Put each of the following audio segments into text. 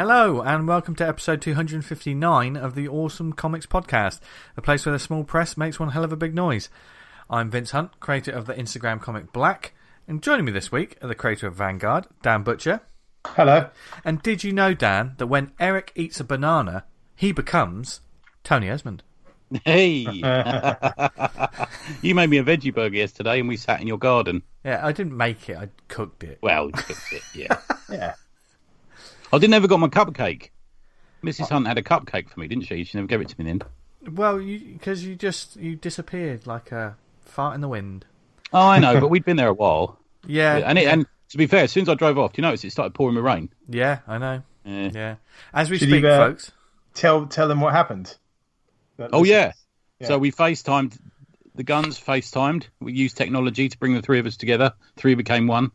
Hello, and welcome to episode 259 of the Awesome Comics Podcast, the place where the small press makes one hell of a big noise. I'm Vince Hunt, creator of the Instagram comic Black, and joining me this week are the creator of Vanguard, Dan Butcher. Hello. And did you know, Dan, that when Eric eats a banana, he becomes Tony Esmond? Hey! You made me a veggie burger yesterday and we sat in your garden. Yeah, I didn't make it, I cooked it. Well, you cooked it, yeah. Yeah. I didn't ever got my cupcake. Mrs. Hunt had a cupcake for me, didn't she? She never gave it to me then. Well, because you disappeared like a fart in the wind. Oh, I know, but we'd been there a while. Yeah. And to be fair, as soon as I drove off, do you notice it started pouring with rain? Yeah, I know. Yeah. As we Should speak, you, folks. Tell them what happened. Yeah. So we FaceTimed, the guns FaceTimed. We used technology to bring the three of us together. Three became one.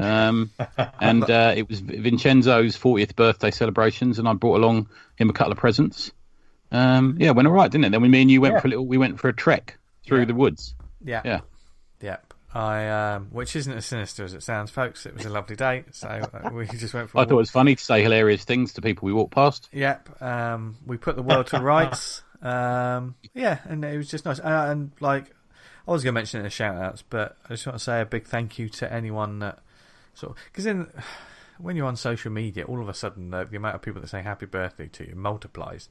And it was Vincenzo's 40th birthday celebrations, and I brought along him a couple of presents. Went all right, didn't it? Then me and you went for a trek through the woods. Yeah. Which isn't as sinister as it sounds, folks. It was a lovely day, so we just went for a walk. I thought it was funny to say hilarious things to people we walked past. Yep. We put the world to rights. And it was just nice. And like, I was going to mention it in the shout-outs, but I just want to say a big thank you to anyone that because when you're on social media, all of a sudden the amount of people that say happy birthday to you multiplies.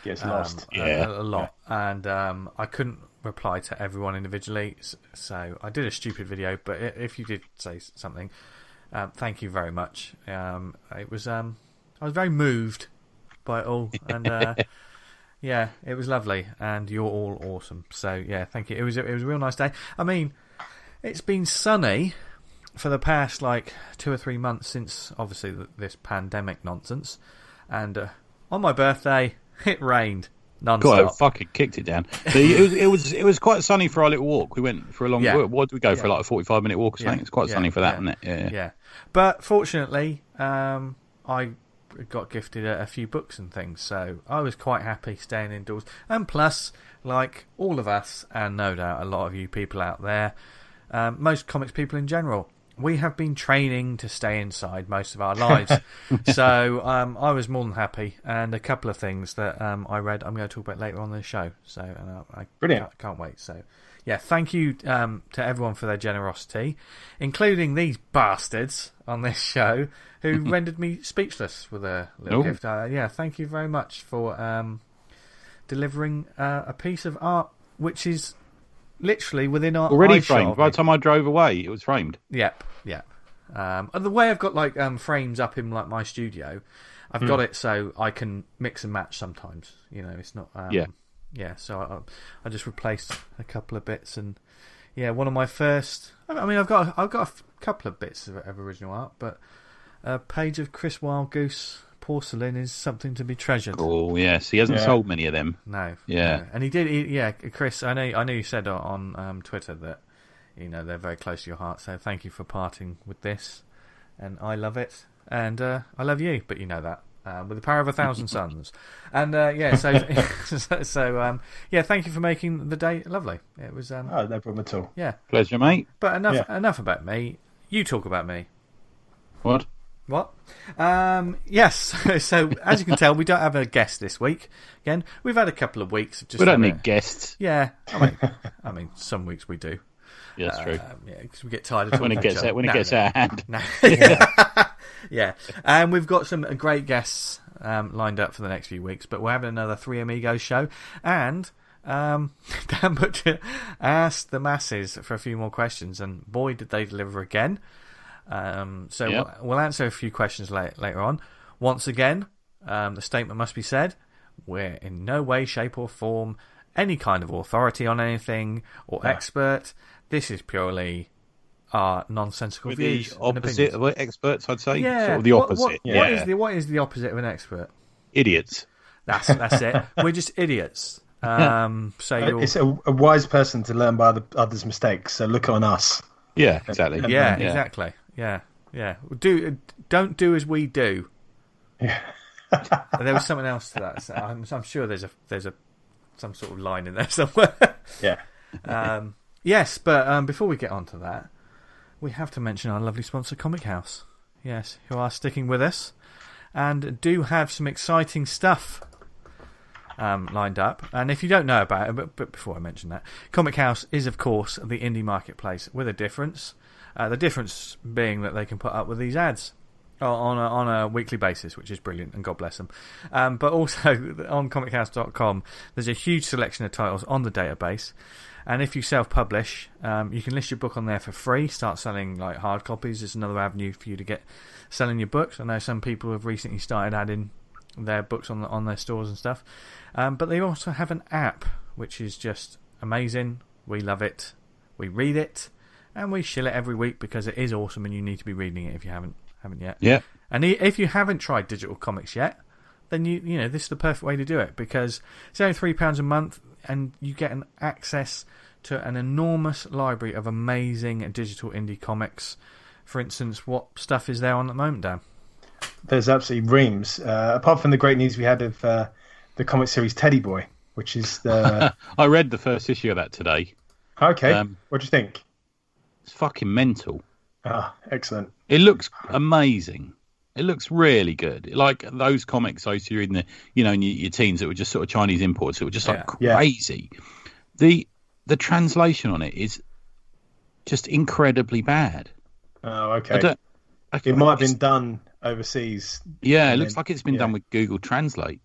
Gets lost. A lot. And I couldn't reply to everyone individually, so I did a stupid video, but if you did say something, thank you very much. It was I was very moved by it all, and yeah, it was lovely, and you're all awesome. So yeah, thank you. It was a real nice day. I mean, it's been sunny for the past 2 or 3 months since obviously this pandemic nonsense, and on my birthday it rained non-stop. God, I fucking kicked it down. It was quite sunny for our little walk. We went for a long walk. What did we go for? Like a 45-minute walk or something? It's quite sunny for that, isn't it? Yeah. But fortunately, I got gifted a few books and things, so I was quite happy staying indoors. And plus, like all of us, and no doubt a lot of you people out there, most comics people in general, we have been training to stay inside most of our lives. So I was more than happy, and a couple of things that I read I'm going to talk about later on in the show. So I Brilliant. Can't wait. So yeah, thank you to everyone for their generosity, including these bastards on this show who rendered me speechless with a little gift. Thank you very much for delivering a piece of art which is literally within our already eye framed. shot. By the time I drove away, it was framed. Yep. And the way I've got frames up in my studio, I've got it so I can mix and match sometimes. You know, it's not. So I just replaced a couple of bits, and one of my first. I mean, I've got a couple of bits of original art, but a page of Chris Wildgoose porcelain is something to be treasured. Oh yes, he hasn't sold many of them. No. Yeah, no. And he did. Chris, I know you said on Twitter that they're very close to your heart. So thank you for parting with this, and I love it, and I love you. But you know that with the power of 1,000 suns, and thank you for making the day lovely. It was no problem at all. Yeah, pleasure, mate. But enough about me. You talk about me. What? Yes. So as you can tell, we don't have a guest this week. Again, we've had a couple of weeks of just. We don't need guests. Yeah, I mean, some weeks we do. Yeah, that's true. Because we get tired of talking when it gets out of hand. No. Yeah, and we've got some great guests lined up for the next few weeks. But we're having another Three Amigos show, and Dan Butcher asked the masses for a few more questions, and boy, did they deliver again. We'll answer a few questions later on. Once again, the statement must be said: we're in no way, shape, or form any kind of authority on anything or expert. This is purely our nonsensical views. The opposite of experts, I'd say. Yeah, sort of the opposite. What is the opposite of an expert? Idiots. That's it. We're just idiots. It's a wise person to learn by others' mistakes. So look on us. Yeah, exactly. Yeah, exactly. Yeah. Don't do as we do. Yeah. There was something else to that. So I'm sure there's some sort of line in there somewhere. Yeah. Yes, but before we get on to that, we have to mention our lovely sponsor, Comic House. Yes, who are sticking with us. and do have some exciting stuff lined up. And if you don't know about it, but before I mention that, Comic House is, of course, the indie marketplace with a difference. The difference being that they can put up with these ads on a weekly basis, which is brilliant, and God bless them. But also on comichouse.com, there's a huge selection of titles on the database. And if you self-publish, you can list your book on there for free. Start selling like hard copies. It's another avenue for you to get selling your books. I know some people have recently started adding their books on their stores and stuff. But they also have an app, which is just amazing. We love it. We read it, and we shill it every week because it is awesome, and you need to be reading it if you haven't yet. Yeah. And if you haven't tried digital comics yet, then you know this is the perfect way to do it, because it's only £3 a month, and you get an access to an enormous library of amazing digital indie comics. For instance, what stuff is there on at the moment, Dan? There's absolutely reams. Apart from the great news we had of the comic series Teddy Boy, which is the... I read the first issue of that today. Okay, what do you think? It's fucking mental. Ah, excellent. It looks amazing. It looks really good. Like those comics I used to read in your teens that were just sort of Chinese imports. It were just like crazy. The translation on it is just incredibly bad. Oh, okay. It might have been done overseas. Yeah, it looks like it's been done with Google Translate.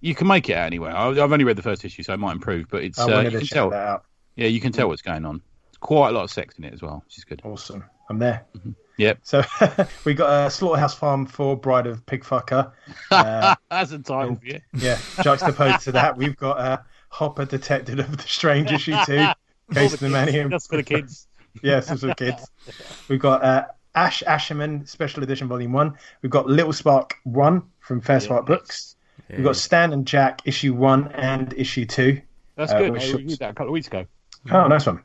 You can make it out anywhere. I've only read the first issue, so it might improve. But it's you can tell. That out. Yeah, you can tell what's going on. There's quite a lot of sex in it as well, which is good. Awesome. I'm there. Mm-hmm. Yep. So we got a Slaughterhouse Farm 4 Bride of Pigfucker. That's a title for you. Yeah. Juxtaposed to that, we've got Hopper Detective of the Strange issue 2. Case of the Manium. That's for the kids. Yes, that's for the kids. We've got Ash Asherman Special Edition Volume 1. We've got Little Spark 1 from Fair Smart Books. Yeah. We've got Stan and Jack Issue 1 and Issue 2. That's good. I reviewed that a couple of weeks ago. Oh, nice one.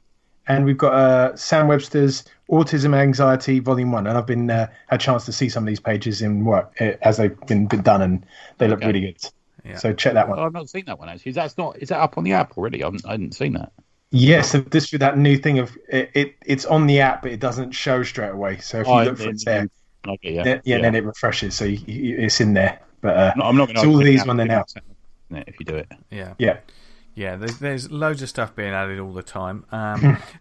And we've got Sam Webster's Autism and Anxiety Volume 1. And I've been had a chance to see some of these pages in work as they've been done, and they look really good. Yeah. So check that one. I've not seen that one, actually. Is that up on the app already? I hadn't seen that. Yes, so this with that new thing of it's on the app, but it doesn't show straight away. So if you look for it there, then it refreshes, so it's in there. But I'm not going to. So all of these one then out if you do it. Yeah. There's loads of stuff being added all the time.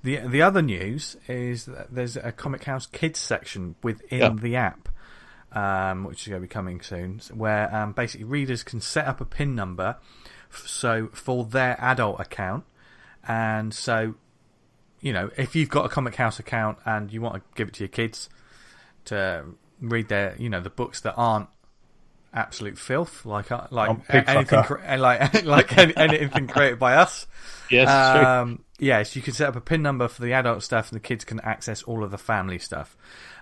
The other news is that there's a Comic House Kids section within the app, which is going to be coming soon, where basically readers can set up a PIN number for their adult account. And so, if you've got a Comic House account and you want to give it to your kids to read their, the books that aren't absolute filth, like anything created by us. Yes, true. Yes, you can set up a PIN number for the adult stuff, and the kids can access all of the family stuff.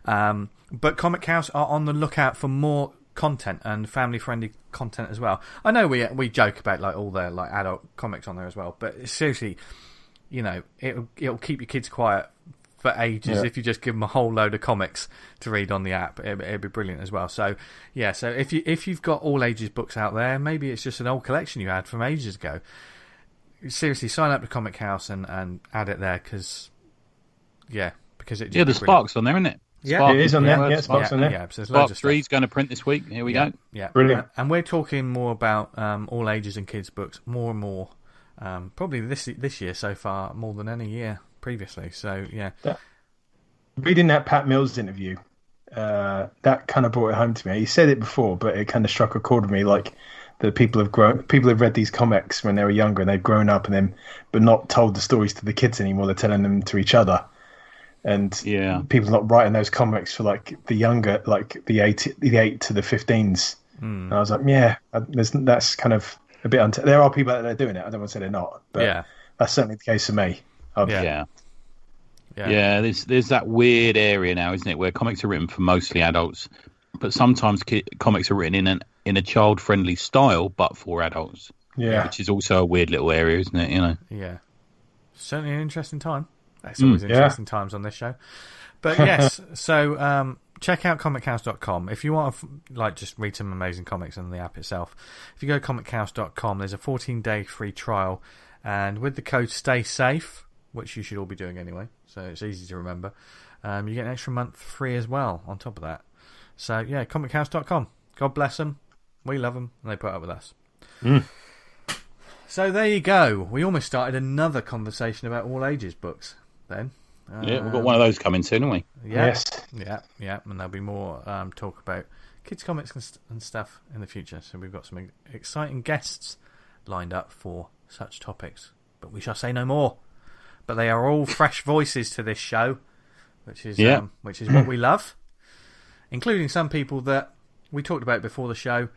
But Comic House are on the lookout for more content and family-friendly content as well. I know we joke about like all the like adult comics on there as well, but seriously, it'll keep your kids quiet for ages if you just give them a whole load of comics to read on the app. It'd be brilliant as well. So so if you've got all ages books out there, maybe it's just an old collection you had from ages ago. Seriously, sign up to Comic House and add it there because it the Spark's on there, isn't it? Yeah, Spark, it is on there. Spark's on there. Yeah, so Spark 3's going to print this week. Here we go. Yeah, brilliant. And we're talking more about all ages and kids books, more and more. Probably this year so far, more than any year previously. So reading that Pat Mills interview, that kind of brought it home to me. He said it before, but it kind of struck a chord with me. Like that people have read these comics when they were younger and they've grown up, but not told the stories to the kids anymore. They're telling them to each other. And people not writing those comics for like the younger, like the 8 to the 15s. And I was like, that's kind of a bit. There are people that are doing it. I don't want to say they're not, but that's certainly the case for me. There's that weird area now, isn't it, where comics are written for mostly adults, but sometimes comics are written in a child-friendly style, but for adults. Yeah, which is also a weird little area, isn't it? Yeah, certainly an interesting time. It's always interesting times on this show. But yes, so check out comichouse.com. If you want to just read some amazing comics on the app itself, if you go to comichouse.com, there's a 14-day free trial. And with the code Stay Safe, which you should all be doing anyway, so it's easy to remember, you get an extra month free as well on top of that. So yeah, comichouse.com. God bless them. We love them, and they put up with us. So there you go. We almost started another conversation about all ages books then. Yeah, we've got one of those coming soon, haven't we? Yeah, Yes. Yeah, and there'll be more talk about kids' comics and stuff in the future. So we've got some exciting guests lined up for such topics. But we shall say no more. But they are all fresh voices to this show, which is what we love, including some people that we talked about before the show.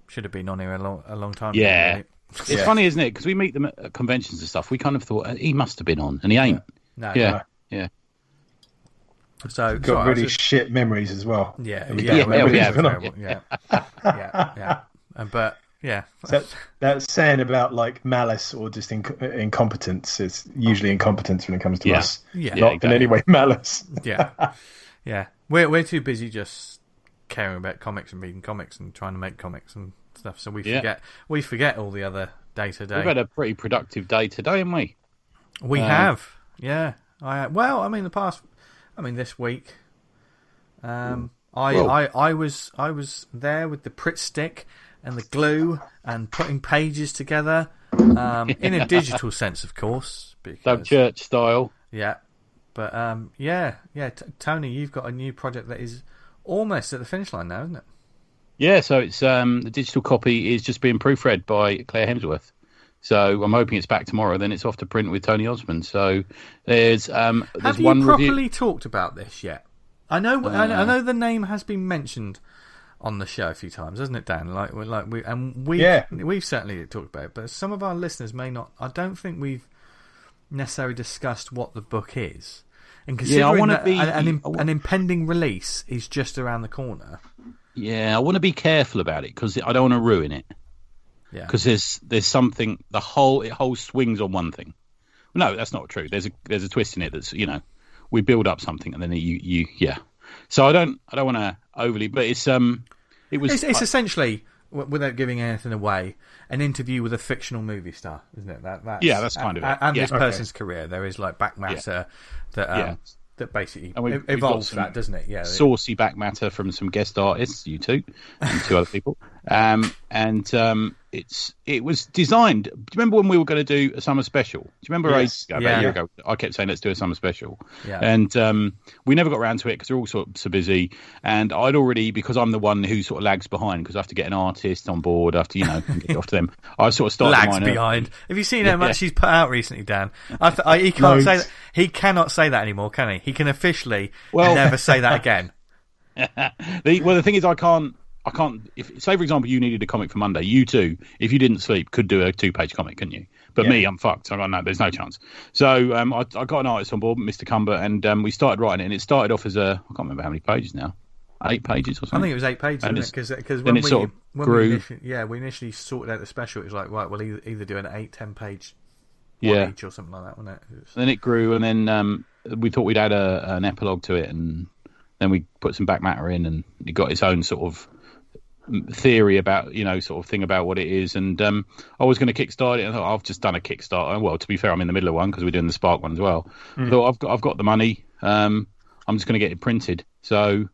Should have been on here a long time ago. Yeah. Really. It's funny, isn't it? Because we meet them at conventions and stuff. We kind of thought he must have been on, and he ain't. No. Yeah. So got really shit memories as well. Yeah. We have. Yeah. But yeah, so that's saying about like malice or just incompetence. It's usually incompetence when it comes to us. Yeah, not exactly. in any way malice. Yeah. We're too busy just caring about comics and reading comics and trying to make comics and stuff. So we forget all the other day to day. We've had a pretty productive day today, haven't we? We have. Yeah. This week. I was there with the Pritt stick and the glue and putting pages together, in a digital sense, of course. So church style. Yeah, but Tony, you've got a new project that is almost at the finish line now, isn't it? Yeah, so it's the digital copy is just being proofread by Claire Hemsworth. So I'm hoping it's back tomorrow. Then it's off to print with Tony Osmond. So there's have you one properly review. Talked about this yet? I know the name has been mentioned on the show a few times, hasn't it, Dan? We've certainly talked about it, but some of our listeners may not. I don't think we've necessarily discussed what the book is. And considering an impending release is just around the corner. Yeah, I want to be careful about it because I don't want to ruin it. Yeah, because there's something it whole swings on one thing. No, that's not true. There's a twist in it that's we build up something and then you. So I don't want to overly, but it's essentially, without giving anything away, an interview with a fictional movie star, isn't it? That's kind of it. And this person's career, there is like back matter that basically evolves that, doesn't it? Yeah, saucy back matter from some guest artists, you two, and two other people. It was designed. Do you remember when we were going to do a summer special? Do you remember Yes. about a year ago? I kept saying let's do a summer special, yeah. And we never got around to it because we're all sort of so busy. And I'd already, because I'm the one who sort of lags behind because I have to get an artist on board after and get it off to them. I sort of started lags behind. Have you seen how much he's put out recently, Dan? He can't say that. He cannot say that anymore, can he? He can officially never say that again. The thing is, I can't. If, say, for example, you needed a comic for Monday, you two, if you didn't sleep, could do a 2-page comic, couldn't you? But me, I'm fucked. I go, no, there's no chance. So I got an artist on board, Mr. Cumber, and we started writing it. And it started off as I can't remember how many pages now. 8 pages or something. I think it was 8 pages, because when we initially sorted out the special, it was like, right, we'll either do an 8-10 page one each or something like that, wasn't it? Then it grew, and then we thought we'd add an epilogue to it, and then we put some back matter in, and it got its own sort of theory about sort of thing about what it is. And I was going to kickstart it, and I thought, I've just done a Kickstarter. Well, to be fair, I'm in the middle of one because we're doing the Spark one as well. I thought, I've got the money. I'm just going to get it printed. So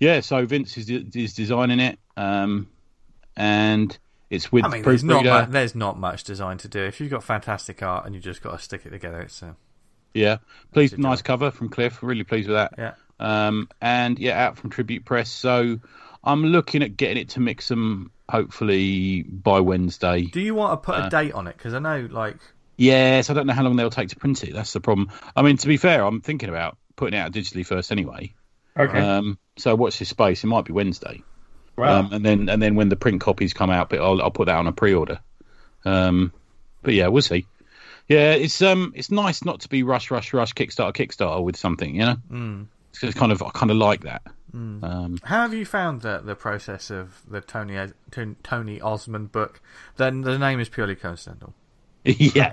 Vince is designing it, and it's with proofreader. There's not much design to do. If you've got fantastic art and you just got to stick it together, it's nice cover from Cliff. Really pleased with that. Out from Tribute Press. So I'm looking at getting it to mix them hopefully by Wednesday. Do you want to put a date on it? Because I know, Yes, I don't know how long they'll take to print it. That's the problem. I mean, to be fair, I'm thinking about putting it out digitally first anyway. Okay. So watch this space. It might be Wednesday. Wow. And then when the print copies come out, I'll put that on a pre-order. But yeah, we'll see. Yeah, it's nice not to be rush Kickstarter with something, It's kind of I kind of like that. How have you found the process of the Tony Osmond book? Then the name is purely coincidental. Yeah.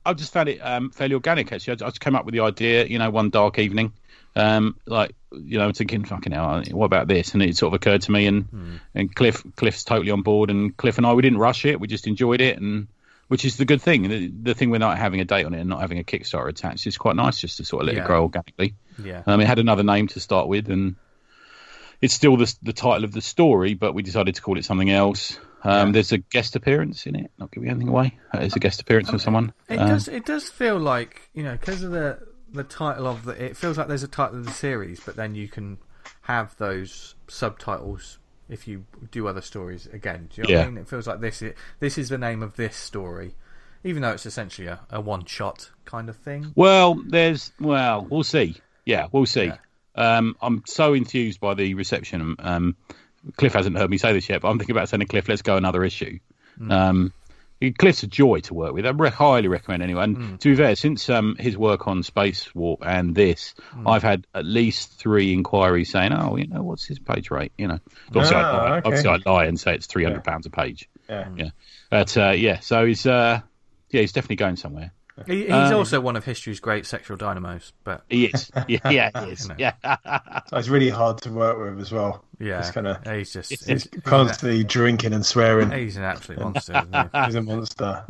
I just found it fairly organic. Actually, I just came up with the idea, one dark evening, thinking, fucking hell, what about this? And it sort of occurred to me, and Cliff's totally on board, and Cliff and I, we didn't rush it, we just enjoyed it, and which is the good thing. The thing with not having a date on it and not having a Kickstarter attached is quite nice, just to sort of let it grow organically. Yeah. It had another name to start with, and it's still the title of the story, but we decided to call it something else. There's a guest appearance in it. Not giving anything away. There's a guest appearance from someone. It does feel like, because of the title of it feels like there's a title of the series, but then you can have those subtitles if you do other stories again. Do you know what I mean? It feels like this is the name of this story, even though it's essentially a one-shot kind of thing. Well, we'll see. Yeah, we'll see. Yeah. I'm so enthused by the reception. Cliff hasn't heard me say this yet, but I'm thinking about saying to Cliff, let's go another issue. Cliff's a joy to work with. I highly recommend anyone. And to be fair, since his work on Space Warp and this, I've had at least 3 inquiries saying, "Oh, what's his page rate?" Obviously, I lie and say it's £300 a page. Yeah. But so he's definitely going somewhere. He's also one of history's great sexual dynamos, but he is. Yeah, he is. Yeah, so it's really hard to work with as well. Yeah, he's constantly drinking and swearing. He's an absolute monster. Isn't he? He's a monster.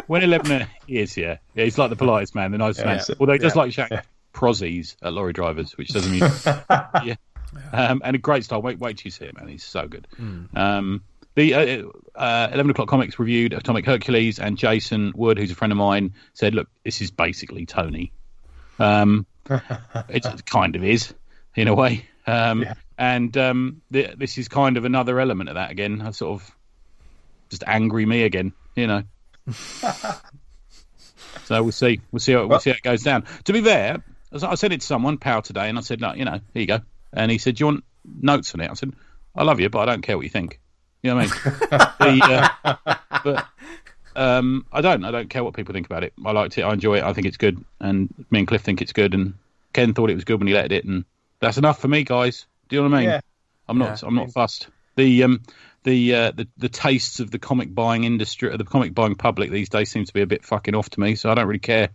When 11, he is. Yeah, he's like the politest man, the nicest man. Although he does like Shaq prozzies at lorry drivers, which doesn't mean and a great style. Wait till you see it, man. He's so good. The 11 O'Clock Comics reviewed Atomic Hercules, and Jason Wood, who's a friend of mine, said, look, this is basically Tony. It kind of is, in a way. And this is kind of another element of that again. I sort of just angry me again, So we'll see. We'll see how it goes down. To be fair, I sent it to someone, Power, today, and I said, look, here you go. And he said, do you want notes on it? I said, I love you, but I don't care what you think. You know what I mean? But I don't care what people think about it. I liked it. I enjoy it. I think it's good. And me and Cliff think it's good. And Ken thought it was good when he let it. And that's enough for me, guys. Do you know what I mean? Yeah. I'm not fussed. The tastes of the comic buying industry, the comic buying public these days seems to be a bit fucking off to me. So I don't really care.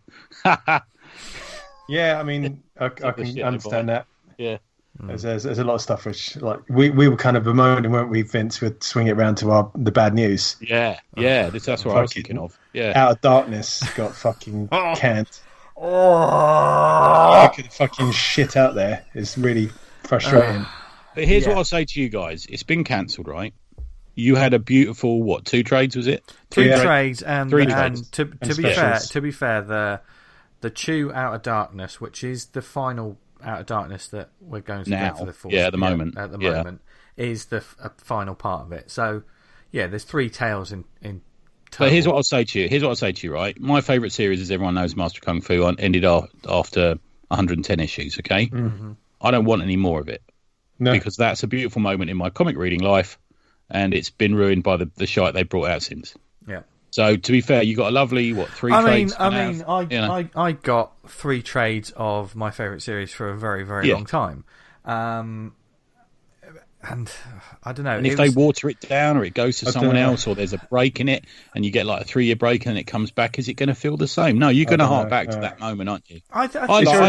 Yeah, I mean, I can understand that. Yeah. There's a lot of stuff which, like, we were kind of bemoaning, weren't we, Vince, would swing it round to the bad news. Yeah, that's what I was thinking of. Yeah, Out of Darkness got fucking canned. Look at the fucking shit out there. It's really frustrating. But here's what I'll say to you guys: it's been cancelled, right? You had a beautiful 2 trades, was it? 2 trades and 3 trades. And to be fair, the Chew Out of Darkness, which is the final Out of Darkness that we're going to get for the fourth. Yeah, at the moment. At the moment is the final part of it. So, there's 3 tales in total. But here's what I'll say to you. Right? My favourite series, as everyone knows, Master of Kung Fu, ended after 110 issues, okay? Mm-hmm. I don't want any more of it. No. Because that's a beautiful moment in my comic reading life, and it's been ruined by the shite they brought out since. Yeah. So, to be fair, you got a lovely, 3 trades? I got 3 trades of my favourite series for a very, very long time. And I don't know. And if they water it down, or it goes to someone else, or there's a break in it, and you get like a 3-year break and it comes back, is it going to feel the same? No, you're going to hark back to that moment, aren't you? I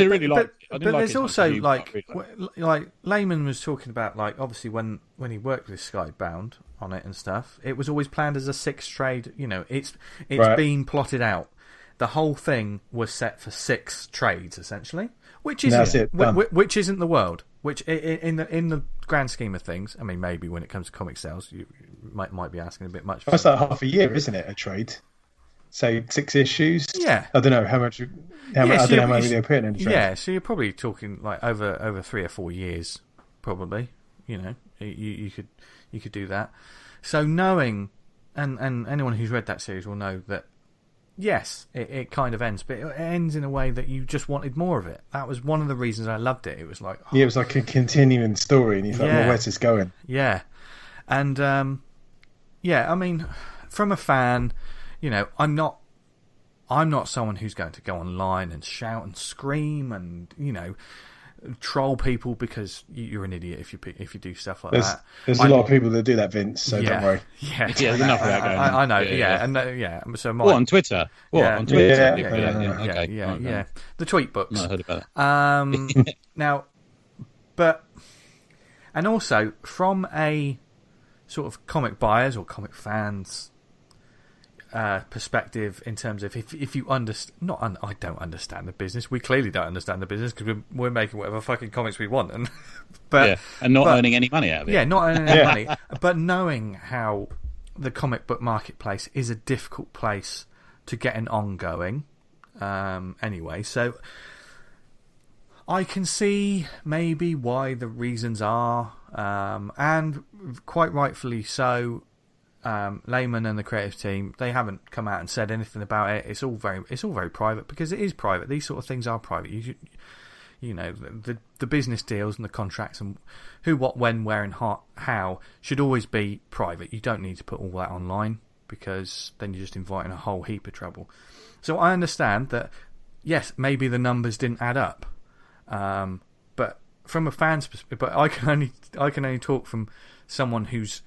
really like it. But there's also, like Layman was talking about, like, obviously when he worked with Skybound on it and stuff, it was always planned as a 6 trade. It's been plotted out. The whole thing was set for 6 trades essentially, which isn't the world. Which in the grand scheme of things, I mean, maybe when it comes to comic sales, you might be asking a bit much. That's like half a year, isn't it? A trade, say 6 issues. Yeah, I don't know how much. I don't know how many they're putting in a trade. Yeah, so you're probably talking like over 3 or 4 years, probably. You could do that. So knowing, and anyone who's read that series will know that. Yes, it kind of ends, but it ends in a way that you just wanted more of it. That was one of the reasons I loved it. It was like... it was like a continuing story, and you thought, well, where's this going? Yeah. And, I mean, from a fan, I'm not someone who's going to go online and shout and scream and, troll people because you're an idiot if you do stuff like that. There's a lot of people that do that, Vince. So don't worry. Yeah, there's enough of that going on. I know. So on Twitter? On Twitter? Yeah. The tweet books. No, I heard about that. Now, but and also from a sort of comic buyers or comic fans perspective in terms of if you understand. I don't understand the business. We clearly don't understand the business because we're making whatever fucking comics we want, and not earning any money out of it. Yeah, not earning any money, but knowing how the comic book marketplace is a difficult place to get an ongoing. Anyway, so I can see maybe why the reasons are, and quite rightfully so. Layman and the creative team, they haven't come out and said anything about it. It's all very private because it is private. These sort of things are private. You know, the business deals and the contracts and who, what, when, where, and how should always be private. You don't need to put all that online because then you're just inviting a whole heap of trouble. So I understand that, yes, maybe the numbers didn't add up, but from a fan's perspective, but I can only talk from someone who's.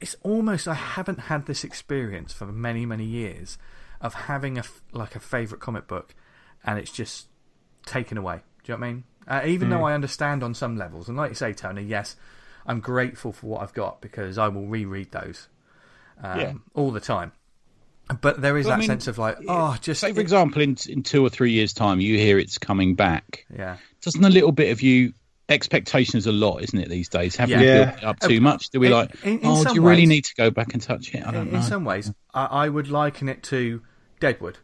It's almost I haven't had this experience for many, many years of having a favourite comic book and it's just taken away. Do you know what I mean? Even though I understand on some levels, and like you say, Tony, yes, I'm grateful for what I've got because I will reread those all the time. But there is sense of like, just say for example, in 2 or 3 years' time, you hear it's coming back. Yeah, doesn't a little bit of you? Expectation is a lot, isn't it, these days? Have we built it up too much? Do we do you really need to go back and touch it? I don't know. In some ways, I would liken it to Deadwood.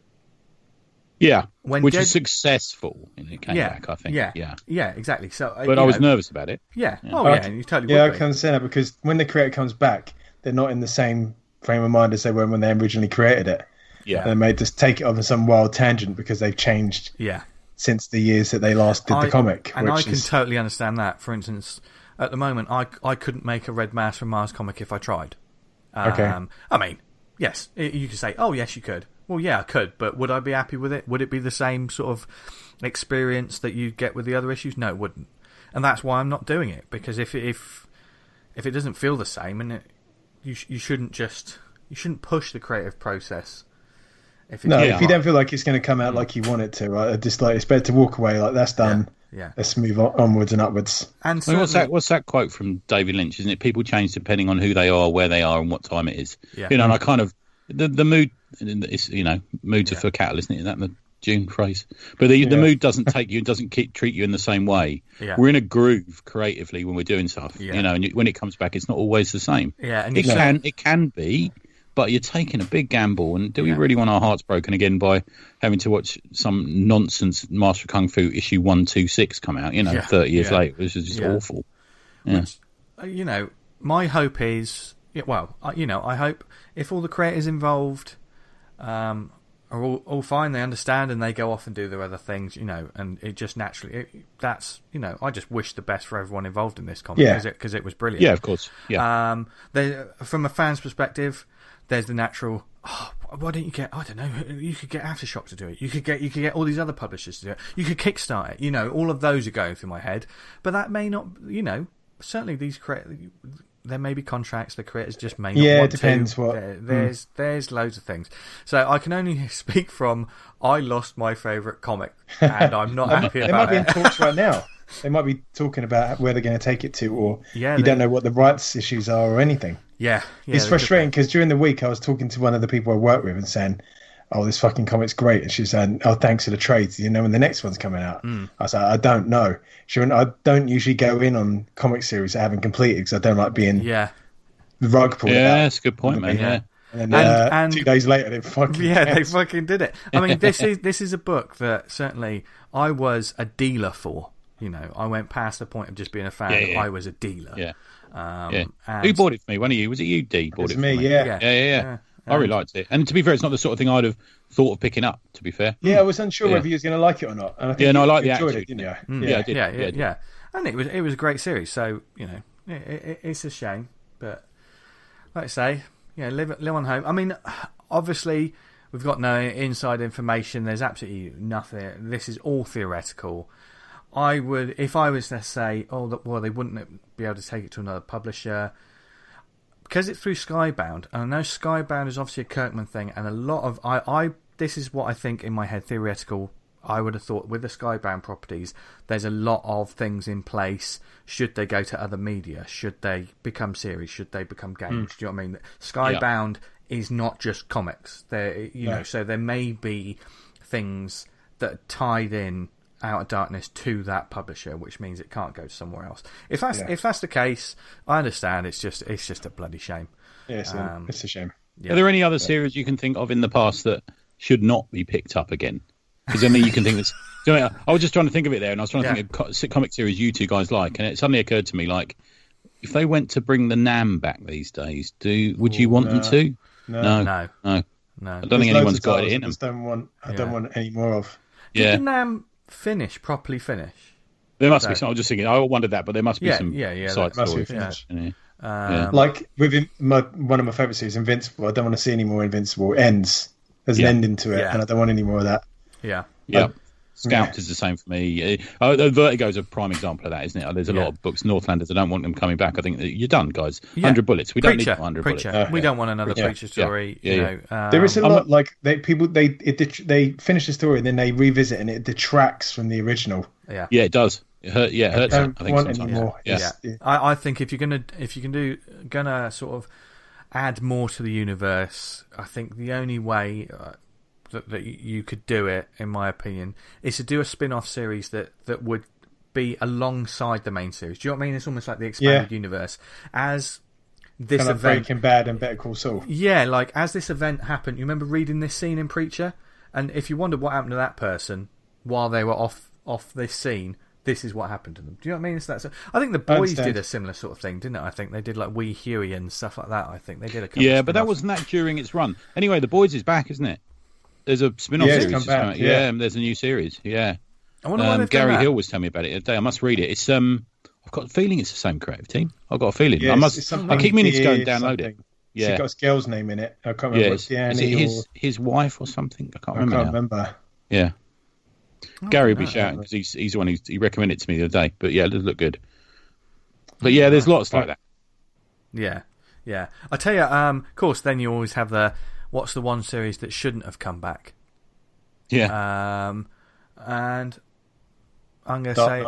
Yeah, which was successful and it came back, I think. Yeah, exactly. So, but I was nervous about it. Yeah. And you totally would I can understand that because when the creator comes back, they're not in the same frame of mind as they were when they originally created it. Yeah. And they may just take it on some wild tangent because they've changed. Yeah. Since the years that they last did the comic. And I can totally understand that. For instance, at the moment, I couldn't make a Red Mask from Mars comic if I tried. Okay. I mean, yes, you could say, oh, yes, you could. Well, yeah, I could, but would I be happy with it? Would it be the same sort of experience that you get with the other issues? No, it wouldn't. And that's why I'm not doing it, because if it doesn't feel the same, and you shouldn't push the creative process. If you don't feel like it's going to come out like you want it to, right? Just like it's better to walk away. Like that's done. Yeah. Let's move onwards and upwards. And what's that quote from David Lynch? Isn't it? People change depending on who they are, where they are, and what time it is. Yeah. And I kind of the mood. It's moods are for cattle, isn't it? Is that the June phrase? But the mood doesn't take you and doesn't treat you in the same way. Yeah. We're in a groove creatively when we're doing stuff. Yeah. And when it comes back, it's not always the same. Yeah, and it can be. But you're taking a big gamble, and do we really want our hearts broken again by having to watch some nonsense Master of Kung Fu issue 126 come out? 30 years later, which is just awful. Yeah. Which, my hope is, I hope if all the creators involved are all fine, they understand, and they go off and do their other things, and it just naturally. I just wish the best for everyone involved in this comic because it was brilliant. Yeah, of course. Yeah. From a fan's perspective. There's the natural. Why don't you get? I don't know. You could get Aftershock to do it. You could get all these other publishers to do it. You could kickstart it. All of those are going through my head. But that may not. Certainly these there may be contracts. The creators just may not. Yeah, want it depends to. what. There's loads of things. So I can only speak from. I lost my favourite comic, and I'm not happy about it. They might be in talks right now. They might be talking about where they're going to take it to, or you don't know what the rights issues are or anything. Yeah, it's frustrating because during the week I was talking to one of the people I work with and saying, "Oh, this fucking comic's great," and she's saying, "Oh, thanks for the trades. Do you know when the next one's coming out?" I said, "I don't know." She went, "I don't usually go in on comic series that I haven't completed because I don't like being the rug pulled out." Yeah, that's a good point, man. Yeah. And then and 2 days later, they fucking they fucking did it. I mean, this is a book that certainly I was a dealer for. I went past the point of just being a fan. I was a dealer. Yeah. Who bought it for me? One of you? Was it you, D? Bought it for me? Yeah. I really liked it. And to be fair, it's not the sort of thing I'd have thought of picking up, to be fair. Yeah, I was unsure whether you was going to like it or not. And I think I like the attitude. It, didn't you? Yeah, I did. Yeah. And it was a great series. So, it's a shame. But, like I say, live on hope. I mean, obviously, we've got no inside information. There's absolutely nothing. This is all theoretical. I would, if I was to say, they wouldn't be able to take it to another publisher because it's through Skybound. And I know Skybound is obviously a Kirkman thing, and a lot of this is what I think in my head theoretical. I would have thought with the Skybound properties, there's a lot of things in place. Should they go to other media? Should they become series? Should they become games? Do you know what I mean? Skybound is not just comics. So there may be things that are tied in Out of Darkness to that publisher, which means it can't go somewhere else. If that's the case, I understand. It's just a bloody shame. Yeah, it's a shame. Yeah. Are there any other series you can think of in the past that should not be picked up again? Because I mean, you can think this. I was just trying to think of it there, and I was trying to think of comic series you two guys like, and it suddenly occurred to me, like, if they went to bring the Nam back these days, would you want them to? No. I don't think anyone's got it in them. I don't want any more of. Did the Nam properly finish? There must be some. I was just thinking. I wondered that, but there must be some side stories. Like with one of my favourite series, Invincible. I don't want to see any more Invincible ends. There's an ending to it, and I don't want any more of that. Yeah. Scalped is the same for me. Vertigo is a prime example of that, isn't it? There's a lot of books, Northlanders. I don't want them coming back. I think that you're done, guys. 100 bullets. We don't need 100 bullets. We don't want another Preacher story. There is a lot like they finish the story and then they revisit and it detracts from the original. Yeah, it does. It hurts. I don't want any more. I think if you're gonna sort of add more to the universe, I think the only way that you could do it, in my opinion, is to do a spin-off series that would be alongside the main series. Do you know what I mean? It's almost like the expanded universe. As this kind of event, Breaking Bad and Better Call Saul. Yeah, like as this event happened, you remember reading this scene in Preacher, and if you wondered what happened to that person while they were off this scene, this is what happened to them. Do you know what I mean? I think the Boys did a similar sort of thing, didn't it? I think they did like Wee Huey and stuff like that. I think they did a couple. Yeah, but that wasn't that during its run. Anyway, the Boys is back, isn't it? There's a spin-off series. There's a new series. Yeah. I wonder why Gary Hill was telling me about it today. I must read it. It's I've got a feeling it's the same creative team. I've got a feeling. Yeah, I keep meaning to go and download it. Yeah. It's got a girl's name in it. I can't remember. Is it his wife or something? I can't remember. Yeah. Gary will be shouting because he's the one he recommended it to me the other day. But yeah, it does look good. But yeah, there's lots like that. Yeah. I tell you, of course, then you always have what's the one series that shouldn't have come back? Yeah. And I'm going to say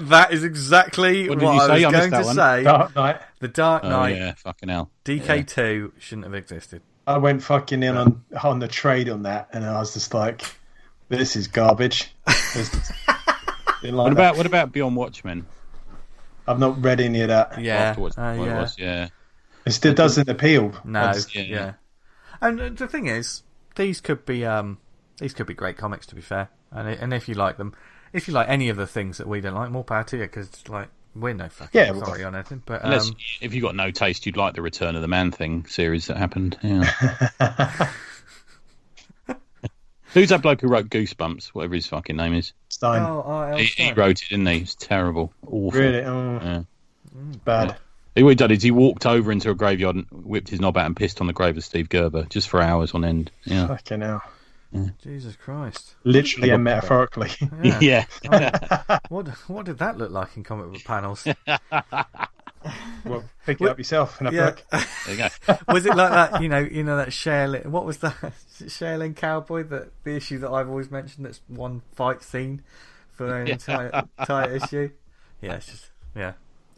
that is exactly what I was going to say. Dark Knight. The Dark Knight. Yeah, fucking hell. DK2 shouldn't have existed. I went fucking in on the trade on that, and I was just like, this is garbage. What about Beyond Watchmen? I've not read any of that. Yeah. It still doesn't appeal. No. Yeah. And the thing is, these could be great comics, to be fair. And if you like them, if you like any of the things that we don't like, more power to you, because like we're no fucking authority on anything. But unless if you got no taste, you'd like the Return of the Man Thing series that happened. Yeah. Who's that bloke who wrote Goosebumps? Whatever his fucking name is. Stein. He wrote it, didn't he? It's terrible. Awful. Really? Yeah. It's bad. What he did is he walked over into a graveyard and whipped his knob out and pissed on the grave of Steve Gerber just for hours on end. Yeah. Fucking hell. Yeah. Jesus Christ. Literally and metaphorically. Yeah. What did that look like in comic book panels? Well, pick it up yourself and have a look. There you go. Was it like that? You know that Shaolin. What was that? Shaolin Cowboy? The issue that I've always mentioned. That's one fight scene for an entire issue. Yeah, it's just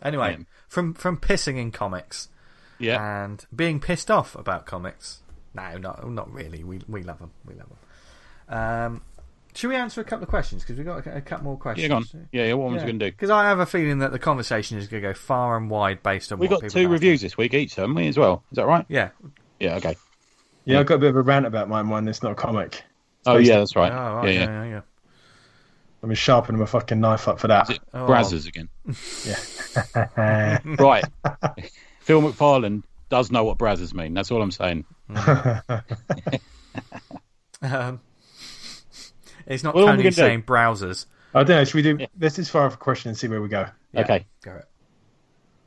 Anyway, from pissing in comics, and being pissed off about comics. No, not really. We love them. We love them. Should we answer a couple of questions? Because we've got a couple more questions. Yeah, go on. Yeah, what ones we going to do? Because I have a feeling that the conversation is going to go far and wide based on what people... We've got 2 reviews this week each, haven't we, as well? Is that right? Yeah. Yeah, okay. Yeah, I've got a bit of a rant about my one. It's not a comic. That's right. Oh, right. Yeah. I'm going to sharpen my fucking knife up for that. Is it Brazzers again? Yeah. Right. Phil McFarlane does know what Brazzers mean. That's all I'm saying. It's not Tony saying browsers. I don't know. Should we do... Let's just fire off a question and see where we go. Yeah. Okay. Go it.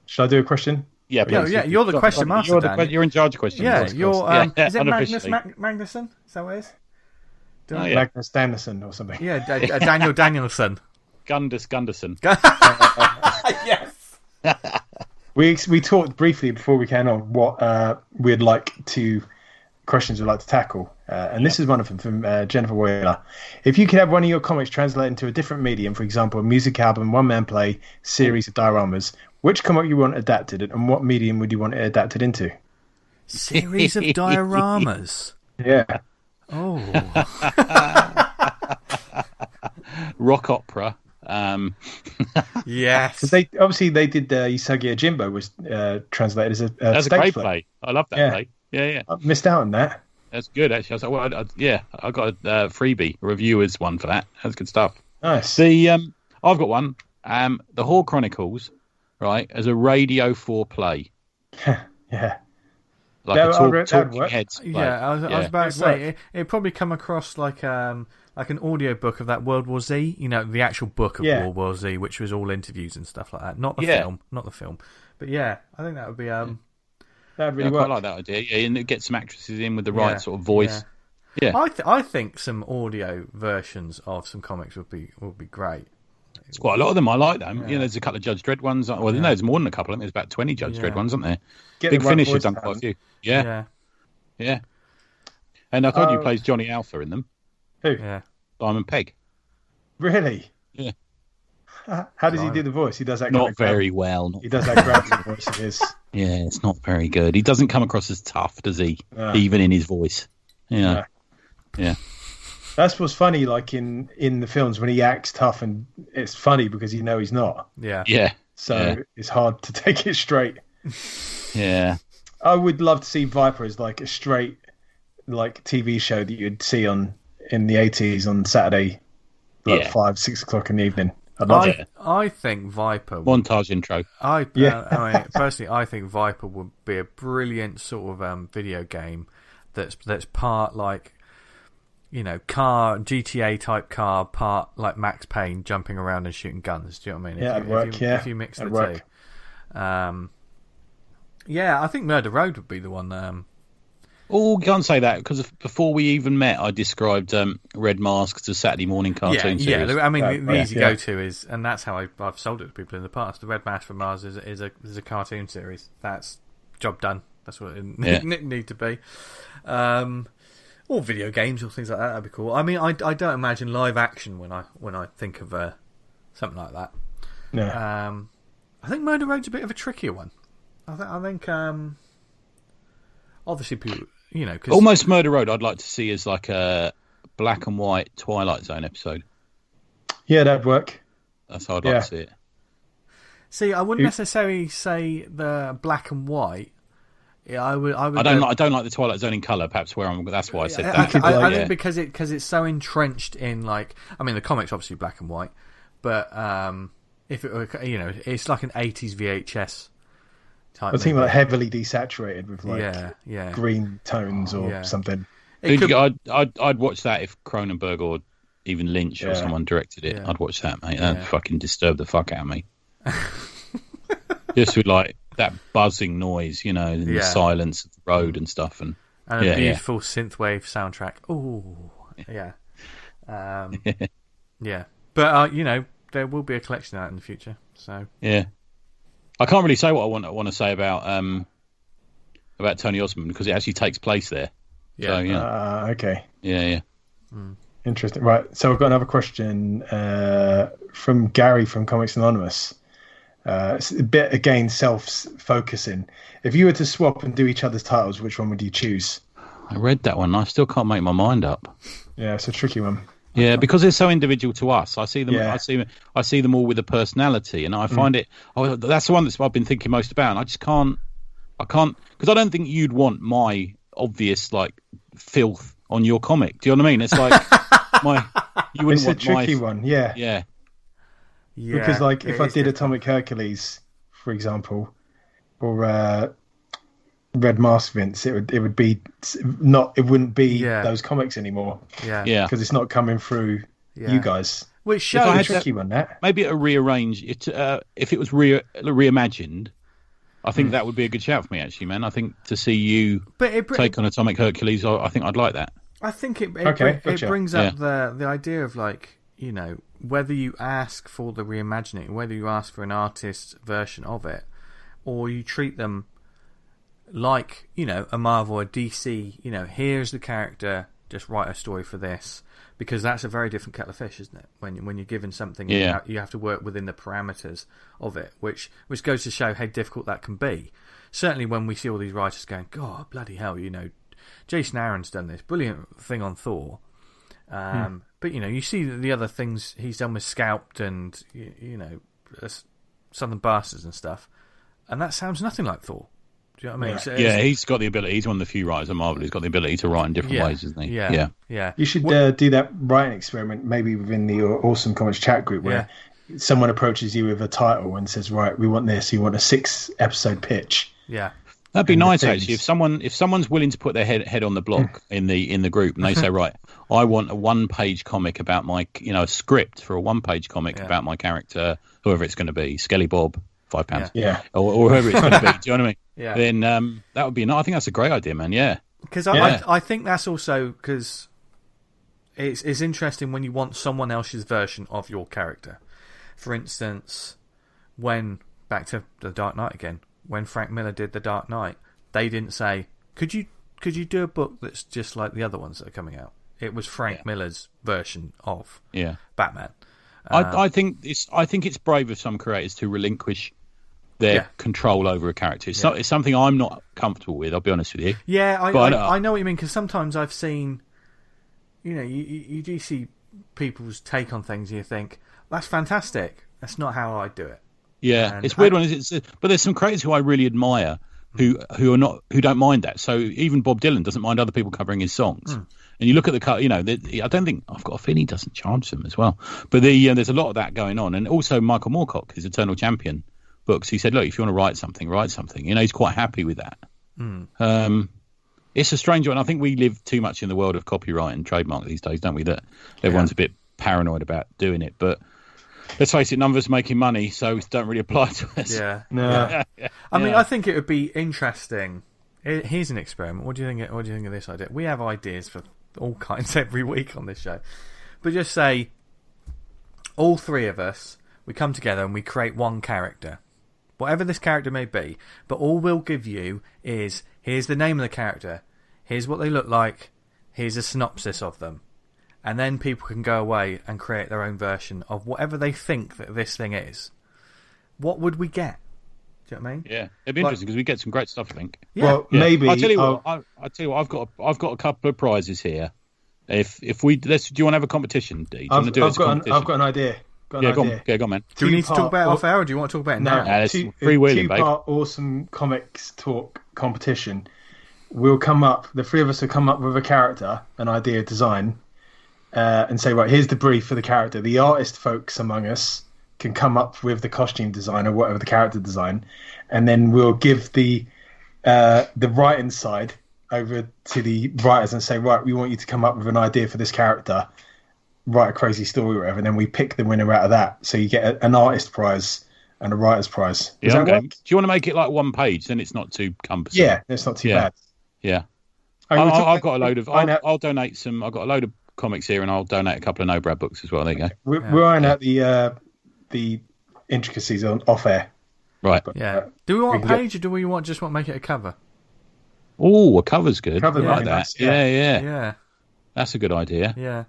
Should I do a question? Yeah, please. Yeah, you're the question master, Dan. You're in charge of questions. Yeah, you're... is it Magnus Magnusson? Is that what it is? Magnus Danielson or something. Yeah, Daniel Danielson. Gunderson. Yes. We talked briefly before we came on what we'd like to... questions we'd like to tackle. And this is one of them from Jennifer Wheeler. If you could have one of your comics translated into a different medium, for example, a music album, one-man play, series of dioramas, which comic you want adapted and what medium would you want it adapted into? Series of dioramas. Yeah. Oh. Rock opera. Yes. They did Usagi Yojimbo was translated as a That's a stage great play. play. I love that play. Yeah. I missed out on that. That's good, actually. I was like, well, I got a freebie, a reviewer's one for that. That's good stuff. Nice. I've got one. The Hall Chronicles, right, as a Radio 4 play. Yeah. Like a talking heads play. Yeah, I was about to say, it'd probably come across like an audio book of that World War Z, the actual book of World War Z, which was all interviews and stuff like that. Not the film. But yeah, I think that would be... That'd really I work. quite like that idea. Yeah, and get some actresses in with the right sort of voice. Yeah. I think some audio versions of some comics would be great. There's quite a lot of them. I like them. Yeah. There's a couple of Judge Dredd ones. Well, no, there's more than a couple of them. There's about 20 Judge Dredd ones, aren't there? Big Finish has done quite a few. Yeah. And I told you he plays Johnny Alpha in them. Who? Yeah. Simon Pegg. Really? Yeah. How does he do the voice? He does that. Not very well. He does that gravelly voice of his. Yeah, it's not very good. He doesn't come across as tough, does he? Even in his voice. Yeah. That's what's funny, like in the films when he acts tough, and it's funny because he's not. Yeah. So it's hard to take it straight. Yeah. I would love to see Viper as like a straight, like TV show that you'd see in the 80s on Saturday, like 5-6 o'clock in the evening. I'd love it. I think Viper montage intro. Personally, I think Viper would be a brilliant sort of video game that's part like car GTA type car, part like Max Payne jumping around and shooting guns. Do you know what I mean? It'd work. If you mix the two. I think Murder Road would be the one. You can't say that because before we even met, I described Red Mask as a Saturday morning cartoon series. Yeah. I mean, the easy go-to is, and that's how I've sold it to people in the past. The Red Mask from Mars is a cartoon series. That's job done. That's what it need to be. Or video games or things like that. That'd be cool. I mean, I don't imagine live action when I think of something like that. No. I think Murder Road's a bit of a trickier one. I think obviously people, cause... almost Murder Road. I'd like to see as like a black and white Twilight Zone episode. Yeah, that'd work. That's how I'd like to see it. See, I wouldn't necessarily say the black and white. Yeah, I would. I don't like the Twilight Zone in colour. Perhaps that's why I said that. I think because it's so entrenched in the comics obviously black and white, but if it were, it's like an 80s VHS type. I think like heavily desaturated with green tones or something. I'd watch that if Cronenberg or even Lynch or someone directed it. I'd watch that, mate. That'd fucking disturb the fuck out of me. Just with like that buzzing noise, and the silence of the road and stuff, and a beautiful synthwave soundtrack. Oh, yeah, But there will be a collection of that in the future. So I can't really say what I want to say about Tony Osmond because it actually takes place there. Yeah. So, okay. Yeah. Interesting. Right. So we've got another question from Gary from Comics Anonymous. It's a bit, again, self-focusing. If you were to swap and do each other's titles, which one would you choose? I read that one. I still can't make my mind up. Yeah, it's a tricky one. Yeah, because they're so individual to us. I see them. I see them all with a personality, and I find it. Oh, that's the one I've been thinking most about. And I just can't. I can't because I don't think you'd want my obvious like filth on your comic. Do you know what I mean? It's like you wouldn't want It's a tricky one. Yeah. Yeah. Yeah, because if I did Atomic Hercules, for example, or Red Mask Vince, it would be not. It wouldn't be those comics anymore. Yeah. Because it's not coming through you guys. Which shows a tricky one. That maybe a rearrange it. If it was reimagined, I think that would be a good shout for me. Actually, man, I think to see you take on Atomic Hercules, I think I'd like that. I think it brings up the idea of whether you ask for the reimagining, whether you ask for an artist's version of it, or you treat them like, a Marvel or DC, here's the character, just write a story for this, because that's a very different kettle of fish, isn't it? When you're given something, you have to work within the parameters of it, which goes to show how difficult that can be. Certainly when we see all these writers going, God, bloody hell, Jason Aaron's done this brilliant thing on Thor. But, you see the other things he's done with Scalped and, Southern Bastards and stuff, and that sounds nothing like Thor. Do you know what I mean? Yeah, so he's got the ability. He's one of the few writers at Marvel who's got the ability to write in different ways, isn't he? Yeah. You should do that writing experiment maybe within the Awesome Comics chat group where someone approaches you with a title and says, right, we want this. You want a 6-episode pitch. Yeah. That'd be nice, actually. If someone's willing to put their head on the block in the group, and they say, right, I want a 1-page comic about my, a script for a 1-page comic about my character, whoever it's going to be, Skelly Bob, £5, or whoever it's going to be. Do you know what I mean? Yeah. Then that would be. I think that's a great idea, man. Yeah. Because I think that's also because it's interesting when you want someone else's version of your character. For instance, back to the Dark Knight again. When Frank Miller did The Dark Knight, they didn't say, could you do a book that's just like the other ones that are coming out? It was Frank Miller's version of Batman. I think it's brave of some creators to relinquish their control over a character. It's something I'm not comfortable with, I'll be honest with you. Yeah, I know what you mean, because sometimes I've seen, you do see people's take on things and you think, that's fantastic. That's not how I do it. Yeah, it's weird one, but there's some creators who I really admire who don't mind that. So even Bob Dylan doesn't mind other people covering his songs. And you look at I don't think, I've got a feeling he doesn't charge them as well. But there's a lot of that going on. And also Michael Moorcock, his Eternal Champion books, he said, look, if you want to write something. He's quite happy with that. It's a strange one. I think we live too much in the world of copyright and trademark these days, don't we? That everyone's a bit paranoid about doing it. But let's face it, none of us are making money, so it don't really apply to us. Yeah. No. I mean, I think it would be interesting. Here's an experiment. What do you think of this idea? We have ideas for all kinds every week on this show. But just say, all three of us, we come together and we create one character. Whatever this character may be. But all we'll give you is, here's the name of the character. Here's what they look like. Here's a synopsis of them. And then people can go away and create their own version of whatever they think that this thing is. What would we get? Do you know what I mean? Yeah, it'd be interesting because we get some great stuff, I think. Yeah. Well, maybe. I'll tell you what. I've got a couple of prizes here. Do you want to have a competition, D? I've got an idea. Go on, man. Do we need to talk about it off air, or do you want to talk about it now? No, it's freewheeling, babe. 2-part Awesome Comics Talk competition. The three of us will come up with a character, an idea, design, and say, right, here's the brief for the character. The artist folks among us can come up with the costume design or whatever the character design, and then we'll give the writing side over to the writers and say, right, we want you to come up with an idea for this character, write a crazy story or whatever, and then we pick the winner out of that. So you get an artist prize and a writer's prize. Does that work? Do you want to make it like one page? Then it's not too cumbersome. Yeah, it's not too bad. Yeah. I've got a load of. I'll donate some. I've got a load of comics here, and I'll donate a couple of No Brad books as well. There you go. We're ironing out the intricacies on off air. Right. But, yeah. Do we want a page, or do we just want to make it a cover? Oh, a cover's good. Cover like that. Nice, yeah. That's a good idea. Yeah.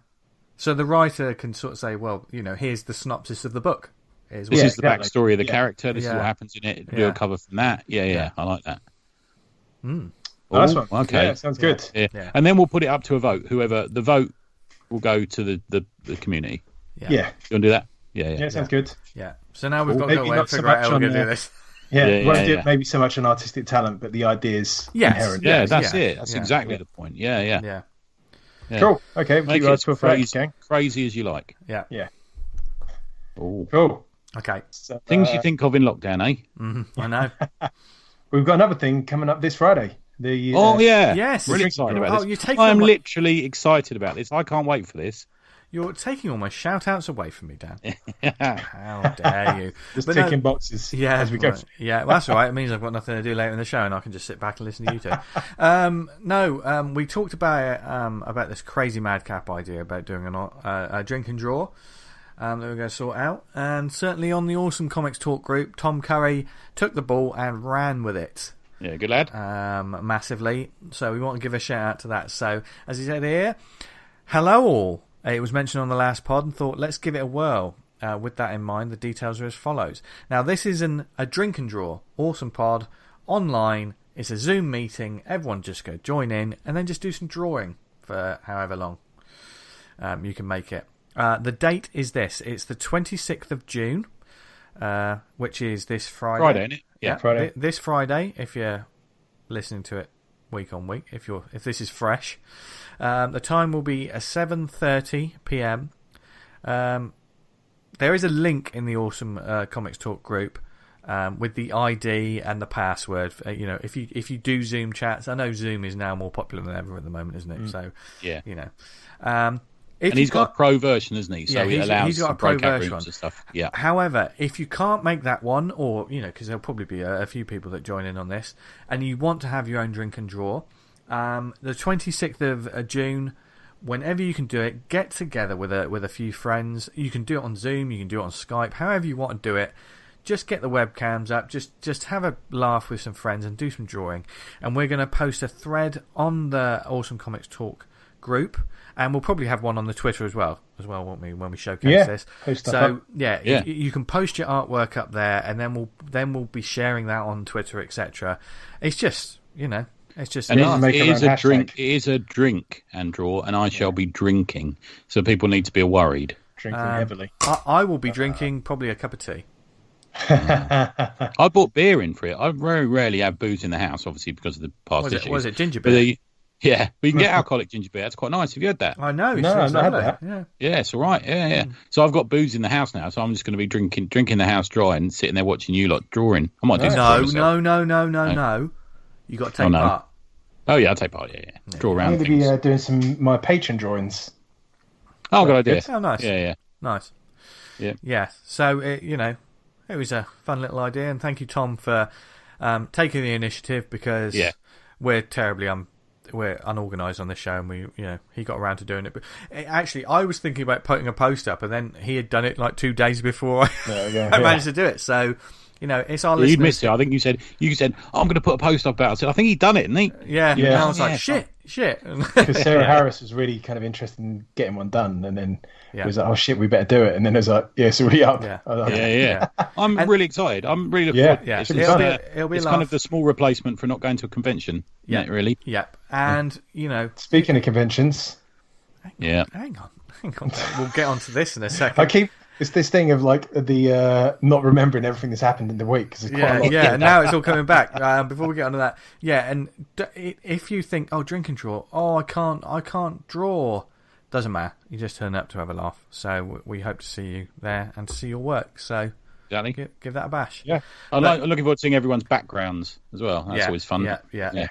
So the writer can sort of say, well, here's the synopsis of the book. This is the backstory of the character. This is what happens in it. Do a cover from that. Yeah. I like that. Nice one. Okay. Yeah, sounds good. Yeah. And then we'll put it up to a vote. Whoever the vote will go to the community. Yeah. You want to do that? Yeah, sounds good. Yeah. So now we've got to go away and figure out how we're going to do this. We won't do it maybe so much on artistic talent, but the ideas inherent. Yeah, that's it. That's exactly the point. Yeah. Cool. Okay, make it crazy as you like. Yeah. Oh. Cool. Okay. So, things you think of in lockdown, eh? Mm-hmm. I know. We've got another thing coming up this Friday. Yes. Really excited about this. I'm literally excited about this. I can't wait for this. You're taking all my shout-outs away from me, Dan. How dare you? Just ticking boxes as we go. Right. Yeah, well, that's all right. It means I've got nothing to do later in the show and I can just sit back and listen to you two. We talked about this crazy madcap idea about doing a drink and draw that we're going to sort out. And certainly on the Awesome Comics Talk group, Tom Curry took the ball and ran with it. Yeah, good lad. Massively. So we want to give a shout out to that. So, as he said here, hello all. It was mentioned on the last pod and thought, let's give it a whirl. With that in mind, the details are as follows. Now, this is a drink and draw. Awesome pod. Online. It's a Zoom meeting. Everyone just go join in and then just do some drawing for however long you can make it. The date is this. It's the 26th of June, which is this Friday. Friday, isn't it? Yeah, Friday. This Friday, if you're listening to it week on week, if this is fresh. The time will be 7:30 p.m. There is a link in the Awesome Comics Talk group with the ID and the password. If you do Zoom chats, I know Zoom is now more popular than ever at the moment, isn't it? So yeah, and he's got a pro version, isn't he? So he allows he's got a some pro breakout version rooms and stuff. Yeah. However, if you can't make that one, or because there'll probably be a few people that join in on this, and you want to have your own drink and draw, the 26th of June. Whenever you can do it, get together with a few friends. You can do it on Zoom, you can do it on Skype, however you want to do it. Just get the webcams up, just have a laugh with some friends and do some drawing. And we're going to post a thread on the Awesome Comics Talk group, and we'll probably have one on the Twitter as well, won't we, when we showcase this? Post so you can post your artwork up there, and then we'll be sharing that on Twitter, etc. It's just It's just and it is a drink. It is a drink and draw, and I shall be drinking. So people need to be worried. Drinking heavily. I will be drinking probably a cup of tea. I bought beer in for it. I very rarely have booze in the house, obviously because of the past issues. Was it ginger beer? Yeah, we can get alcoholic ginger beer. That's quite nice. Have you had that? I know. No, I've not had that. Yeah, it's all right. Yeah. So I've got booze in the house now, so I'm just going to be drinking the house dry and sitting there watching you lot drawing. I might do something. No. You got to take part. Oh yeah, I'll take part. Yeah. Draw around. I'm going to be doing some my patron drawings. Oh, good idea. Oh, nice. Yeah. Nice. Yeah. So it was a fun little idea, and thank you, Tom, for taking the initiative because we're terribly we're unorganised on this show, and he got around to doing it. But actually, I was thinking about putting a post up, and then he had done it like 2 days before I managed to do it. So. It's our listeners. You missed it. I think you said I'm going to put a post up about it. I said, I think he'd done it, hadn't he? Yeah. And I was like, shit. Because Sarah Harris was really kind of interested in getting one done, and then it was like, oh shit, we better do it. And then it was like, it's already up. Yeah. I'm really excited. I'm really looking forward. Yeah, it'll be kind of the small replacement for not going to a convention. Yeah, really. Yeah, and speaking of conventions, hang on. We'll get onto this in a second. It's this thing of like the not remembering everything that's happened in the week because now it's all coming back. Before we get onto that, and if you think, drink and draw, I can't draw, doesn't matter. You just turn up to have a laugh. So we hope to see you there and to see your work. So give that a bash. Yeah, I'm looking forward to seeing everyone's backgrounds as well. That's always fun. Yeah.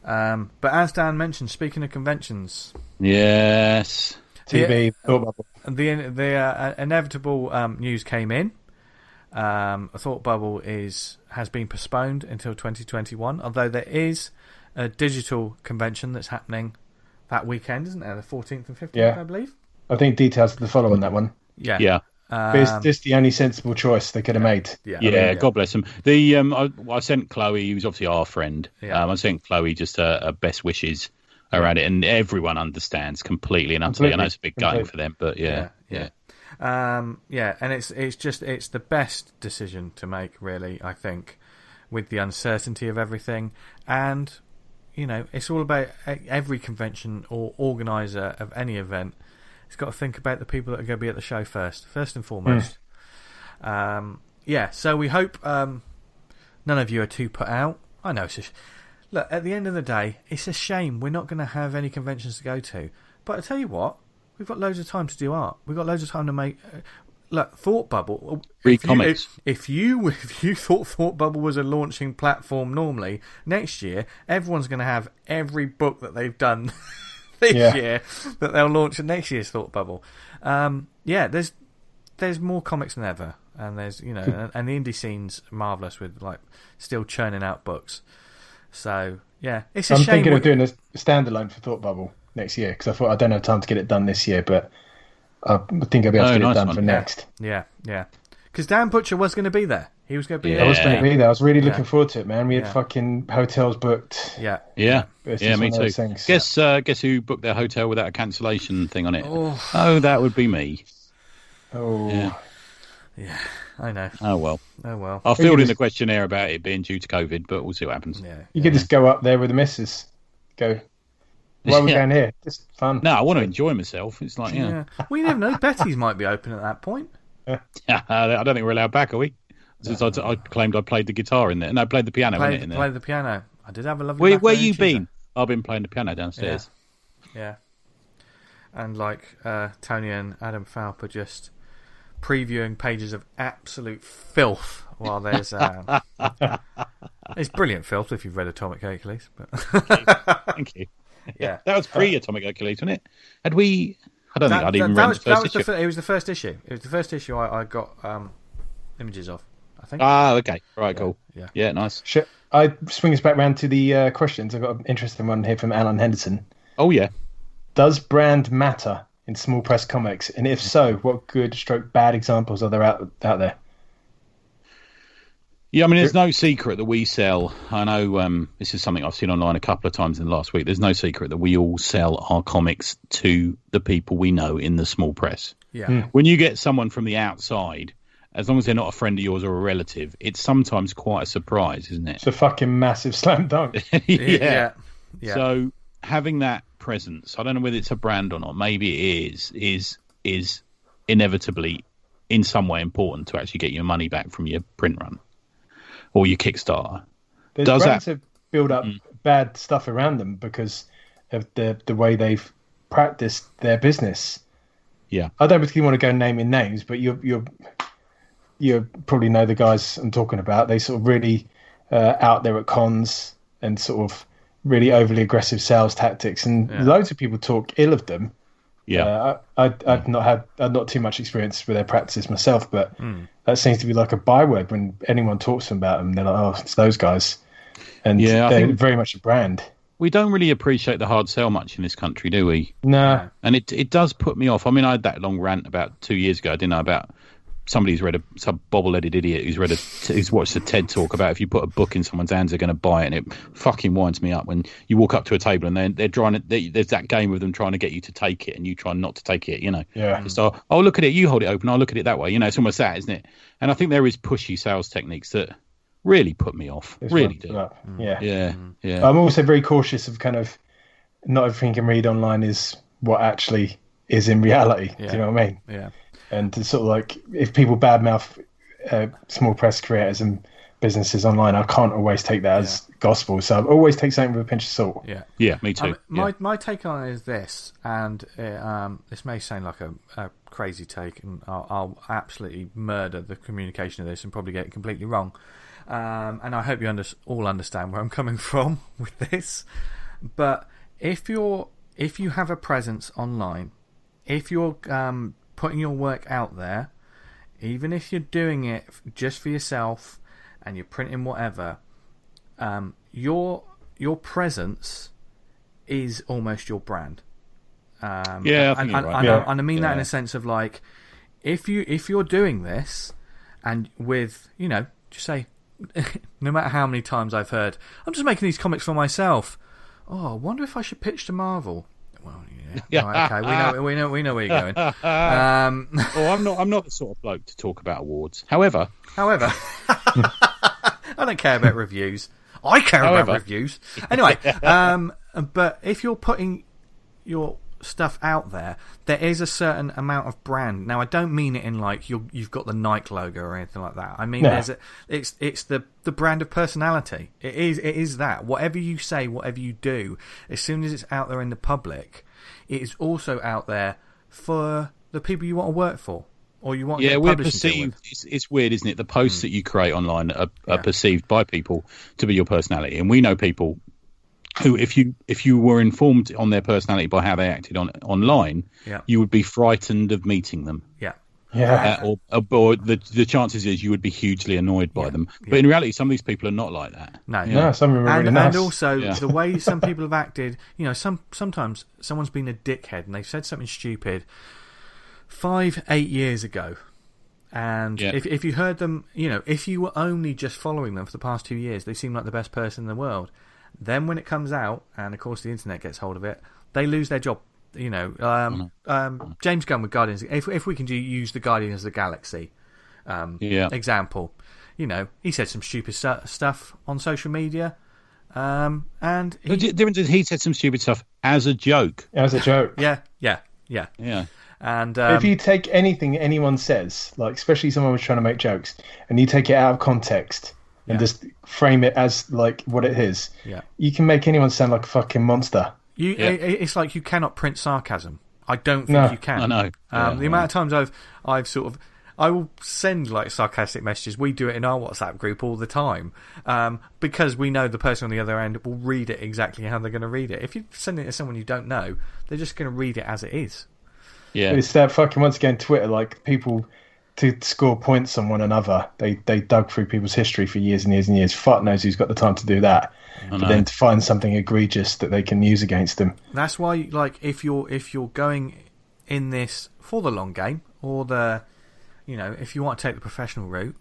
But as Dan mentioned, speaking of conventions, yes. TV, Thought Bubble. The inevitable news came in. Thought Bubble has been postponed until 2021, although there is a digital convention that's happening that weekend, isn't there? The 14th and 15th, I believe. I think details to follow on that one. Yeah. But it's just the only sensible choice they could have made. Yeah, God bless them. I sent Chloe, who's obviously our friend. I sent Chloe just best wishes around it, and everyone understands completely and utterly. I know it's a big going for them, but yeah. And it's the best decision to make, really. I think, with the uncertainty of everything, and it's all about every convention or organizer of any event. It's got to think about the people that are going to be at the show first and foremost. So we hope none of you are too put out. I know it's look, at the end of the day, it's a shame we're not going to have any conventions to go to. But I tell you what, we've got loads of time to do art. We've got loads of time to make. Look, Thought Bubble. Read comics. If you thought Thought Bubble was a launching platform normally, next year everyone's going to have every book that they've done this year that they'll launch at next year's Thought Bubble. There's more comics than ever, and there's and the indie scene's marvelous with still churning out books. So it's a shame. I'm thinking of doing a standalone for Thought Bubble next year because I thought I don't have time to get it done this year, but I think I'll be able to get it done for next. Yeah. Because Dan Butcher was going to be there. He was going to be Yeah. there. I was going to be there. I was really looking Yeah. forward to it, man. We had Yeah. fucking hotels booked. Yeah. Yeah, It's yeah, just me one of too. those things. Guess who booked their hotel without a cancellation thing on it? Oh. Oh, that would be me. Oh, Yeah, I know. Oh well. Oh well. I filled in just- the questionnaire about it being due to COVID, but we'll see what happens. Yeah. you could just go up there with the missus. Go. Why are we Yeah. going here? Just fun. No, I want to enjoy myself. It's like, Yeah. Well, you never know. Betty's might be open at that point. I don't think we're allowed back, are we? Since I claimed I played the guitar in there. No, I played the piano in there. Play the piano. I did have a lovely. Where macaroni you and cheese been? I've been playing the piano downstairs. Yeah. And like Tony and Adam Falp are just previewing pages of absolute filth while there's it's brilliant filth if you've read Atomic Hercules. But Thank you. yeah, That was pre-Atomic Hercules, wasn't it? Had we? I don't think I'd even read the first issue. It was the first issue. It was the first issue I got images of, I think. Ah, okay. Right, cool. Yeah. Yeah, nice. I swing us back round to the questions. I've got an interesting one here from Alan Henderson. Oh, yeah. Does brand matter in small press comics? And if so, what good stroke bad examples are there out there? Yeah, I mean, there's no secret that we sell. I know this is something I've seen online a couple of times in the last week. There's no secret that we all sell our comics to the people we know in the small press. Yeah. When you get someone from the outside, as long as they're not a friend of yours or a relative, it's sometimes quite a surprise, isn't it? It's a fucking massive slam dunk. Yeah. So having that presence, I don't know whether it's a brand or not. Maybe it is inevitably in some way important to actually get your money back from your print run or your Kickstarter. There's brands that build up bad stuff around them because of the way they've practiced their business. Yeah, I don't particularly want to go naming names, but you probably know the guys I'm talking about. They sort of really out there at cons and sort of really overly aggressive sales tactics, and loads of people talk ill of them. Yeah, I've not too much experience with their practices myself, but that seems to be like a byword when anyone talks to them about them. They're like, "Oh, it's those guys," and they're very much a brand. We don't really appreciate the hard sell much in this country, do we? No. And it does put me off. I mean, I had that long rant about 2 years ago, didn't I, about somebody's read some bobble-headed idiot who's watched a TED talk about if you put a book in someone's hands, they're going to buy it, and it fucking winds me up when you walk up to a table and they're trying to, there's that game of them trying to get you to take it and you try not to take it, you know. Yeah. So, oh, look at it, you hold it open, I'll look at it that way, you know, it's almost that, isn't it? And I think there is pushy sales techniques that really put me off, really do. Yeah. Yeah. I'm also very cautious of kind of not everything you can read online is what actually is in reality. Yeah. Do you know what I mean? Yeah. And it's sort of like if people badmouth small press creators and businesses online, I can't always take that as gospel. So I always take something with a pinch of salt. Yeah. Yeah, me too. My take on it is this, and this may sound like a crazy take, and I'll absolutely murder the communication of this and probably get it completely wrong. And I hope you all understand where I'm coming from with this. But if you have a presence online, if you're putting your work out there, even if you're doing it just for yourself and you're printing whatever, your presence is almost your brand. I think you're right. And I mean that in a sense of like, if you're doing this, and with, you know, just say, no matter how many times I've heard, I'm just making these comics for myself. Oh, I wonder if I should pitch to Marvel. Well, yeah. Right, okay, we know where you're going. I'm not the sort of bloke to talk about awards. However, I don't care about reviews. I care about reviews. Anyway, but if you're putting your stuff out there, there is a certain amount of brand. Now, I don't mean it in like you've got the Nike logo or anything like that. I mean, it's the brand of personality. It is that. Whatever you say, whatever you do, as soon as it's out there in the public, it is also out there for the people you want to work for. Or you want to get we're publishing deal with. perceived. It's weird, isn't it? The posts that you create online are perceived by people to be your personality, and we know people who, if you were informed on their personality by how they acted online, you would be frightened of meeting them. Or the chances is you would be hugely annoyed by them. But in reality, some of these people are not like that. No, some of them are really nice. And also the way some people have acted. You know, sometimes someone's been a dickhead and they've said something stupid 5-8 years ago, And if you heard them, if you were only just following them for the past 2 years, they seem like the best person in the world. Then when it comes out, and of course the internet gets hold of it, they lose their job. James Gunn with Guardians. If we can use the Guardians of the Galaxy example, he said some stupid stuff on social media, and the difference is he said some stupid stuff as a joke. As a joke. Yeah. And if you take anything anyone says, like especially someone was trying to make jokes, and you take it out of context and just frame it as like what it is, you can make anyone sound like a fucking monster. It's like you cannot print sarcasm. I don't think you can. I know. The amount of times I will send like sarcastic messages. We do it in our WhatsApp group all the time, because we know the person on the other end will read it exactly how they're going to read it. If you send it to someone you don't know, they're just going to read it as it is. Yeah, it's that fucking, once again, Twitter, like people to score points on one another. They dug through people's history for years and years and years. Fuck knows who's got the time to do that. But then to find something egregious that they can use against them. That's why, like, if you're going in this for the long game, or if you want to take the professional route,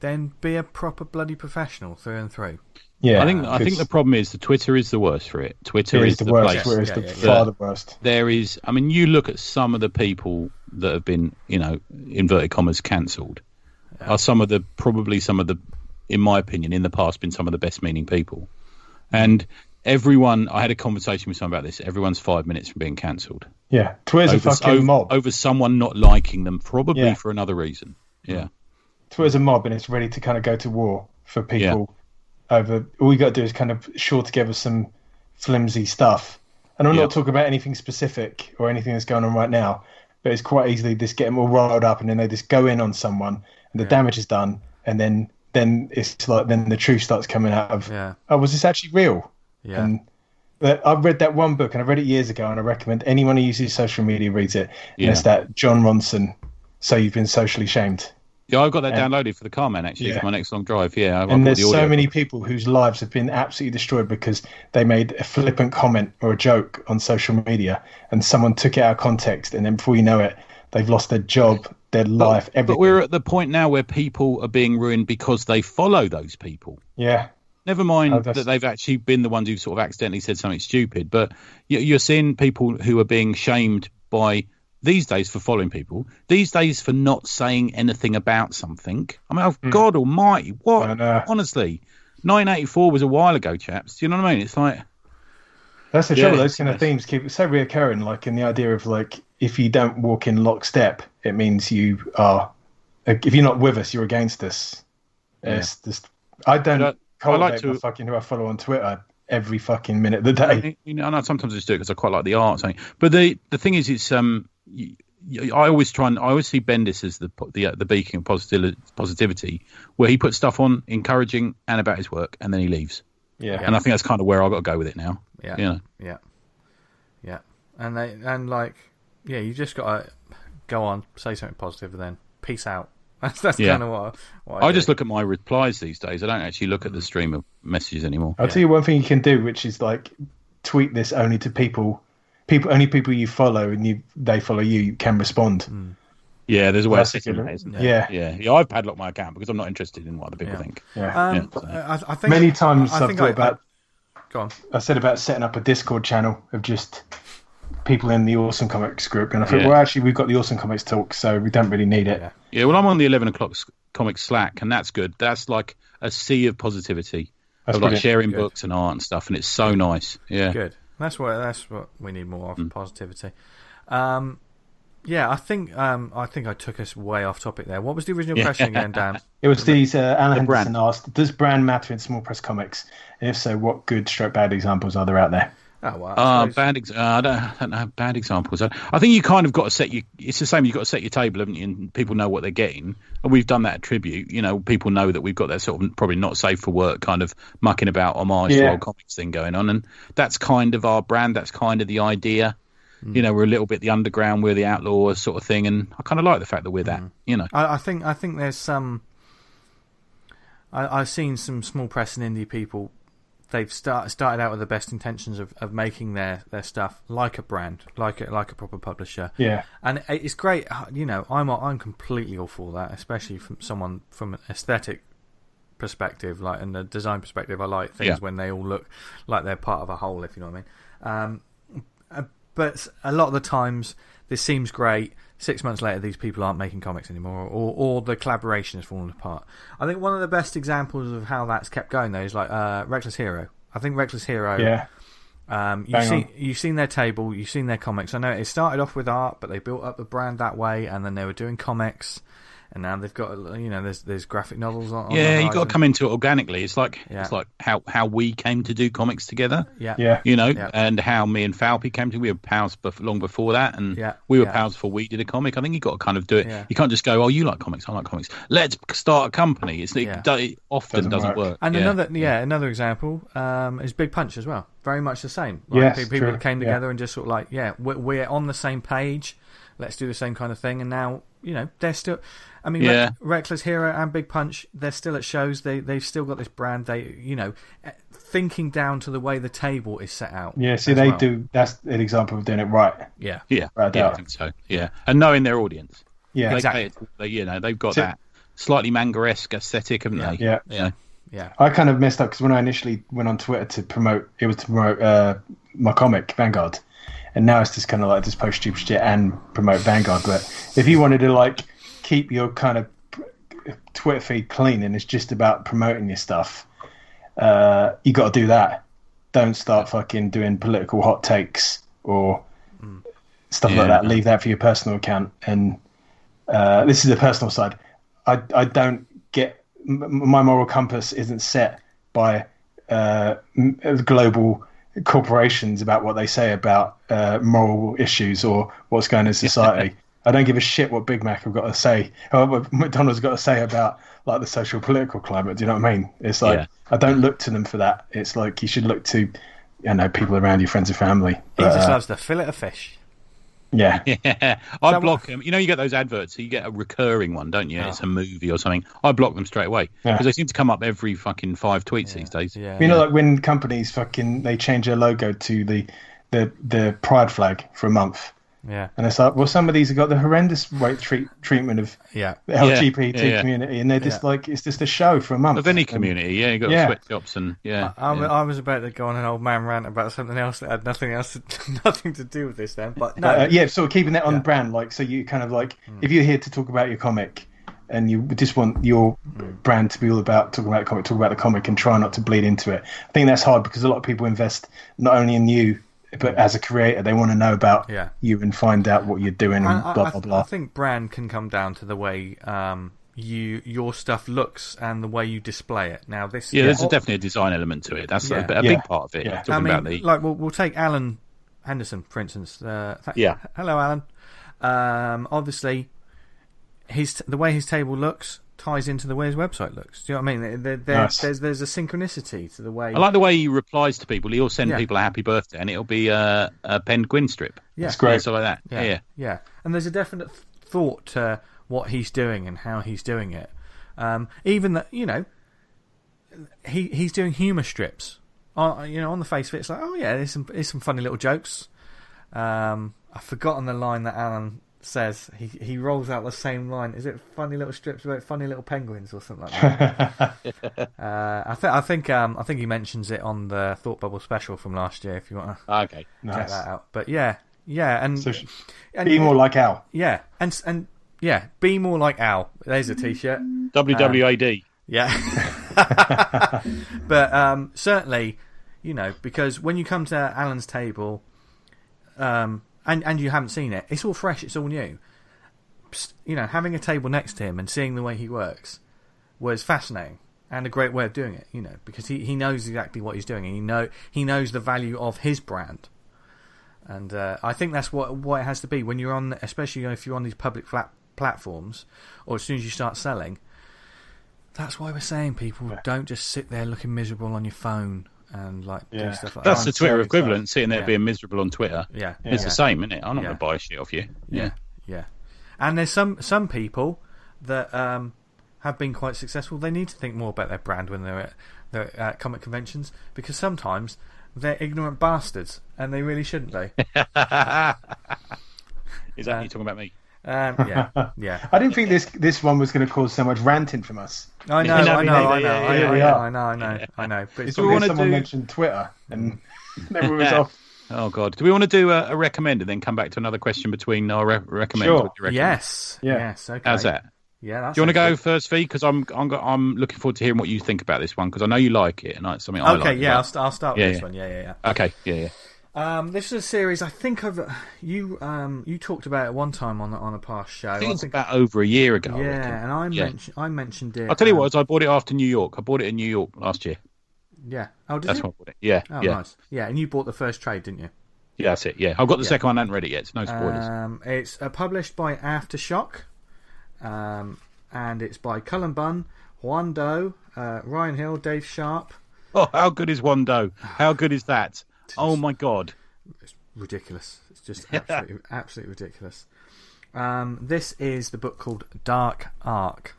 then be a proper bloody professional through and through. Yeah, I think the problem is the Twitter is the worst for it. Twitter is the worst. place. Twitter is far the worst. There is, you look at some of the people that have been, inverted commas, cancelled. Are some of the, in my opinion, in the past, been some of the best meaning people. And everyone, I had a conversation with someone about this. Everyone's 5 minutes from being cancelled. Yeah, Twitter's a fucking mob over someone not liking them, probably for another reason. Yeah, Twitter's a mob, and it's ready to kind of go to war for people. Over, all we got to do is kind of shore together some flimsy stuff, and I'm not talking about anything specific or anything that's going on right now, but it's quite easily just get them all riled up, and then they just go in on someone, and the damage is done, and then it's like then the truth starts coming out of was this actually real? And I read that one book, and I read it years ago, and I recommend anyone who uses social media reads it. And it's that John Ronson, So You've Been Socially Shamed. Yeah, I've got that downloaded for the car, man, actually, for my next long drive. Yeah, and there's so many people whose lives have been absolutely destroyed because they made a flippant comment or a joke on social media, and someone took it out of context, and then before you know it, they've lost their job, their life, everything. But we're at the point now where people are being ruined because they follow those people. Yeah. Never mind that they've actually been the ones who sort of accidentally said something stupid, but you're seeing people who are being shamed by... these days for following people, these days for not saying anything about something. God almighty, what? Honestly, 1984 was a while ago, chaps. Do you know what I mean? It's like... That's the trouble, those kind of themes keep it so reoccurring, like in the idea of, like, if you don't walk in lockstep, it means you are... if you're not with us, you're against us. Yeah. It's just... I don't cultivate my fucking who I follow on Twitter every fucking minute of the day. I know sometimes I just do it because I quite like the art. But the thing is, it's... I always see Bendis as the beacon of positivity, where he puts stuff on encouraging and about his work, and then he leaves. Yeah, and I think that's kind of where I've got to go with it now. Yeah, and you just got to go on, say something positive, and then peace out. That's kind of what I just look at my replies these days. I don't actually look at the stream of messages anymore. I'll tell you one thing you can do, which is like tweet this only to people you follow, and they follow you can respond. Yeah, there's a way of setting that, isn't there? Yeah. I've padlocked my account because I'm not interested in what other people think. I think many times I've thought about. Go on. I said about setting up a Discord channel of just people in the Awesome Comics group, and I thought, well, actually, we've got the Awesome Comics talk, so we don't really need it. Yeah, well, I'm on the 11 o'clock Comics Slack, and that's good. That's like a sea of positivity, of like sharing books and art and stuff, and it's so nice. Yeah, good. That's what we need more of, positivity. I think I took us way off topic there. What was the original question again, Dan? It was these. Alan Henderson asked, "Does brand matter in small press comics? And if so, what good / bad examples are there out there?" Oh, well, I don't have bad examples. I think you kind of got to set it's the same. You've got to set your table, haven't you? And people know what they're getting. And we've done that at Tribute. People know that we've got that sort of probably not safe for work kind of mucking about homage to old comics thing going on. And that's kind of our brand. That's kind of the idea. We're a little bit the underground, we're the outlaws sort of thing. And I kind of like the fact that we're that, I think there's some... I've seen some small press and indie people they've started out with the best intentions of making their stuff like a brand, like a proper publisher. Yeah, and it's great. I'm completely all for that, especially from someone from an aesthetic perspective, like and the design perspective. I like things when they all look like they're part of a whole, if you know what I mean. But a lot of the times, this seems great. 6 months later, these people aren't making comics anymore, or the collaboration has fallen apart. I think one of the best examples of how that's kept going, though, is like Reckless Hero. I think Reckless Hero. Yeah. You've seen their table, you've seen their comics. I know it started off with art, but they built up the brand that way, and then they were doing comics. And now they've got, there's graphic novels on. Yeah, you got to come into it organically. It's like how we came to do comics together. Yeah. And how me and Falpy came to. We were pals long before that, and we were pals before we did a comic. I think you got to kind of do it. Yeah. You can't just go, "Oh, you like comics, I like comics. Let's start a company." It often doesn't work. And another example is Big Punch as well. Very much the same. Like, people that came together and just sort of like, we're on the same page. Let's do the same kind of thing. And now, they're still. I mean, Reckless Hero and Big Punch, they're still at shows. They've still got this brand. Thinking down to the way the table is set out. Yeah, see, they do. That's an example of doing it right. Yeah, I think so. Yeah, and knowing their audience. Yeah, exactly. They've got that slightly manga-esque aesthetic, haven't they? Yeah. I kind of messed up because when I initially went on Twitter to promote my comic Vanguard, and now it's just kind of like just post stupid shit and promote Vanguard. But if you wanted to keep your kind of Twitter feed clean and it's just about promoting your stuff, you got to do that. Don't start fucking doing political hot takes or stuff like that. Leave that for your personal account. And this is the personal side. I don't get my moral compass isn't set by global corporations about what they say about moral issues or what's going on in society. I don't give a shit what Big Mac have got to say or what McDonald's got to say about the social political climate. Do you know what I mean? It's like I don't look to them for that. It's like you should look to people around you, friends and family. He just loves the fillet of fish. Yeah. I block them. You get those adverts, so you get a recurring one, don't you? It's a movie or something. I block them straight away because they seem to come up every fucking 5 tweets these days. Yeah. Like when companies they change their logo to the pride flag for a month. Yeah, and it's like, well, some of these have got the horrendous treatment of the LGBT community, and they're just it's just a show for a month. Of any community, you got sweatshops and I was about to go on an old man rant about something else that had nothing to do with this then, but no. Sort of keeping that on brand, so you kind of if you're here to talk about your comic, and you just want your brand to be all about talk about the comic, and try not to bleed into it. I think that's hard because a lot of people invest not only in you, but as a creator, they want to know about you and find out what you're doing and blah, blah, blah. I think brand can come down to the way your stuff looks and the way you display it. Now, there's definitely a design element to it. That's a big part of it. Yeah. We'll take Alan Henderson, for instance. Hello, Alan. Obviously, the way his table looks ties into the way his website looks. Do you know what I mean? There's a synchronicity to the way. I like the way he replies to people. He'll send people a happy birthday, and it'll be a penguin strip. Yeah, it's great. Stuff like that. Yeah. And there's a definite thought to what he's doing and how he's doing it. Even that, he's doing humour strips. On the face of it, it's like, oh yeah, there's some funny little jokes. I've forgotten the line that Alan says. He rolls out the same line. Is it funny little strips about funny little penguins or something like that? I think he mentions it on the Thought Bubble special from last year. If you want to check that out. But and be more like Al. Yeah, and be more like Al. There's a T-shirt. WWAD. But certainly, because when you come to Alan's table, and you haven't seen it, it's all fresh, it's all new. Having a table next to him and seeing the way he works was fascinating and a great way of doing it. Because he knows exactly what he's doing, and he knows the value of his brand. And I think that's what it has to be when you're on, especially if you're on these public platforms, or as soon as you start selling. That's why we're saying people don't just sit there looking miserable on your phone and do stuff like that. That's the Twitter equivalent, sitting there being miserable on Twitter. Yeah. It's the same, isn't it? I'm not going to buy shit off you. Yeah. And there's some people that have been quite successful. They need to think more about their brand when they're at comic conventions, because sometimes they're ignorant bastards and they really shouldn't be. Is that you talking about me? Yeah. I didn't think this one was going to cause so much ranting from us. I know. But it's probably someone mentioned Twitter and then we was off. Oh God! Do we want to do a recommend and then come back to another question between our recommends? Sure. Yes. Okay. How's that? Yeah. That's do you want to go first, Fee? Because I'm looking forward to hearing what you think about this one, because I know you like it and it's something I like. Okay. Yeah. Well. I'll start with this one. Yeah. Okay. Yeah. This is a series I think you talked about it one time on a past show. I think it's about over a year ago. Yeah, and I mentioned it. I'll tell you what, I bought it after New York. I bought it in New York last year. Yeah. Oh, That's when I bought it. Yeah. Oh, nice. Yeah, and you bought the first trade, didn't you? Yeah, that's it. Yeah, I've got the second one. I haven't read it yet. So no spoilers. It's published by Aftershock, and it's by Cullen Bunn, Juan Doe, Ryan Hill, Dave Sharp. Oh, how good is Juan Doe? How good is that? Oh my God. It's ridiculous. It's just absolutely ridiculous. This is the book called Dark Ark.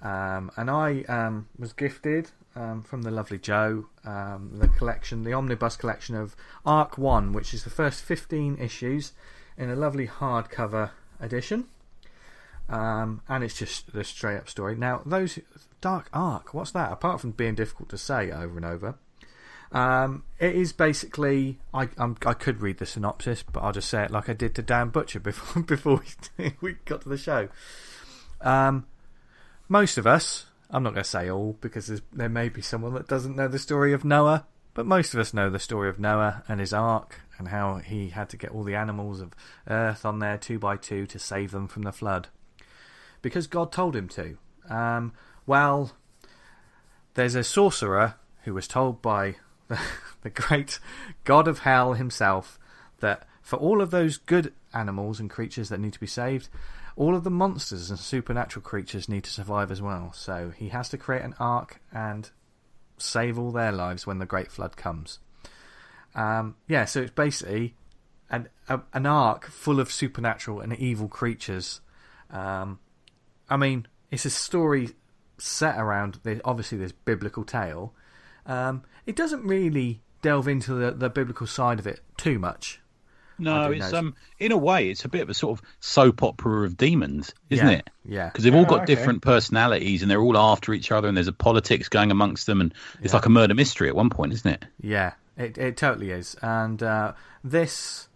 And I was gifted from the lovely Joe the omnibus collection of Ark 1, which is the first 15 issues in a lovely hardcover edition. And it's just the straight up story. Now, those Dark Ark, what's that? Apart from being difficult to say over and over. It is basically I could read the synopsis, but I'll just say it like I did to Dan Butcher before we got to the show. Most of us, I'm not going to say all, because there may be someone that doesn't know the story of Noah, but most of us know the story of Noah and his ark and how he had to get all the animals of earth on there 2 by 2 to save them from the flood, because God told him to. Well, there's a sorcerer who was told by the great god of hell himself that for all of those good animals and creatures that need to be saved, all of the monsters and supernatural creatures need to survive as well. So he has to create an ark and save all their lives when the great flood comes. So it's basically an ark full of supernatural and evil creatures. It's a story set around obviously this biblical tale. It doesn't really delve into the biblical side of it too much. No, it's in a way it's a bit of a sort of soap opera of demons, isn't it? Yeah. Because they've all got different personalities and they're all after each other and there's a politics going amongst them and it's like a murder mystery at one point, isn't it? Yeah, it totally is. And this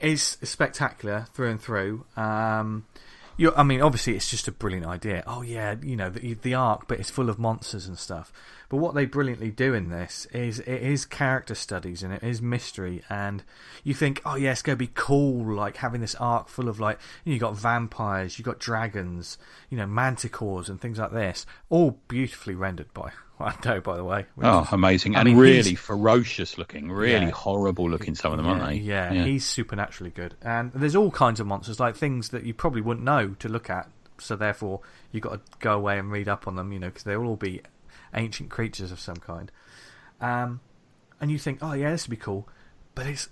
is spectacular through and through. Obviously it's just a brilliant idea. Oh yeah, the ark, but it's full of monsters and stuff. But what they brilliantly do in this is it is character studies and it is mystery, and you think, oh yeah, it's going to be cool, like having this ark full of you got vampires, you got dragons, manticores and things like this, all beautifully rendered by Wando, by the way. Amazing. And really ferocious looking, really horrible looking, some of them, aren't they? Yeah, he's supernaturally good. And there's all kinds of monsters, like things that you probably wouldn't know to look at, so therefore you've got to go away and read up on them, because they'll all be ancient creatures of some kind. And you think, oh yeah, this would be cool. But it's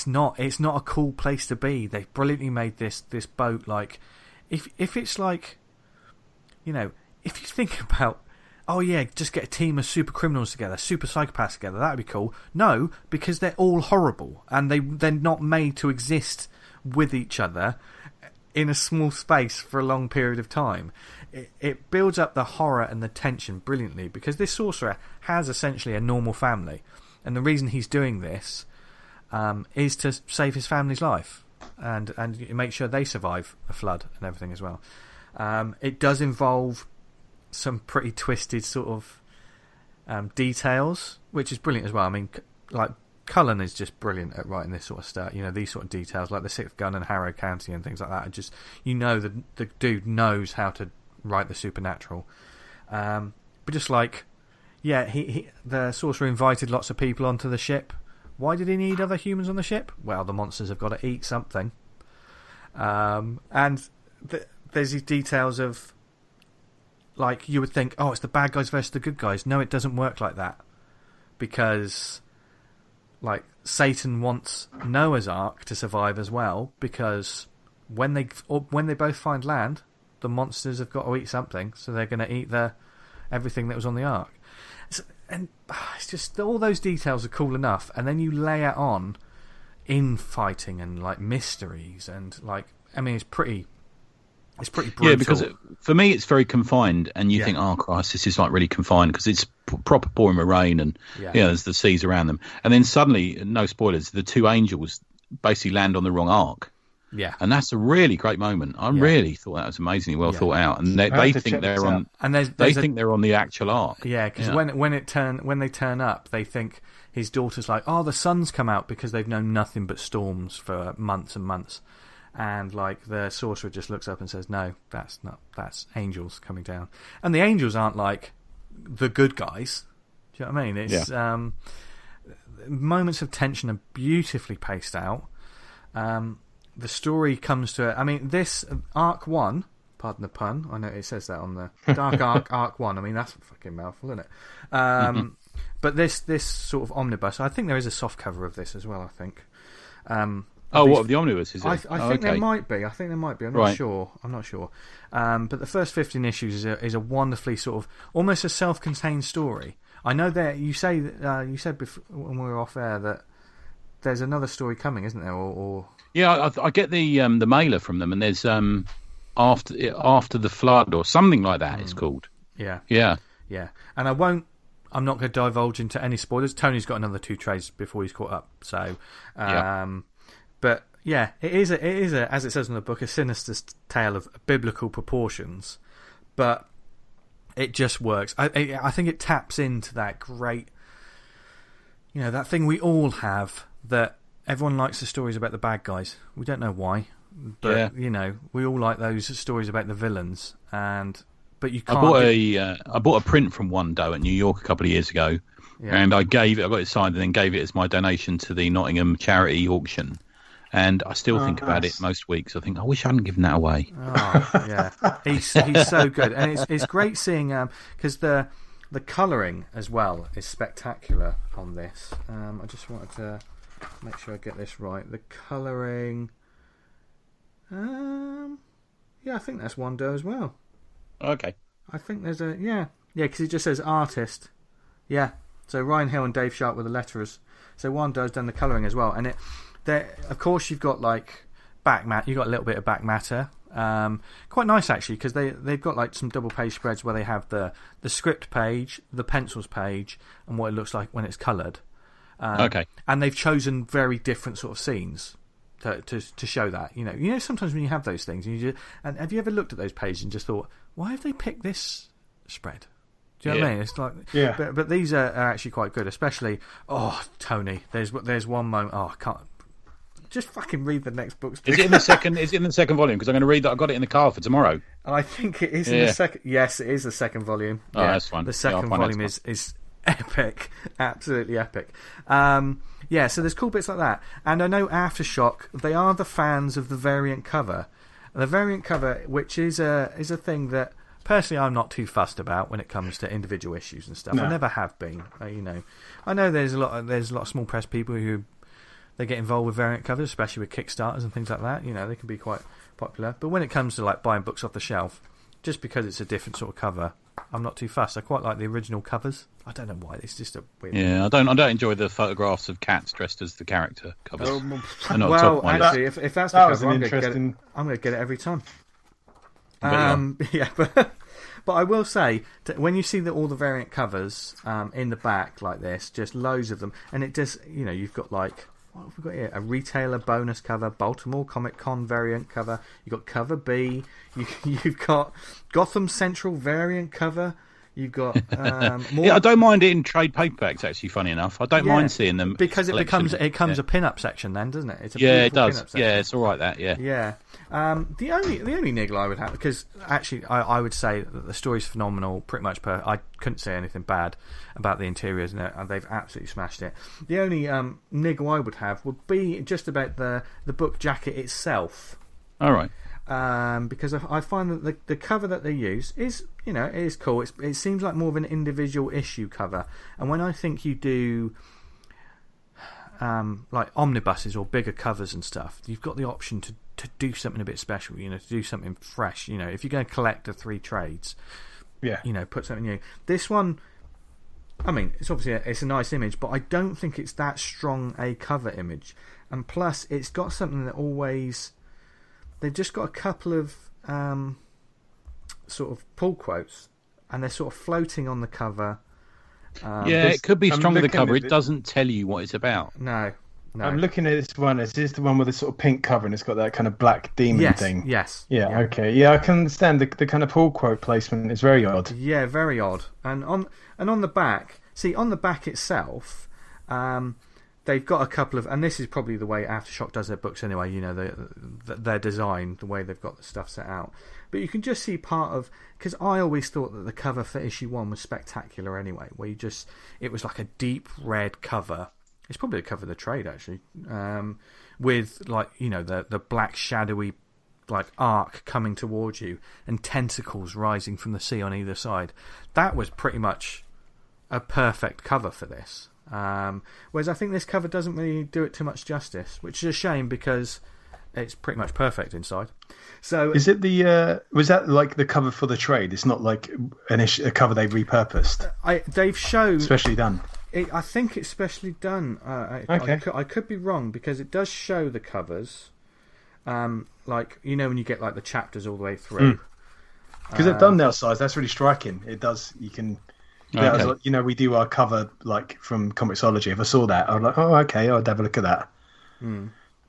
not a cool place to be. They've brilliantly made this boat if it's like, if you think about, oh yeah, just get a team of super criminals together, super psychopaths together, that'd be cool. No, because they're all horrible and they're not made to exist with each other in a small space for a long period of time. It builds up the horror and the tension brilliantly, because this sorcerer has essentially a normal family, and the reason he's doing this is to save his family's life and make sure they survive a flood and everything as well. It does involve some pretty twisted sort of details, which is brilliant as well. I mean, Cullen is just brilliant at writing this sort of stuff, these sort of details, like the Sixth Gun and Harrow County and things like that. And just, the dude knows how to write the supernatural. But just the sorcerer invited lots of people onto the ship. Why did he need other humans on the ship? Well, the monsters have got to eat something. And there's these details of, you would think, oh, it's the bad guys versus the good guys. No, it doesn't work like that. Because Satan wants Noah's Ark to survive as well, because when they both find land, the monsters have got to eat something, so they're going to eat everything that was on the Ark. it's just all those details are cool enough, and then you layer on infighting and like mysteries and like I mean it's pretty brutal. Yeah, because for me it's very confined, and you think, oh Christ, this is like really confined because it's proper pouring with rain and there's the seas around them, and then suddenly, no spoilers, the two angels basically land on the wrong arc. Yeah, and that's a really great moment. I really thought that was amazingly well thought out, and they think they're on, and they think they're on the actual arc. Yeah, because when they turn up, they think his daughter's like, oh, the sun's come out, because they've known nothing but storms for months and months. And like the sorcerer just looks up and says, "No, that's angels coming down." And the angels aren't like the good guys. Do you know what I mean? It's moments of tension are beautifully paced out. The story comes to it. I mean, this Arc 1, pardon the pun. I know it says that on the Dark Arc 1. I mean, that's a fucking mouthful, isn't it? But this sort of omnibus, I think there is a soft cover of this as well. I think. What of the omnibus is it? I think there might be. I'm not sure. But the first 15 issues is a wonderfully sort of almost a self-contained story. I know that you said before, when we were off air, that there's another story coming, isn't there? Or yeah, I get the mailer from them, and there's after the flood or something like that. It's called. Yeah. And I'm not going to divulge into any spoilers. Tony's got another 2 trades before he's caught up. So. But yeah, it is as it says in the book, a sinister tale of biblical proportions, but it just works. I think it taps into that great, that thing we all have, that everyone likes the stories about the bad guys. We don't know why, but we all like those stories about the villains. But you can't. I bought a print from One Doe at New York a couple of years ago, and I got it signed and then gave it as my donation to the Nottingham charity auction. And I still think about it most weeks. I think, I wish I hadn't given that away. Oh, yeah. He's so good. And it's great seeing, because the colouring as well is spectacular on this. I just wanted to make sure I get this right. The colouring, I think that's One Doe as well. Okay. I think there's because it just says artist. Yeah. So Ryan Hill and Dave Sharp were the letterers. So One Doe's done the colouring as well. And of course, you've got like you've got a little bit of back matter. Quite nice actually, because they've got like some double page spreads where they have the script page, the pencils page, and what it looks like when it's coloured. Okay. And they've chosen very different sort of scenes to show that. Sometimes when you have those things, and have you ever looked at those pages and just thought, why have they picked this spread? Do you know what I mean? It's like, but these are actually quite good, especially. Oh, Tony, there's one moment. Oh, I can't. Just fucking read the next book. Is it in the second? Is it in the second volume? Because I'm going to read that. I got it in the car for tomorrow. I think it is in the second. Yes, it is the second volume. Oh, that's fine. The second volume is epic, absolutely epic. So there's cool bits like that, and I know Aftershock, they are the fans of the variant cover. The variant cover, which is a thing that personally I'm not too fussed about when it comes to individual issues and stuff. No. I never have been. I know there's a lot of small press people who. They get involved with variant covers, especially with Kickstarters and things like that. They can be quite popular. But when it comes to like buying books off the shelf, just because it's a different sort of cover, I'm not too fussed. I quite like the original covers. I don't know why. It's just a weird. Yeah, I don't enjoy the photographs of cats dressed as the character covers. Actually, if that's the cover, I'm going to get it every time. But I will say, when you see all the variant covers in the back like this, just loads of them, and it just, you've got like. What have we got here? A retailer bonus cover, Baltimore Comic Con variant cover. You've got cover B. You've got Gotham Central variant cover. You've got more. Yeah, I don't mind it in trade paperbacks. Actually, funny enough, I don't mind seeing them because it becomes a pin-up section, then, doesn't it? It's it does. Yeah, it's all right. That yeah. The only niggle I would have, because actually I would say that the story's phenomenal. Pretty much, I couldn't say anything bad about the interiors, and they've absolutely smashed it. The only niggle I would have would be just about the book jacket itself. All right. Because I find that the cover that they use is, it is cool. It seems like more of an individual issue cover. And when I think you do like omnibuses or bigger covers and stuff, you've got the option to do something a bit special, to do something fresh. If you're going to collect the 3 trades, put something new. This one, I mean, it's obviously it's a nice image, but I don't think it's that strong a cover image. And plus, it's got something that always... They've just got a couple of sort of pull quotes, and they're sort of floating on the cover. It could be stronger the cover. It doesn't tell you what it's about. No. I'm looking at this one. Is this the one with the sort of pink cover and it's got that kind of black demon thing? Yes. Yeah, okay. Yeah, I can understand the kind of pull quote placement is very odd. Yeah, very odd. And on the back, on the back itself, they've got a couple of, and this is probably the way Aftershock does their books anyway, you know, their design, the way they've got the stuff set out. But you can just see part of, because I always thought that the cover for issue 1 was spectacular anyway, where it was like a deep red cover. It's probably the cover of the trade, actually, with, like, you know, the black shadowy, like, arc coming towards you and tentacles rising from the sea on either side. That was pretty much a perfect cover for this. Whereas I think this cover doesn't really do it too much justice, which is a shame because it's pretty much perfect inside. So is it was that like the cover for the trade? It's not like a cover they've repurposed. They've shown specially done. I think it's specially done. Okay. I could be wrong because it does show the covers, like, you know, when you get like the chapters all the way through. Because they've done their size. That's really striking. It does. You can. That was, like, you know, we do our cover like from Comixology. If I saw that, I was like, oh, okay, I'd have a look at that.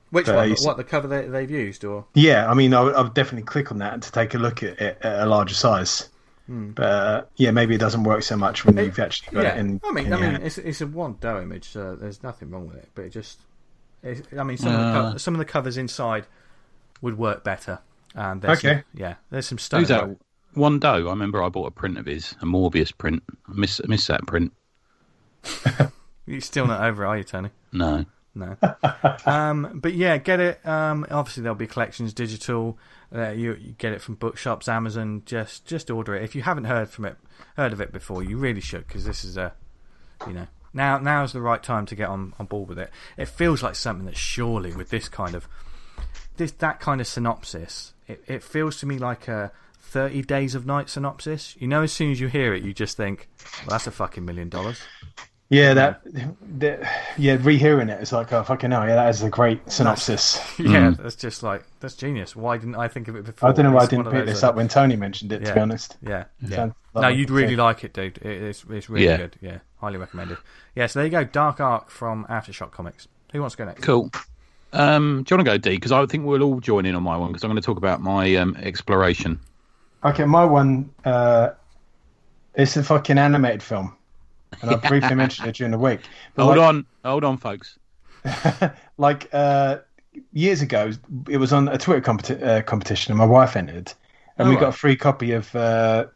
Which one? What, the cover they've used, or? Yeah, I mean, I would definitely click on that to take a look at it at a larger size. But yeah, maybe it doesn't work so much when you've actually got it in. I mean, it's a one dough image, so there's nothing wrong with it. But some of the covers inside would work better. And there's some stuff. Who's that? One Doe. I remember I bought a print of his, a Morbius print. I miss that print. You're still not over it, are you, Tony? No. But yeah, get it. Obviously, there'll be collections digital. You get it from bookshops, Amazon. Just order it. If you haven't heard of it before, you really should, because this is now's the right time to get on board with it. It feels like something that surely with that kind of synopsis, it feels to me like a 30 Days of Night synopsis. You know, as soon as you hear it, you just think, well, that's a fucking $1 million. Yeah, rehearing it, it's like, oh, fucking hell, yeah, that is a great synopsis. That's just like, that's genius. Why didn't I think of it before? I don't know why I didn't pick this up when Tony mentioned it, to be honest. Yeah. No, you'd really like it, dude. It's really good. Yeah, highly recommended. Yeah, so there you go, Dark Arc from Aftershock Comics. Who wants to go next? Cool. Do you want to go, D? Because I think we'll all join in on my one, because I'm going to talk about my exploration. Okay, my one, it's a fucking animated film. And I briefly mentioned it during the week. But hold on, folks. Like years ago, it was on a Twitter competition, and my wife entered, and we got a free copy of the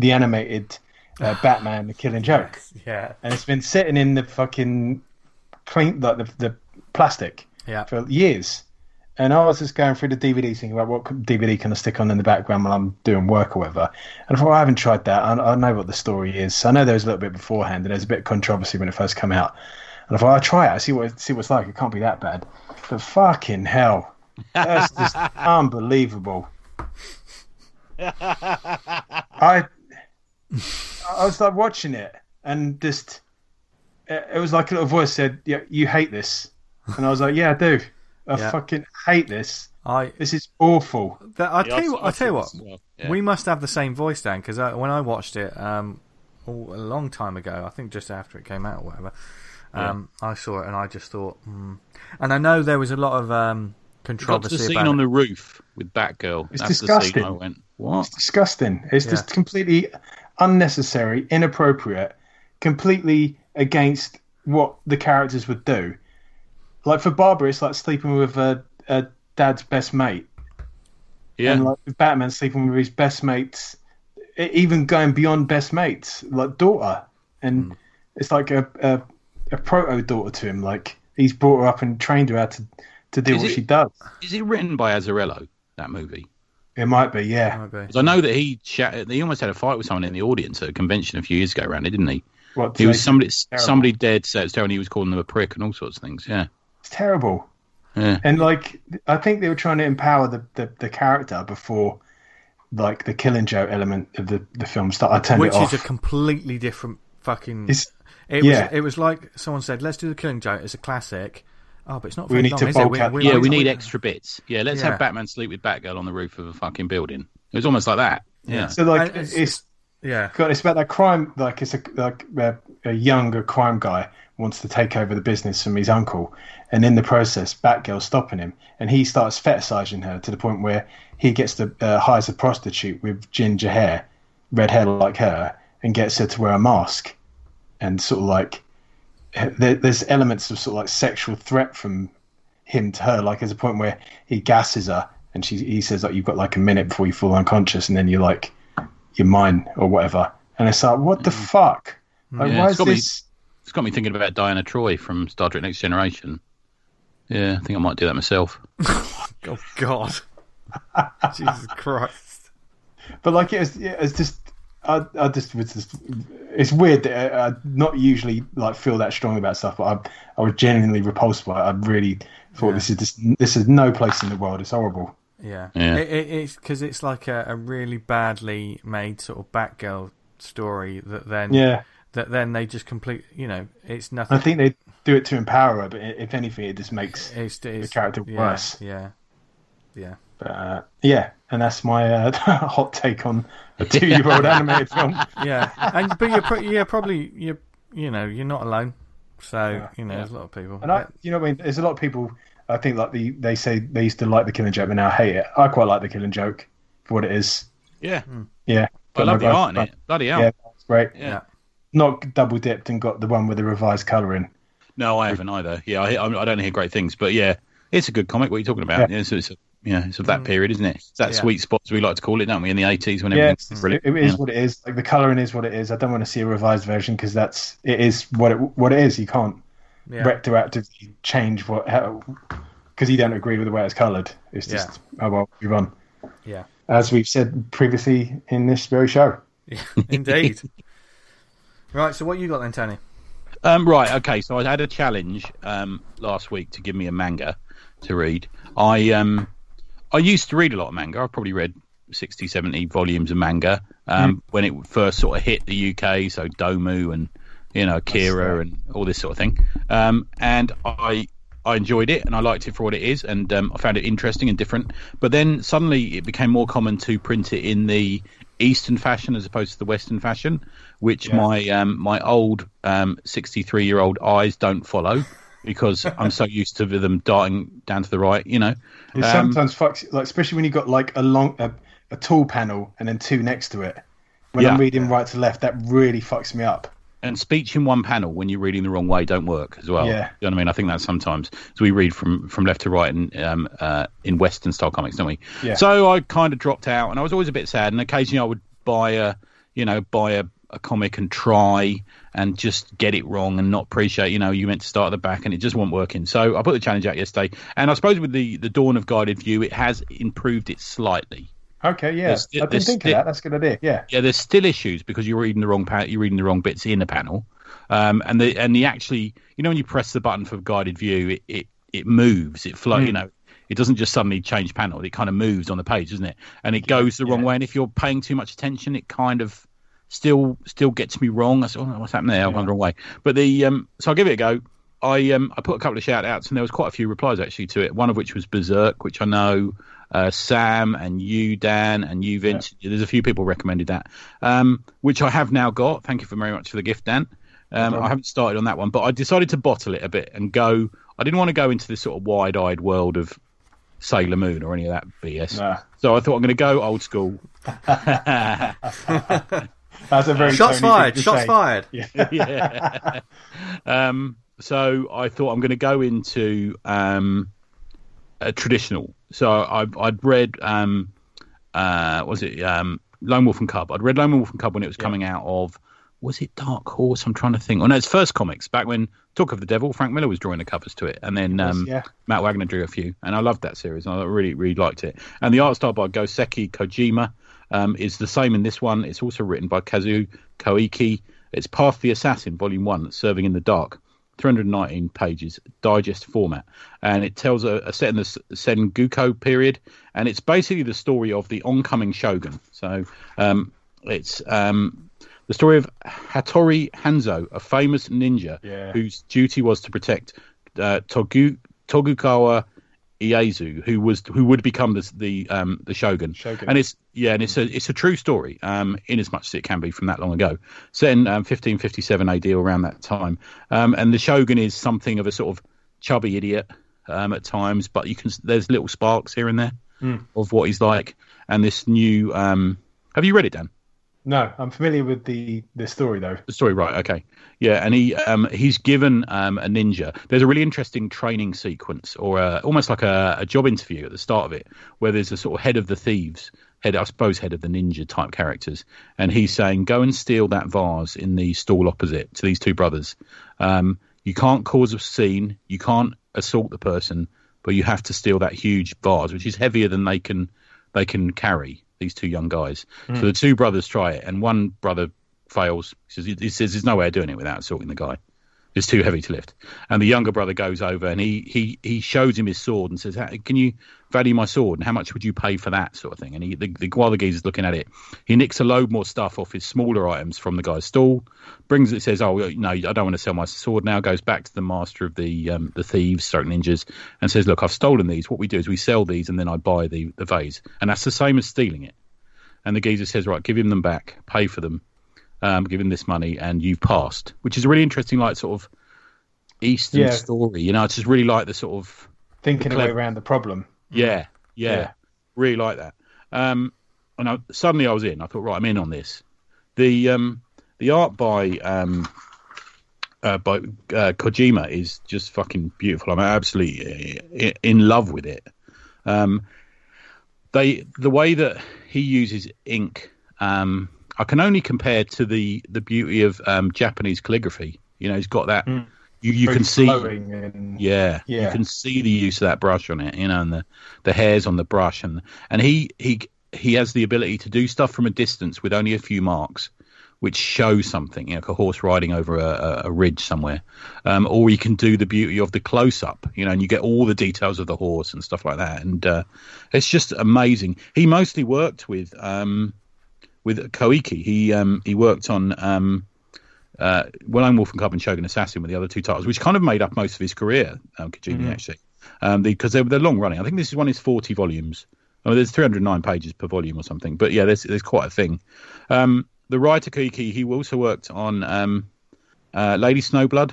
animated Batman: The Killing Joke. Yeah, and it's been sitting in the fucking the plastic for years. And I was just going through the DVDs thinking about what DVD can I stick on in the background while I'm doing work or whatever. And I thought, I haven't tried that. I know what the story is. I know there was a little bit beforehand, and there's a bit of controversy when it first came out. And I thought, I'll try it. See what it's like. It can't be that bad. But fucking hell. That's just unbelievable. I was like watching it, and just it was like a little voice said, "Yeah, you hate this." And I was like, "Yeah, I do. I fucking hate this. This is awful." I tell you what. Well, we must have the same voice, Dan, because when I watched it a long time ago, I think just after it came out or whatever, I saw it and I just thought, and I know there was a lot of controversy. The scene on the roof with Batgirl. It's disgusting. I went, what? It's disgusting. It's just completely unnecessary, inappropriate, completely against what the characters would do. Like for Barbara, it's like sleeping with a dad's best mate. Yeah. And like Batman sleeping with his best mates, even going beyond best mates, like daughter. And it's like a proto daughter to him. Like he's brought her up and trained her how to do what she does. Is it written by Azzarello, that movie? It might be, yeah. Because I know that he almost had a fight with someone in the audience at a convention a few years ago around it, didn't he? What? He was somebody dead said it's terrible, and he was calling them a prick and all sorts of things, yeah. It's terrible. Yeah. And like I think they were trying to empower the character before like the Killing Joke element of the film started. I turned it off. Which is a completely different fucking It was like someone said, let's do the Killing Joke as a classic. Oh, but it's not very long, is it? We need extra bits. Yeah, let's have Batman sleep with Batgirl on the roof of a fucking building. It was almost like that. Yeah. So like it's about that crime. Like it's a younger crime guy wants to take over the business from his uncle, and in the process, Batgirl's stopping him, and he starts fetishizing her to the point where he gets to hires a prostitute with ginger hair, red hair like her, and gets her to wear a mask, and sort of like there's elements of sort of like sexual threat from him to her. Like there's a point where he gasses her, and he says like you've got like a minute before you fall unconscious, and then you're like you're mine or whatever. And it's like what the fuck? Like why is this? It's got me thinking about Diana Troy from Star Trek Next Generation. Yeah, I think I might do that myself. Oh God, Jesus Christ! But like it's just. It's weird that I not usually like feel that strong about stuff, but I was genuinely repulsed by it. I really thought this is no place in the world. It's horrible. Yeah. It's because it's like a really badly made sort of Batgirl story that then they just complete. It's nothing. I think they do it to empower her, but if anything, it just makes the character worse. Yeah. But and that's my hot take on a 2-year-old animated film. Yeah, but you're not alone. So there's a lot of people. And there's a lot of people. I think like they say they used to like the Killing Joke, but now hate it. I quite like the Killing Joke for what it is. Yeah, yeah. I love the art in it. Bloody hell. Yeah, that's great. Yeah. Not double dipped and got the one with the revised colouring. No, I haven't either. Yeah, I don't hear great things, but yeah, it's a good comic. What are you talking about? Yeah, it's of that period, isn't it? It's that sweet spot, as we like to call it, don't we, in the 80s when everything's brilliant. It is what it is. Like the colouring is what it is. I don't want to see a revised version because it is what it is. You can't retroactively change because you don't agree with the way it's coloured. It's just move on. Yeah, as we've said previously in this very show. Yeah, indeed. Right, so what you got then, Tony? Right, okay. So I had a challenge last week to give me a manga to read. I used to read a lot of manga. I've probably read 60, 70 volumes of manga when it first sort of hit the UK. So Domu and Akira and all this sort of thing. And I enjoyed it and I liked it for what it is, and I found it interesting and different. But then suddenly it became more common to print it in the Eastern fashion as opposed to the Western fashion, which my old 63-year-old eyes don't follow. Because I'm so used to them darting down to the right, It sometimes fucks, like especially when you got like a tall panel and then two next to it. When I'm reading right to left, that really fucks me up. And speech in one panel when you're reading the wrong way don't work as well. Yeah. You know what I mean? I think that sometimes. So we read from left to right in Western style comics, don't we? Yeah. So I kind of dropped out, and I was always a bit sad. And occasionally I would buy a comic and try and just get it wrong and not appreciate, you meant to start at the back and it just wasn't working. So I put the challenge out yesterday, and I suppose with the dawn of guided view, it has improved it slightly. Okay, yeah, I didn't think of that. That's a good idea. Yeah, there's still issues because you're reading the wrong bits in the panel, and the actually, when you press the button for guided view, it moves, it flows, It doesn't just suddenly change panel; it kind of moves on the page, doesn't it? And it goes the wrong way. And if you're paying too much attention, it kind of still gets me wrong. I said, what's happening there? I've gone the wrong way. But so I'll give it a go. I put a couple of shout outs, and there was quite a few replies actually to it. One of which was Berserk, which I know Sam and you, Dan, and you, Vince. Yeah. There's a few people recommended that, which I have now got. Thank you very much for the gift, Dan. I haven't started on that one, but I decided to bottle it a bit and go. I didn't want to go into this sort of wide-eyed world of Sailor Moon or any of that BS. Nah. So I thought I'm going to go old school. That's a very shots fired. Shots fired. Yeah. So I thought I'm going to go into a traditional. So I'd read Lone Wolf and Cub. I'd read Lone Wolf and Cub when it was coming out of. Was it Dark Horse? I'm trying to think. Oh no, it's First Comics. Back when Talk of the Devil, Frank Miller was drawing the covers to it, and then Matt Wagner drew a few, and I loved that series. And I really, really liked it. And the art style by Goseki Kojima is the same in this one. It's also written by Kazuo Koike. It's Path the Assassin, Volume 1, Serving in the Dark. 319 pages, digest format. And it tells a set in the Sengoku period, and it's basically the story of the oncoming shogun. So it's The story of Hattori Hanzo, a famous ninja whose duty was to protect Tokugawa Ieyasu, who would become the shogun. And it's a true story, in as much as it can be from that long ago, set in 1557 AD or around that time. And the shogun is something of a sort of chubby idiot at times, but there's little sparks here and there of what he's like. And this new, have you read it, Dan? No, I'm familiar with the story though. The story, right? Okay, yeah, and he's given a ninja. There's a really interesting training sequence, or almost like a job interview at the start of it, where there's a sort of head of the thieves, head of the ninja type characters, and he's saying, "Go and steal that vase in the stall opposite to these two brothers. You can't cause a scene, you can't assault the person, but you have to steal that huge vase, which is heavier than they can carry." These two young guys. So the two brothers try it, and one brother fails. He says there's no way of doing it without assaulting the guy. It's too heavy to lift. And the younger brother goes over and he shows him his sword and says, "Can you value my sword? And how much would you pay for that?" sort of thing. And while the geezer's looking at it, he nicks a load more stuff off his smaller items from the guy's stall, brings it, says, "Oh no, I don't want to sell my sword now." Goes back to the master of the thieves, certain ninjas, and says, "Look, I've stolen these. What we do is we sell these and then I buy the vase." And that's the same as stealing it. And the geezer says, "Right, give him them back, pay for them, give him this money, and you've passed." Which is a really interesting, like, sort of Eastern story. You know, it's just really like the sort of thinking a way around the problem. Yeah, really like that. And suddenly I was in. I thought, right, I'm in on this. The art by Kojima is just fucking beautiful. I'm absolutely in love with it. The way that he uses ink, I can only compare to the beauty of Japanese calligraphy. You know, he's got that. You can see, you can see the use of that brush on it. You know, and the hairs on the brush, and he has the ability to do stuff from a distance with only a few marks, which show something, you know, like a horse riding over a ridge somewhere, or he can do the beauty of the close-up, you know, and you get all the details of the horse and stuff like that, and it's just amazing. He mostly worked with Koike. He worked on Lone Wolf and Carbon Shogun Assassin with the other two titles, which kind of made up most of his career, Kojima, actually, because they're long running. I think this is one is 40 volumes. Oh, there's 309 pages per volume or something, but yeah, there's quite a thing. The writer Koike, he also worked on Lady Snowblood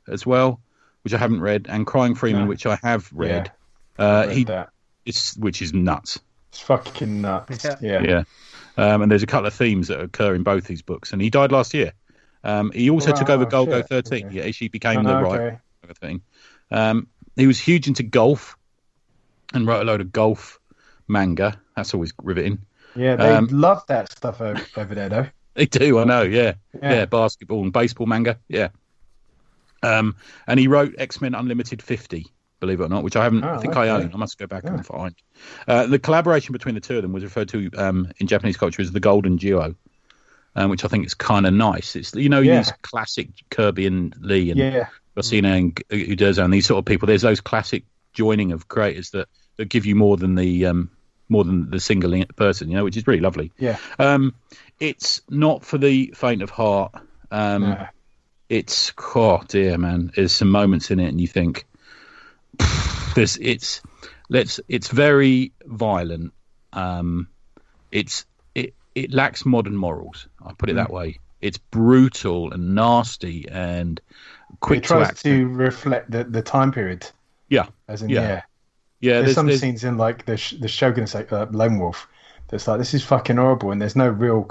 as well, which I haven't read, and Crying Freeman, which I have read. Which is nuts. It's fucking nuts. Yeah. And there's a couple of themes that occur in both these books, and he died last year. He also took over Golgo 13. Okay. Yeah, she became the writer thing. He was huge into golf and wrote a load of golf manga. That's always riveting. Yeah, they love that stuff over there, though. They do, I know, yeah, basketball and baseball manga, yeah. And he wrote X-Men Unlimited 50, believe it or not, which I think I own. I must go back and find. The collaboration between the two of them was referred to in Japanese culture as the Golden Duo, which I think is kind of nice. It's, you know, these classic Kirby and Lee and Rossina and Uderzo and these sort of people. There's those classic joining of creators that give you more than the single person, you know, which is really lovely. Yeah. It's not for the faint of heart. It's, oh dear, man. There's some moments in it, and you think it's very violent. It lacks modern morals. I'll put it that way. It's brutal and nasty and quick. It tries to reflect the time period. Yeah. As in, yeah. There's some scenes in like the Shogun Lone Wolf that's like, this is fucking horrible, and there's no real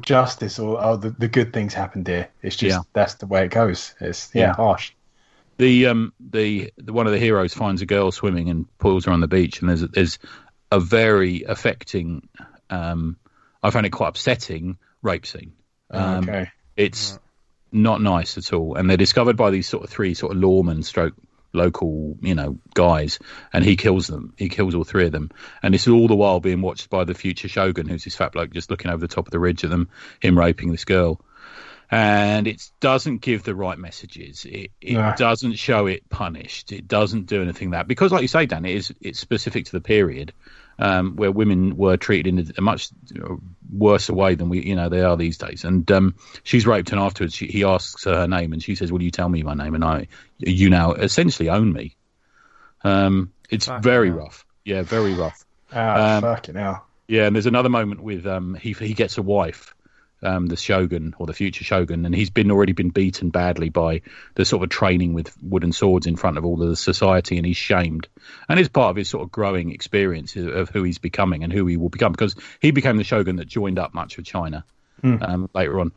justice or the good things happened here. It's just that's the way it goes. It's harsh. The one of the heroes finds a girl swimming and pulls her on the beach, and there's a very affecting, I found it quite upsetting, rape scene. It's not nice at all, and they're discovered by these three lawmen stroke local, you know, guys, and he kills them. He kills all three of them, and it's all the while being watched by the future shogun, who's this fat bloke just looking over the top of the ridge at them, him raping this girl. And it doesn't give the right messages. It doesn't show it punished. It doesn't do anything because, like you say, Dan, it's specific to the period. where women were treated in a much worse way than they are these days. And she's raped, and afterwards he asks her name, and she says, "Will you tell me my name?" And you now essentially own me. It's very rough. Yeah, very rough. Fucking hell. Yeah, and there's another moment with he gets a wife, the shogun or the future shogun, and he's already been beaten badly by the sort of training with wooden swords in front of all of the society, and he's shamed. And it's part of his sort of growing experience of who he's becoming and who he will become, because he became the shogun that joined up much of China later on.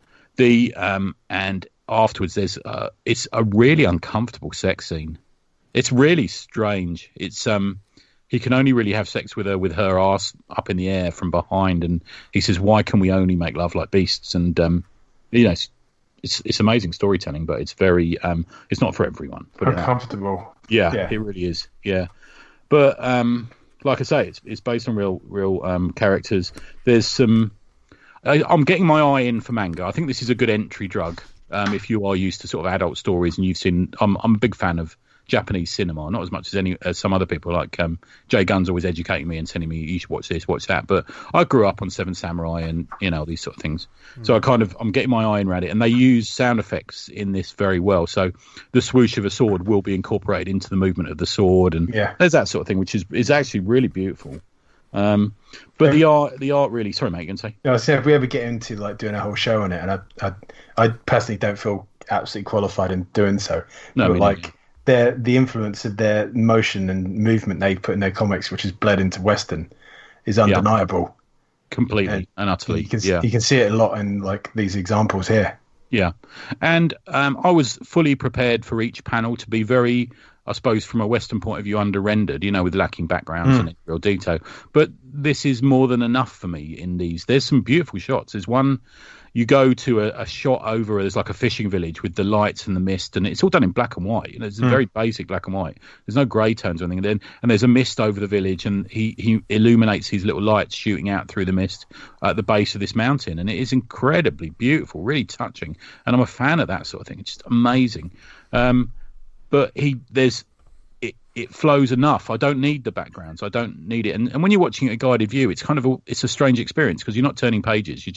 And afterwards, it's a really uncomfortable sex scene. It's really strange. It's he can only really have sex with her ass up in the air from behind, and he says, "Why can we only make love like beasts?" And it's amazing storytelling, but it's very it's not for everyone. Uncomfortable. Yeah, it really is. Yeah, but like I say, it's based on real characters. There's some. I'm getting my eye in for manga. I think this is a good entry drug if you are used to sort of adult stories and you've seen. I'm a big fan of Japanese cinema, not as much as some other people. Like Jay Gunn's always educating me and telling me you should watch this, watch that. But I grew up on Seven Samurai and these sort of things. So I'm getting my eye around it, and they use sound effects in this very well. So the swoosh of a sword will be incorporated into the movement of the sword, and there's that sort of thing, which is actually really beautiful. But the art really. Sorry, mate, you can say. No, I said if we ever get into like doing a whole show on it, and I personally don't feel absolutely qualified in doing so. No, but like. The influence of their motion and movement they put in their comics, which is bled into Western, is undeniable. Completely and utterly. You can see it a lot in like these examples here. Yeah, and I was fully prepared for each panel to be very, I suppose, from a Western point of view, under-rendered, with lacking backgrounds and real detail. But this is more than enough for me in these. There's some beautiful shots. There's one. You go to a shot over, there's like a fishing village with the lights and the mist, and it's all done in black and white. It's very basic black and white. There's no grey tones or anything. And there's a mist over the village, and he illuminates his little lights shooting out through the mist at the base of this mountain. And it is incredibly beautiful, really touching. And I'm a fan of that sort of thing. It's just amazing. But it flows enough. I don't need the backgrounds. I don't need it. And when you're watching a guided view, it's kind of it's a strange experience because you're not turning pages.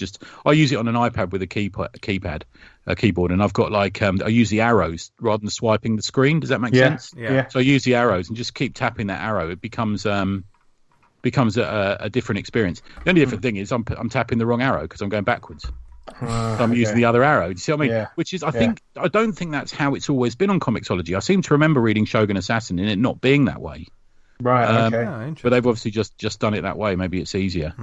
I use it on an iPad with a keyboard, and I've got like I use the arrows rather than swiping the screen. Does that make sense? Yeah. So I use the arrows and just keep tapping that arrow. It becomes a different experience. The only different thing is I'm tapping the wrong arrow because I'm going backwards. So I'm using the other arrow. Do you see what I mean? Yeah. Which is, I don't think that's how it's always been on Comixology. I seem to remember reading Shogun Assassin and it not being that way. Right. Okay. But they've obviously just done it that way. Maybe it's easier.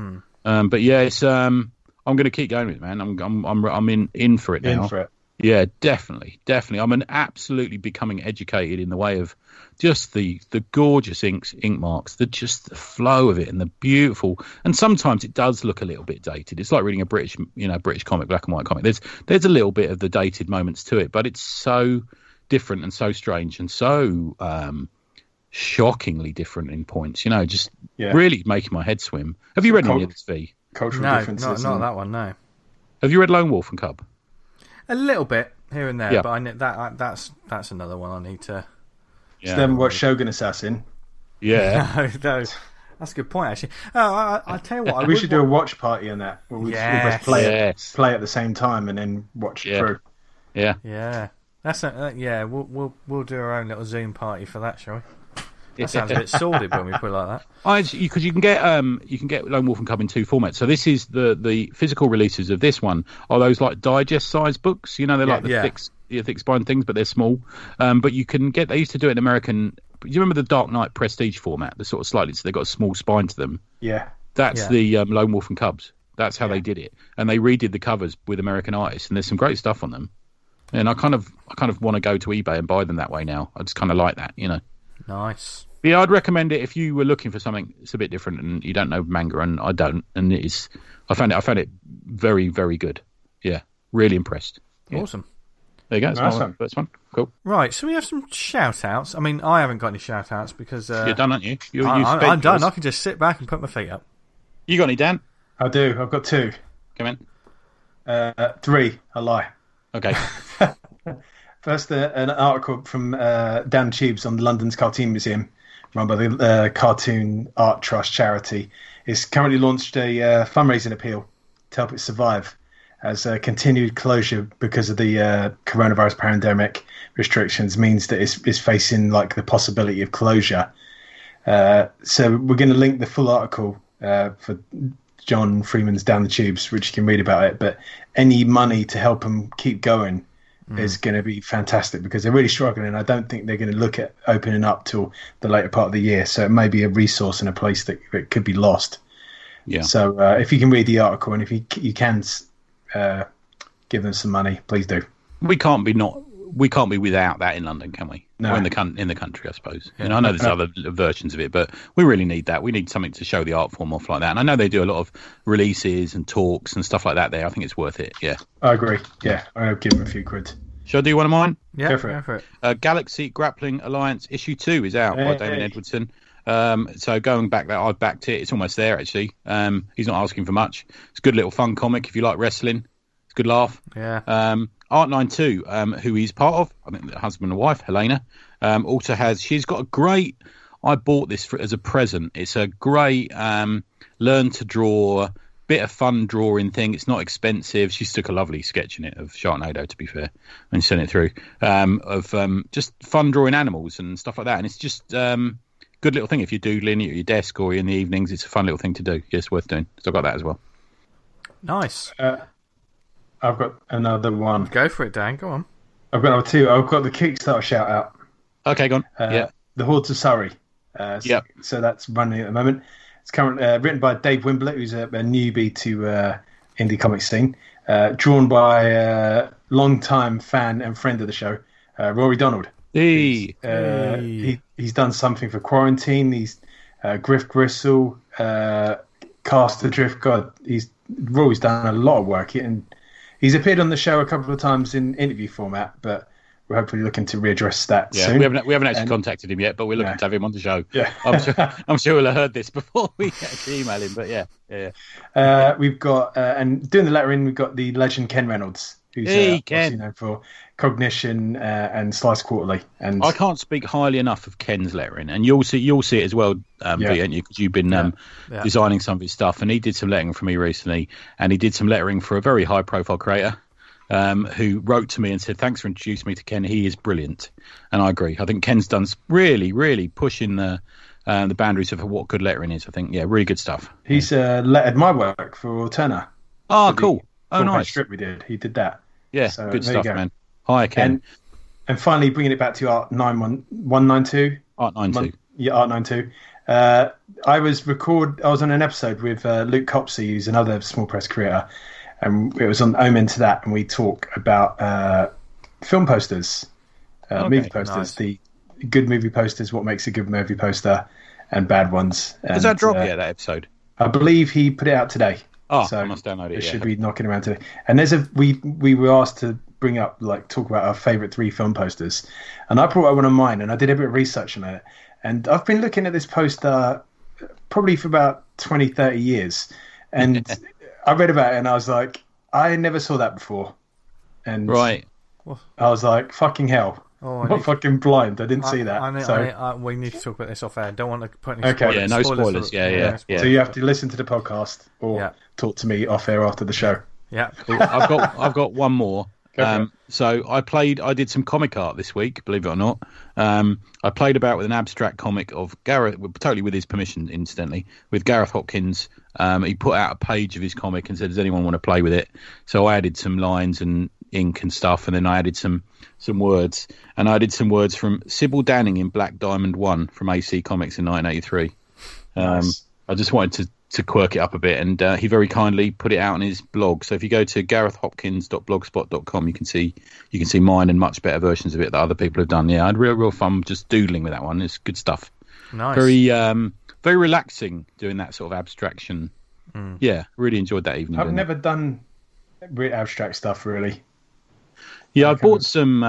But yeah, it's. I'm going to keep going with it, man. I'm in for it now. In for it. Yeah, definitely. I'm absolutely becoming educated in the way of just the gorgeous ink marks, the flow of it, and the beautiful. And sometimes it does look a little bit dated. It's like reading a British comic, black and white comic. There's a little bit of the dated moments to it, but it's so different and so strange and so shockingly different in points. Really making my head swim. Have you read any of this, V? Cultural differences. No, not that one. No. Have you read Lone Wolf and Cub? A little bit here and there, Yeah. but that's another one I need to. Yeah. Still haven't watched Shogun Assassin. Yeah. No, that's a good point actually. I tell you what, We should do a watch party on that. Where we Yes. play at the same time and then watch it through. Yeah. Yeah, that's we'll do our own little Zoom party for that, shall we? That sounds a bit sordid when we put it like that. Because you can get Lone Wolf and Cub in two formats. So this is the physical releases of this one are those like digest size books. They're like the thick spine things, but they're small. But you can get. They used to do it in American. Do you remember the Dark Knight Prestige format? The sort of slightly, so they got a small spine to them. Yeah, that's the Lone Wolf and Cubs. That's how they did it, and they redid the covers with American artists, and there's some great stuff on them. And I kind of want to go to eBay and buy them that way now. I just kind of like that, Nice. But yeah, I'd recommend it if you were looking for something that's a bit different and you don't know manga, and I don't. And I found it very, very good. Yeah, really impressed. Yeah. Awesome. There you go. Nice one. First one. Cool. Right, so we have some shout outs. I mean, I haven't got any shout outs because You're done, aren't you? I'm done. I can just sit back and put my feet up. You got any, Dan? I do. I've got two. Come in. 3. I lie. Okay. First, an article from Dan Tubes on London's Cartoon Museum, run by the Cartoon Art Trust charity, is currently launched a fundraising appeal to help it survive as continued closure because of the coronavirus pandemic restrictions means that it's facing like the possibility of closure. So we're going to link the full article for John Freeman's Down the Tubes, which you can read about it. But any money to help them keep going is going to be fantastic because they're really struggling. I don't think they're going to look at opening up till the later part of the year. So it may be a resource and a place that could be lost. Yeah. So if you can read the article and if you can give them some money, please do. We can't be without that in London, can we? No. Or in the country, I suppose. Yeah. I know there's other versions of it, but we really need that. We need something to show the art form off like that. And I know they do a lot of releases and talks and stuff like that there. I think it's worth it. Yeah. I agree. Yeah. I'm going to give them a few quid. Shall I do one of mine? Yeah, Go for it. Galaxy Grappling Alliance issue 2 is out by David Edwardson. So going back that, I've backed it. It's almost there, actually. He's not asking for much. It's a good little fun comic if you like wrestling. It's a good laugh. Yeah. Art92, who he's part of, I think the husband and wife, Helena, also she's got a great, I bought this as a present. It's a great learn to draw, bit of fun drawing thing. It's not expensive. She took a lovely sketch in it of Sharknado, to be fair, when she sent it through, of just fun drawing animals and stuff like that. And it's just good little thing if you're doodling at your desk or in the evenings. It's a fun little thing to do. It's worth doing. So I've got that as well. Nice. I've got another one. Go for it, Dan. Go on. I've got another two. I've got the Kickstarter shout out. Okay, go on. Yeah. The Hoards of Surrey. Yep. So that's running at the moment. It's currently written by Dave Wimblett, who's a newbie to indie comic scene. Drawn by a long-time fan and friend of the show, Rory Donald. Hey. He's done something for Quarantine. He's Griff Gristle, Cast Adrift. God, Rory's done a lot of work. And he's appeared on the show a couple of times in interview format, but we're hopefully looking to readdress that soon. We haven't actually contacted him yet, but we're looking to have him on the show. Yeah. I'm sure we'll have heard this before we actually email him, but yeah. We've got, and doing the lettering, we've got the legend Ken Reynolds, who's known for Cognition and Slice Quarterly. And I can't speak highly enough of Ken's lettering, and you'll see it as well, Pete, ain't you? Because you've been designing some of his stuff, and he did some lettering for me recently, and he did some lettering for a very high-profile creator. Who wrote to me and said, thanks for introducing me to Ken. He is brilliant. And I agree. I think Ken's done really, really pushing the boundaries of what good lettering is. I think, really good stuff. He's lettered my work for Turner. Oh, cool. Oh, nice. Strip we did. He did that. Yeah, so, good stuff, man. Hi, Ken. And finally, bringing it back to Art 192. Art 92. Art 92. I was on an episode with Luke Copsey, who's another small press creator. And it was on Omen to that, and we talk about film posters, movie posters, nice. The good movie posters, what makes a good movie poster, and bad ones. Has that dropped yet, that episode? I believe he put it out today. Oh, so I must download it. It should be knocking around today. And we were asked to bring up, talk about our favourite 3 film posters. And I brought up one of mine, and I did a bit of research on it. And I've been looking at this poster probably for about 20, 30 years. And I read about it and I was like, I never saw that before. And right. I was like, fucking hell. I'm fucking blind. I didn't see that. We need to talk about this off air. I don't want to put any spoilers. Okay. Yeah, no spoilers. Yeah. So you have to listen to the podcast or talk to me off air after the show. Yeah. Cool. I've got one more. So I did some comic art this week, believe it or not. I played about with an abstract comic of Gareth, totally with his permission, incidentally, with Gareth Hopkins. He put out a page of his comic and said, does anyone want to play with it? So I added some lines and ink and stuff, and then I added some words. And I added some words from Sybil Danning in Black Diamond 1 from AC Comics in 1983. Nice. I just wanted to quirk it up a bit, and he very kindly put it out on his blog. So if you go to garethhopkins.blogspot.com, you can see mine and much better versions of it that other people have done. Yeah, I had real fun just doodling with that one. It's good stuff. Nice. Very relaxing doing that sort of abstraction. Yeah, really enjoyed that evening. I've never done abstract stuff really. Yeah, I bought some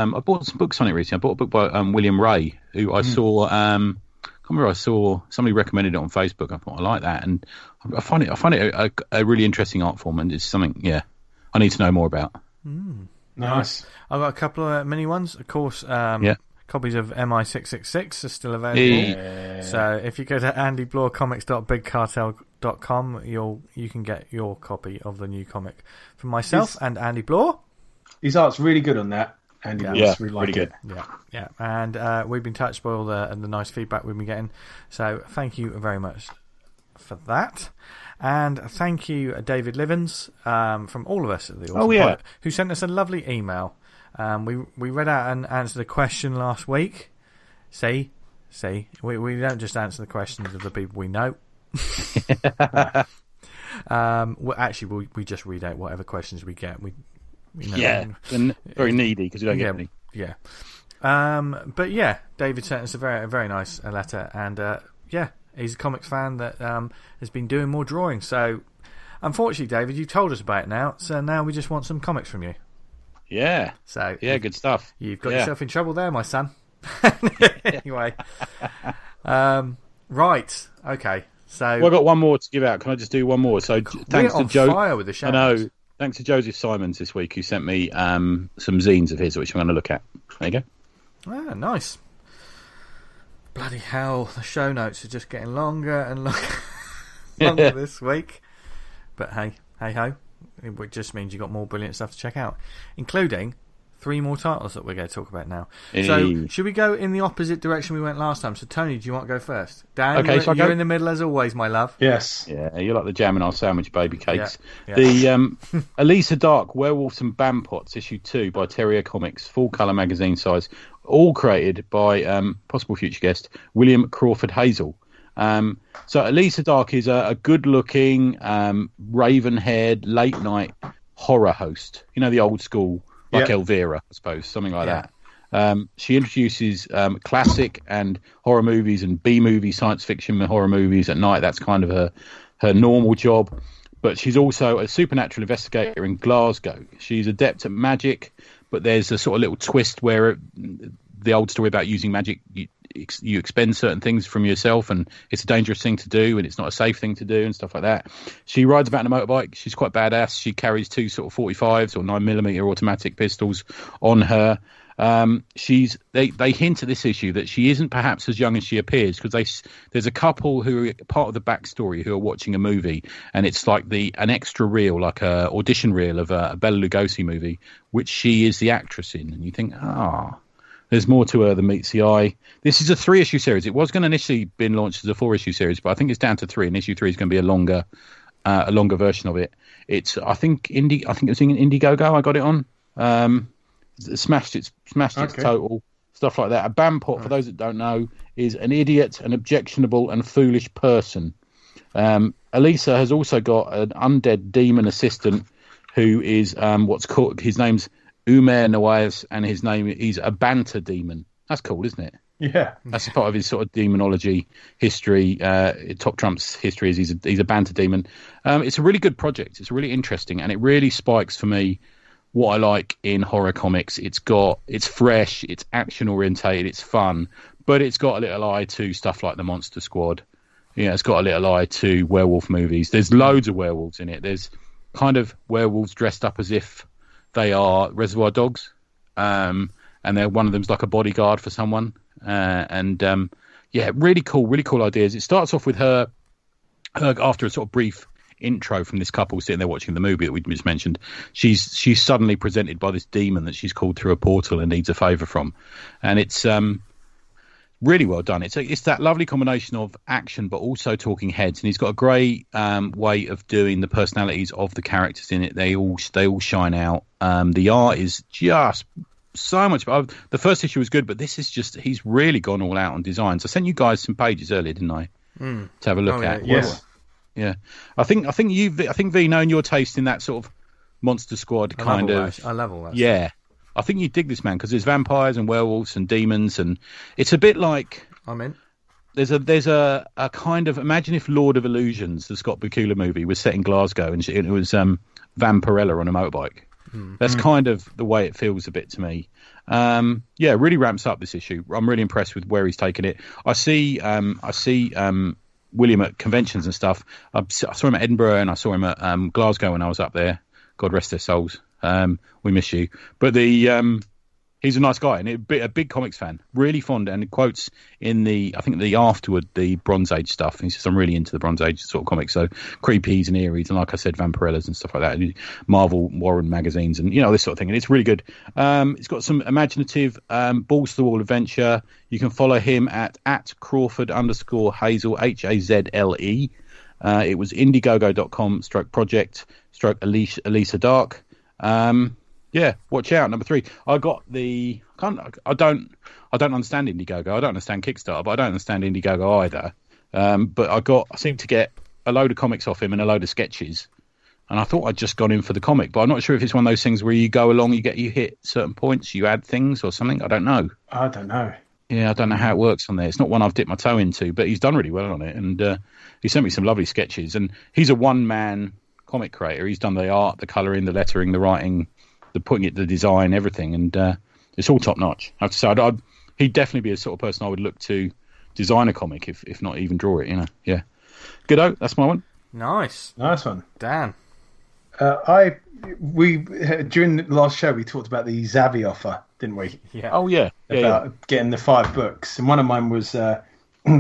books on it recently. I bought a book by William Ray, who I saw. I remember I saw somebody recommended it on Facebook. I thought I like that, and I find it a really interesting art form, and it's something I need to know more about. Nice. I've got a couple of mini ones, of course. Copies of MI666 are still available. So if you go to andyblorcomics.bigcartel.com, you can get your copy of the new comic from myself and Andy Blore. His art's really good on that. Andy Blore, really like it. Yeah. And we've been touched by all the nice feedback we've been getting. So thank you very much for that. And thank you, David Livens, from all of us at the Awesome Pilot, who sent us a lovely email. We read out and answered a question last week. See, we don't just answer the questions of the people we know. We just read out whatever questions we get. And very needy because we don't get any. Yeah. But yeah, David sent us a very, very nice letter, and he's a comics fan that has been doing more drawing. So, unfortunately, David, you've told us about it now. So now we just want some comics from you. Yeah. So good stuff. You've got yourself in trouble there, my son. Anyway, right. Okay. So I got one more to give out. Can I just do one more? So thanks to Joe. Fire with the shout. I know. Thanks to Joseph Simons this week, who sent me some zines of his, which I'm going to look at. There you go. Ah, nice. Bloody hell! The show notes are just getting longer and longer this week. But hey ho. It just means you've got more brilliant stuff to check out, including 3 more titles that we're going to talk about now. So, should we go in the opposite direction we went last time? So, Tony, do you want to go first? Dan, you're in the middle as always, my love. Yes. Yeah, you're like the jam in our sandwich, baby cakes. Yeah. The Ailsa Dark, Werewolves and Bampots, issue 2 by Terrier Comics, full colour magazine size, all created by possible future guest William Crawford Hazel. So Ailsa Dark is a good-looking, raven-haired, late-night horror host. You know, the old school, like Elvira, I suppose, something like that. She introduces classic and horror movies and B-movie science fiction horror movies at night. That's kind of her normal job. But she's also a supernatural investigator in Glasgow. She's adept at magic, but there's a sort of little twist where the old story about using magic, you expend certain things from yourself, and it's a dangerous thing to do, and it's not a safe thing to do, and stuff like that. She rides about on a motorbike. She's quite badass. She carries 2 sort of 45s or 9mm automatic pistols on her. They hint at this issue that she isn't perhaps as young as she appears, because there's a couple who are part of the backstory who are watching a movie, and it's like an extra reel, like a audition reel of a Bela Lugosi movie, which she is the actress in, and you think, there's more to her than meets the eye. This is a 3-issue series. It was going to initially been launched as a 4-issue series, but I think it's down to 3, and issue 3 is going to be a longer version of it. I think it was in Indiegogo. I got it on. Smashed its total, stuff like that. A Bampot, for those that don't know, is an idiot, an objectionable and foolish person. Ailsa has also got an undead demon assistant who is his name's Omen, and he's a banter demon. That's cool, isn't it? Yeah. That's part of his sort of demonology history. Top Trump's history is he's a banter demon. It's a really good project. It's really interesting, and it really spikes for me what I like in horror comics. It's fresh, it's action orientated, it's fun, but it's got a little eye to stuff like the Monster Squad. Yeah, it's got a little eye to werewolf movies. There's loads of werewolves in it. There's kind of werewolves dressed up as if they are Reservoir Dogs, and one of them's like a bodyguard for someone. Really cool ideas. It starts off with her after a sort of brief intro from this couple sitting there watching the movie that we just mentioned. She's suddenly presented by this demon that she's called through a portal and needs a favour from, and it's really well done. It's that lovely combination of action but also talking heads, and he's got a great way of doing the personalities of the characters in it. They all shine out. The art is just so much. The first issue was good, but this is just, he's really gone all out on designs. I sent you guys some pages earlier, didn't I? To have a look at. Yes. Yeah. I think V, knowing your taste in that sort of Monster Squad kind of. I love all that. Yeah. I think you dig this, man, because there's vampires and werewolves and demons, and it's a bit like. I'm in. There's a kind of, imagine if Lord of Illusions, the Scott Bakula movie, was set in Glasgow and it was Vampirella on a motorbike. That's kind of the way it feels a bit to me. It really ramps up this issue. I'm really impressed with where he's taken it. I see William at conventions and stuff. I saw him at Edinburgh and I saw him at Glasgow when I was up there. God rest their souls. We miss you. But He's a nice guy and a big comics fan, really fond, and quotes in the afterward, the Bronze Age stuff. He says, I'm really into the Bronze Age sort of comics, so creepies and eerie's, and like I said, Vampirellas and stuff like that, and Marvel Warren magazines, and this sort of thing, and it's really good. It's got some imaginative balls to the wall adventure. You can follow him at Crawford_Hazel, Hazle. It was indiegogo.com/project/Ailsa Dark. Yeah, watch out. Number 3. I don't understand Indiegogo. I don't understand Kickstarter, but I don't understand Indiegogo either. But I seem to get a load of comics off him and a load of sketches. And I thought I'd just gone in for the comic, but I'm not sure if it's one of those things where you go along, you hit certain points, you add things or something. I don't know. Yeah, I don't know how it works on there. It's not one I've dipped my toe into, but he's done really well on it. And he sent me some lovely sketches. And he's a one-man comic creator. He's done the art, the colouring, the lettering, the writing, the design, everything, and it's all top notch. I have to say, he'd definitely be a sort of person I would look to design a comic, if not even draw it. Yeah. Good. That's my one. Nice one, Dan. We during the last show we talked about the Zavi offer, didn't we? Yeah. Oh yeah. About getting the 5 books, and one of mine was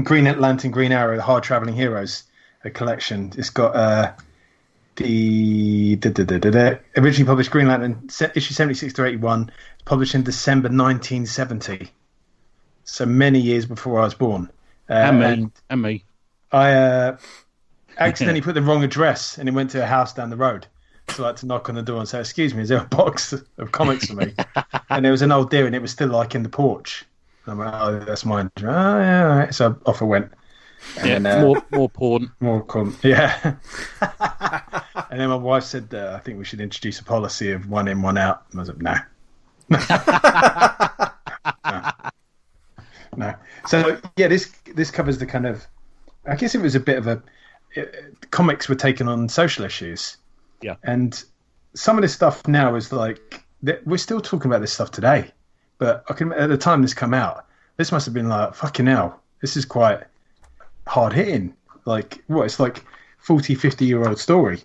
Green Lantern, Green Arrow, the Hard Traveling Heroes, a collection. It's got the originally published Green Lantern issue 76 to 81, published in December 1970, so many years before I was born. And me. I accidentally put the wrong address, and it went to a house down the road. So I had to knock on the door and say, "Excuse me, is there a box of comics for me?" And there was an old deer, and it was still like in the porch. And I'm like, "Oh, that's mine." Oh, yeah, all right. So off I went. And more porn. More porn. Yeah. And then my wife said, I think we should introduce a policy of 1 in, 1 out. And I was like, no. So, yeah, this covers the kind of... I guess it was a bit of a... comics were taken on social issues. Yeah. And some of this stuff now is like... We're still talking about this stuff today. But at the time this came out, this must have been like, fucking hell, this is quite hard-hitting. Like, it's like 40, 50-year-old story.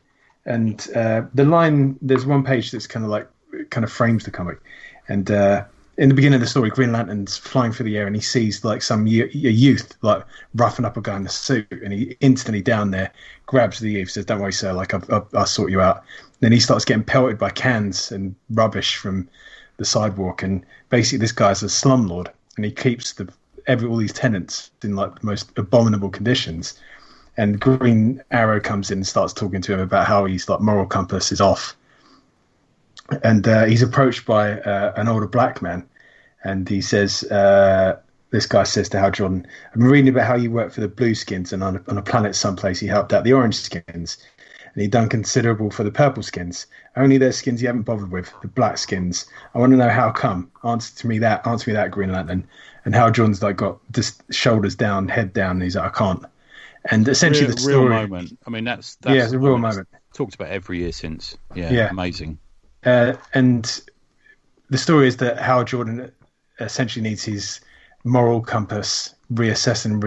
And the line, there's one page that's kind of frames the comic. And in the beginning of the story, Green Lantern's flying through the air, and he sees like some youth like roughing up a guy in a suit, and he instantly down there grabs the youth, says, "Don't worry, sir, like I'll sort you out." Then he starts getting pelted by cans and rubbish from the sidewalk, and basically this guy's a slumlord, and he keeps all these tenants in like the most abominable conditions. And Green Arrow comes in and starts talking to him about how his like moral compass is off. And he's approached by an older black man, and he says, this guy says to Hal Jordan, "I've been reading about how you work for the Blueskins, and on a planet someplace he helped out the Orange Skins, and he'd done considerable for the Purple Skins. Only their skins you haven't bothered with, the Black Skins. I want to know how come. Answer me that, Green Lantern." And Hal Jordan's like got just shoulders down, head down, and he's like, "I can't." And essentially the story... real moment. I mean, that's it's a real moment. Talked about every year since. Yeah. Amazing. And the story is that Hal Jordan essentially needs his moral compass reassessed and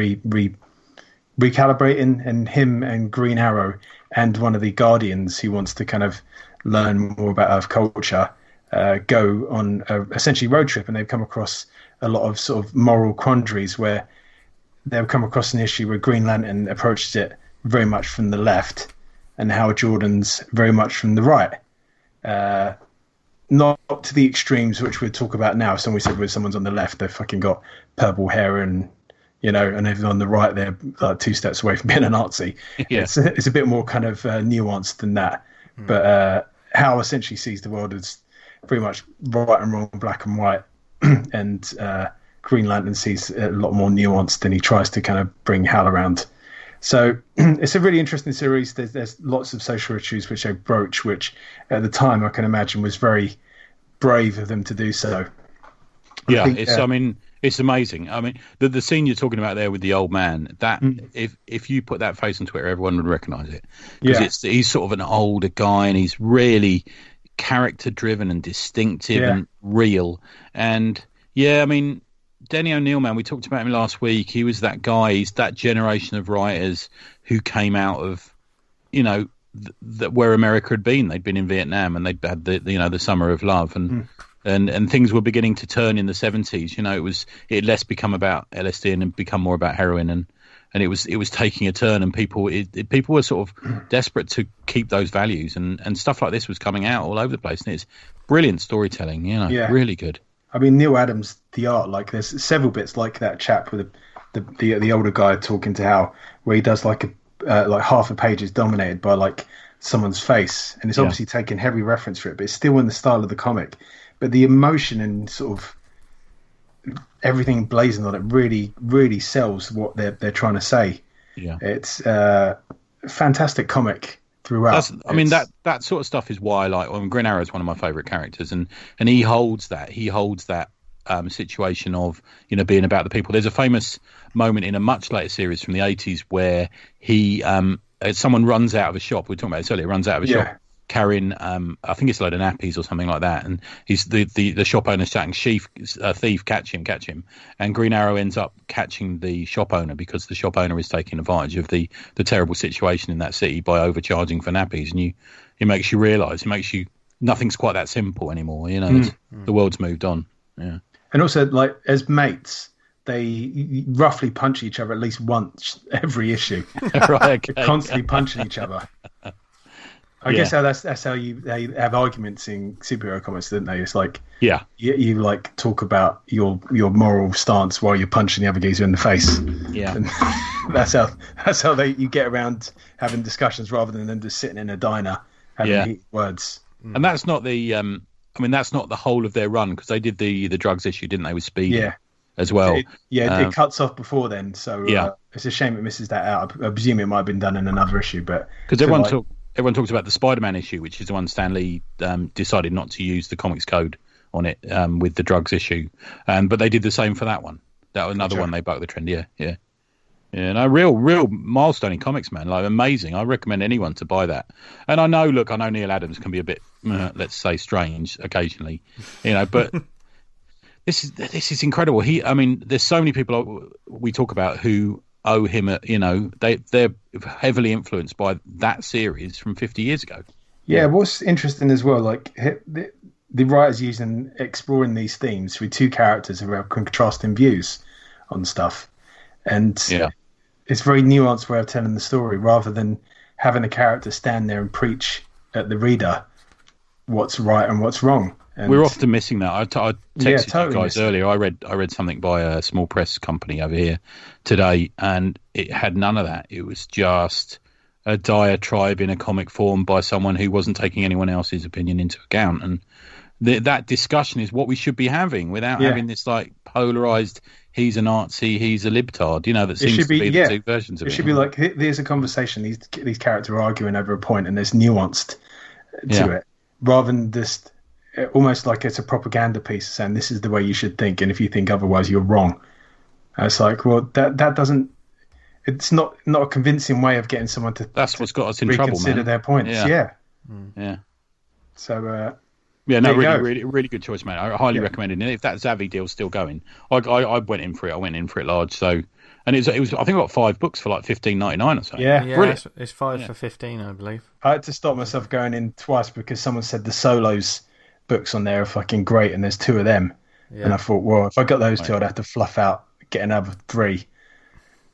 recalibrating, and him and Green Arrow and one of the Guardians who wants to kind of learn more about Earth culture go on essentially road trip, and they've come across a lot of sort of moral quandaries where they've come across an issue where Green Lantern approaches it very much from the left, and Hal Jordan's very much from the right. Not to the extremes which we'll talk about now. Someone said when someone's on the left, they've fucking got purple hair, and and if on the right, they're like 2 steps away from being a Nazi. Yeah. It's a bit more kind of nuanced than that. But Hal essentially sees the world as pretty much right and wrong, black and white, and Green Lantern sees a lot more nuanced, and he tries to kind of bring Hal around. So it's a really interesting series. There's lots of social issues which they broach, which at the time I can imagine was very brave of them to do so. Yeah, it's amazing. I mean, the scene you're talking about there with the old man, that if you put that face on Twitter, everyone would recognise it, because he's sort of an older guy, and he's really character driven and distinctive and real. And I mean, Denny O'Neil, man, we talked about him last week. He was that guy. He's that generation of writers who came out of, where America had been. They'd been in Vietnam, and they'd had the Summer of Love, and and things were beginning to turn in the 70s. You know, it had less become about LSD and become more about heroin, and it was taking a turn, and people were sort of desperate to keep those values, and stuff like this was coming out all over the place, and it's brilliant storytelling, you know, really good. I mean, Neil Adams, the art, like there's several bits like that chap with the older guy talking to Hal, where he does like half a page is dominated by like someone's face, and it's obviously taking heavy reference for it, but it's still in the style of the comic. But the emotion and sort of everything blazing on it really, really sells what they're trying to say. Yeah, it's a fantastic comic throughout. That sort of stuff is why I like. Green Arrow is one of my favourite characters, and he holds that. Situation of, you know, being about the people. There's a famous moment in a much later series from the 80s where someone runs out of a shop. We were talking about this earlier. Runs out of a shop carrying, I think it's a load of nappies or something like that. And he's the shop owner's shouting, thief, catch him. And Green Arrow ends up catching the shop owner because the shop owner is taking advantage of the terrible situation in that city by overcharging for nappies. And it makes you realise, nothing's quite that simple anymore. You know, the world's moved on. Yeah. And also, like, as mates, they roughly punch each other at least once every issue. Right, okay. They're constantly punching each other. I guess that's how they have arguments in superhero comics, don't they? It's like you like talk about your moral stance while you're punching the other geezer in the face. Yeah, and that's how you get around having discussions rather than them just sitting in a diner having heated words. And that's not the that's not the whole of their run, because they did the drugs issue, didn't they, with Speed? Yeah. As well. It cuts off before then, so it's a shame it misses that out. I presume it might have been done in another issue, but because everyone talks about the Spider-Man issue, which is the one Stan Lee decided not to use the comics code on it with the drugs issue, but they did the same for that one. That was another one they bucked the trend. Yeah. No, real milestone in comics, man. Like, amazing. I recommend anyone to buy that. And I know Neil Adams can be a bit, let's say, strange occasionally, you know, but. This is incredible. There's so many people we talk about who owe him they're heavily influenced by that series from 50 years ago. Yeah, what's interesting as well, like the writers exploring these themes with two characters who have contrasting views on stuff, and it's very nuanced way of telling the story rather than having a character stand there and preach at the reader what's right and what's wrong. And we're often missing that. I texted you guys earlier. I read something by a small press company over here today, and it had none of that. It was just a diatribe in a comic form by someone who wasn't taking anyone else's opinion into account. And that discussion is what we should be having, without having this like polarized. He's a Nazi, he's a libtard. You know, that seems to be the two versions of it. It should be like, there's a conversation. These characters are arguing over a point, and there's nuanced to it, rather than just. Almost like it's a propaganda piece saying this is the way you should think, and if you think otherwise, you're wrong. And it's like, well, that doesn't. It's not a convincing way of getting someone to. That's what's got us in trouble, man. Reconsider their points. Yeah. So. Really good choice, man. I highly recommend it. And if that Zavvi deal's still going, I went in for it. I went in for it large. So, and it was I think I got 5 books for like $15.99 or something. Yeah, it's 5 for 15, I believe. I had to stop myself going in twice because someone said the solos books on there are fucking great, and there's 2 of them. And I thought, well, if I got those 2, I'd have to fluff out, get another 3,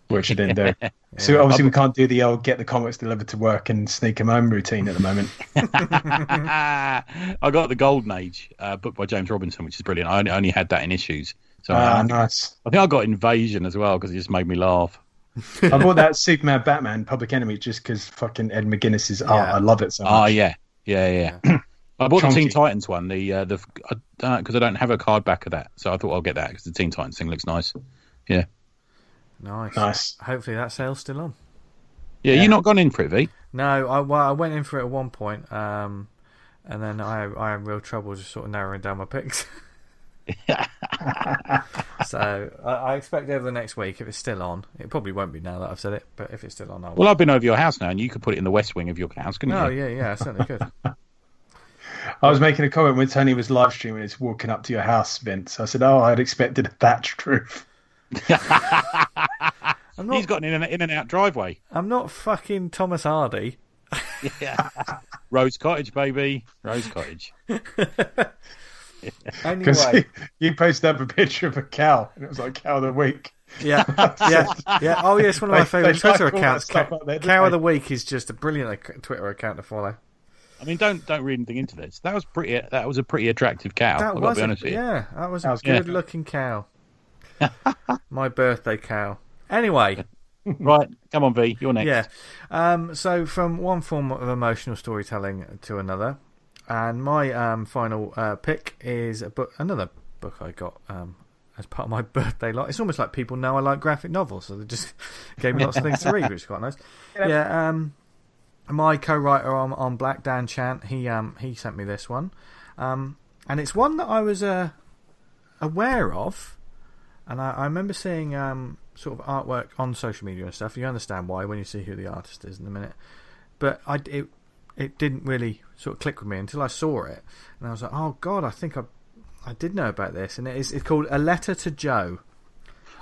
which I didn't do. So obviously we can't do the old get the comics delivered to work and sneak them home routine at the moment. I got the Golden Age book by James Robinson, which is brilliant. I only had that in issues. So nice. I think I got Invasion as well because it just made me laugh. I bought that Superman Batman Public Enemy just because fucking Ed McGuinness's art. I love it so much. Oh yeah. I bought the Teen Titans one, because I don't have a card back of that, so I thought I'll get that because the Teen Titans thing looks nice. Yeah, nice. Hopefully that sale's still on. Yeah, you've not gone in for it, V? No, I went in for it at one point, and then I had real trouble just sort of narrowing down my picks. So I expect over the next week, if it's still on, it probably won't be now that I've said it, but if it's still on, I've been over your house now, and you could put it in the west wing of your house, couldn't you? Oh yeah, I certainly could. I was making a comment when Tony was live streaming. It's walking up to your house, Vince. I said, I'd expected a thatched roof. He's got an in and out driveway. I'm not fucking Thomas Hardy. Yeah. Rose Cottage, baby. Rose Cottage. Because Anyway, you posted up a picture of a cow, and it was like cow of the week. yeah, yeah. Oh, yes, one of my favourite Twitter like all that accounts. stuff up there, don't Cow of they? the Week is just a brilliant Twitter account to follow. I mean, don't read anything into this. That was pretty. That was a pretty attractive cow. That I've got was to be honest with you. yeah, that was a That was good. good-looking cow. My birthday cow. Anyway, Right, come on, V. You're next. yeah. So from one form of emotional storytelling to another, and my final pick is another book I got as part of my birthday lot. It's almost like people know I like graphic novels, so they just gave me lots of things to read, which is quite nice. Yeah. My co-writer on Black, Dan Chant, he sent me this one, and it's one that I was aware of, and I remember seeing sort of artwork on social media and stuff. You understand why when you see who the artist is in a minute, but it didn't really sort of click with me until I saw it, and I was like, oh god, I think I did know about this, and it's called A Letter to Joe.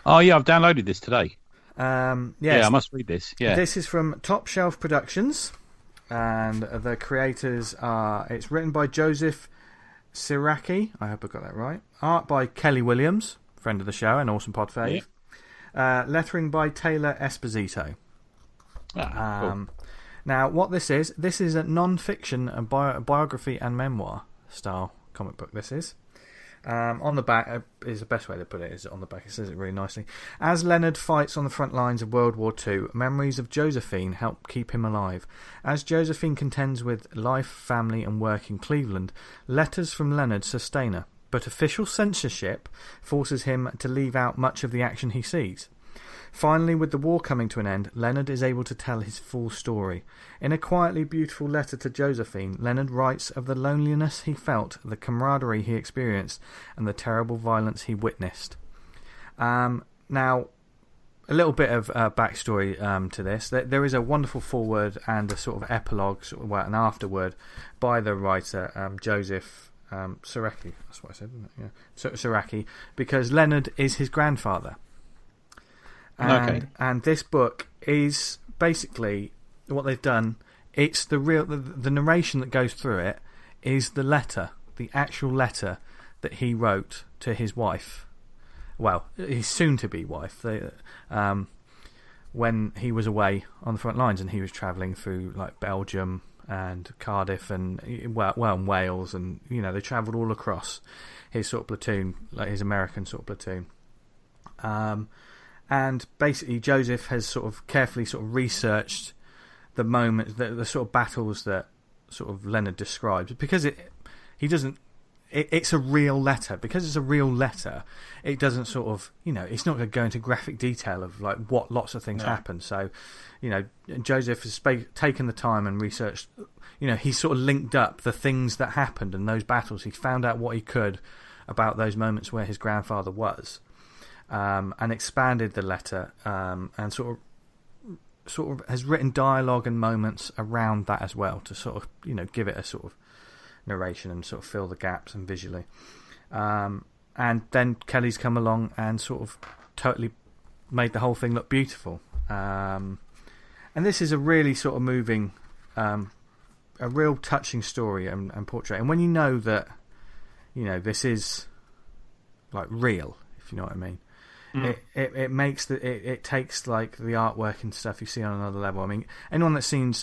Oh yeah, I've downloaded this today. Yes. Yeah, I must read this. Yeah. This is from Top Shelf Productions, and the creators are. It's written by Joseph Siraki. I hope I got that right. Art by Kelly Williams, friend of the show and awesome pod fave. Yeah. Lettering by Taylor Esposito. Cool. Now, what this is a non-fiction, a biography and memoir style comic book. This is. On the back is the best way to put it. Is on the back. It says it really nicely. As Leonard fights on the front lines of World War II, memories of Josephine help keep him alive. As Josephine contends with life, family, and work in Cleveland, letters from Leonard sustain her, but official censorship forces him to leave out much of the action he sees. Finally, with the war coming to an end, Leonard is able to tell his full story. In a quietly beautiful letter to Josephine, Leonard writes of the loneliness he felt, the camaraderie he experienced, and the terrible violence he witnessed. Now, a little bit of backstory to this. There is a wonderful foreword and a sort of epilogue, an afterword, by the writer Joseph Siraki. That's what I said, isn't it? Yeah, Siraki, because Leonard is his grandfather. And this book is basically what they've done. It's the narration that goes through it is the letter, the actual letter that he wrote to his wife. Well, his soon-to-be wife. When he was away on the front lines and he was travelling through like Belgium and Cardiff and and Wales, and they travelled all across his sort of platoon, like his American sort of platoon. And basically, Joseph has sort of carefully sort of researched the moments, the sort of battles that sort of Leonard describes, because it's a real letter. Because it's a real letter, it doesn't sort of, it's not going to go into graphic detail of like what lots of things happen. So, Joseph has taken the time and researched. He sort of linked up the things that happened in those battles. He found out what he could about those moments where his grandfather was. And expanded the letter, and sort of has written dialogue and moments around that as well to sort of give it a sort of narration and sort of fill the gaps and visually. And then Kelly's come along and sort of totally made the whole thing look beautiful. And this is a really sort of moving, a real touching story and portrait. And when you know that, this is like real, if you know what I mean. It makes it takes like the artwork and stuff you see on another level. I mean, anyone that's seen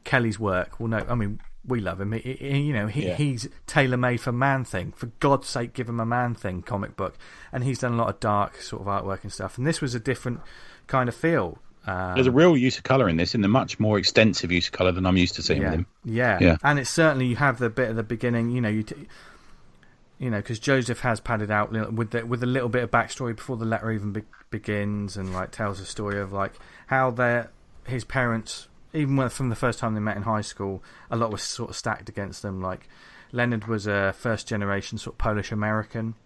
Kelly's work will know. I mean, we love him. He's tailor-made for Man Thing. For God's sake, give him a Man Thing comic book. And he's done a lot of dark sort of artwork and stuff. And this was a different kind of feel. There's a real use of colour in this, and a much more extensive use of colour than I'm used to seeing with him. Yeah. And it's certainly, you have the bit at the beginning. Because Joseph has padded out with a little bit of backstory before the letter even begins, and like tells a story of like how his parents, even from the first time they met in high school, a lot was sort of stacked against them. Like Leonard was a first generation sort of Polish American,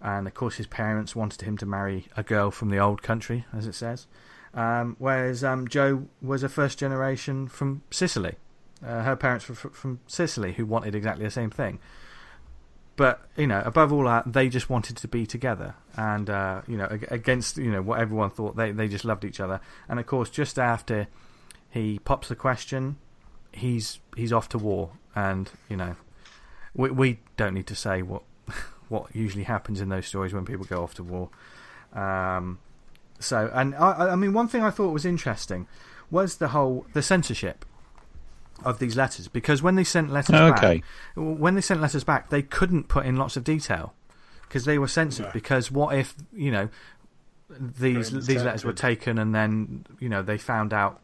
and of course his parents wanted him to marry a girl from the old country, as it says. Whereas Joe was a first generation from Sicily. Her parents were from Sicily, who wanted exactly the same thing. But, above all that, they just wanted to be together. And, against, what everyone thought, they just loved each other. And, of course, just after he pops the question, he's off to war. And, we don't need to say what usually happens in those stories when people go off to war. So, and I mean, one thing I thought was interesting was the censorship of these letters, because when they sent letters back, they couldn't put in lots of detail because they were censored. Yeah. Because what if these letters were taken and then they found out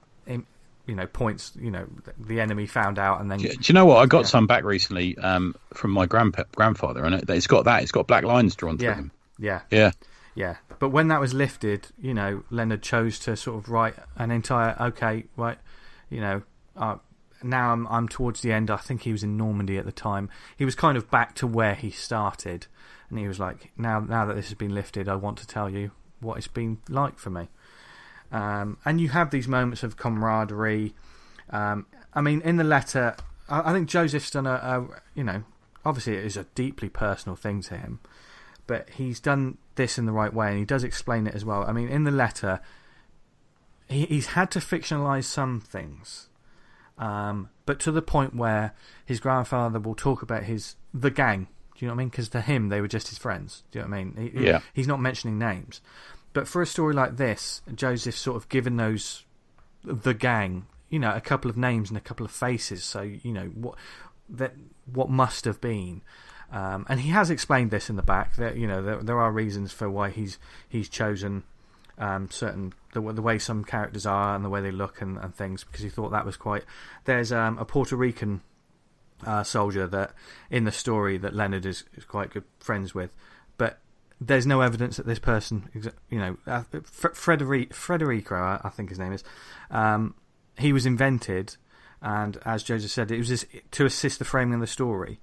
points the enemy found out, and then do you know what, I got some back recently from my grandfather, and it's got black lines drawn through them. Yeah. But when that was lifted, Leonard chose to sort of write an entire now I'm towards the end. I think he was in Normandy at the time. He was kind of back to where he started, and he was like, now that this has been lifted, I want to tell you what it's been like for me. And you have these moments of camaraderie. I mean, in the letter, I think Joseph's done obviously it is a deeply personal thing to him, but he's done this in the right way, and he does explain it as well. I mean, in the letter, he's had to fictionalise some things. But to the point where his grandfather will talk about the gang. Do you know what I mean? Because to him, they were just his friends. Do you know what I mean? He's not mentioning names. But for a story like this, Joseph's sort of given the gang, a couple of names and a couple of faces. So, what must have been. And he has explained this in the back, that, there are reasons for why he's chosen certain the way some characters are and the way they look and things, because he thought that was quite. There's a Puerto Rican soldier that in the story that Leonard is quite good friends with, but there's no evidence that this person, Federico, I think his name is, he was invented, and as Joseph said, it was to assist the framing of the story.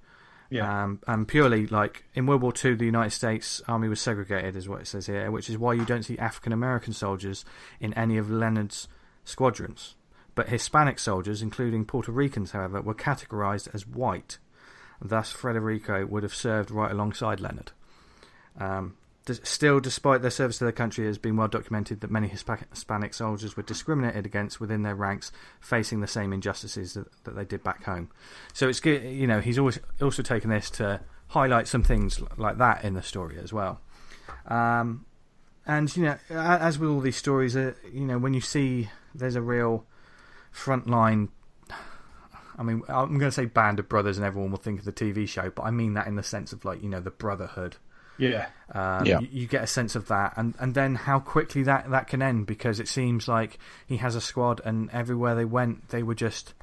Yeah. And purely, like, in World War II, the United States Army was segregated, is what it says here, which is why you don't see African American soldiers in any of Leonard's squadrons. But Hispanic soldiers, including Puerto Ricans, however, were categorized as white. Thus, Federico would have served right alongside Leonard. Still, despite their service to their country, it has been well documented that many Hispanic soldiers were discriminated against within their ranks, facing the same injustices that they did back home. So it's good, he's always also taken this to highlight some things like that in the story as well. And as with all these stories, when you see there's a real frontline. I mean, I'm going to say band of brothers, and everyone will think of the TV show, but I mean that in the sense of the brotherhood. Yeah. You get a sense of that, and then how quickly that can end, because it seems like he has a squad, and everywhere they went, they were just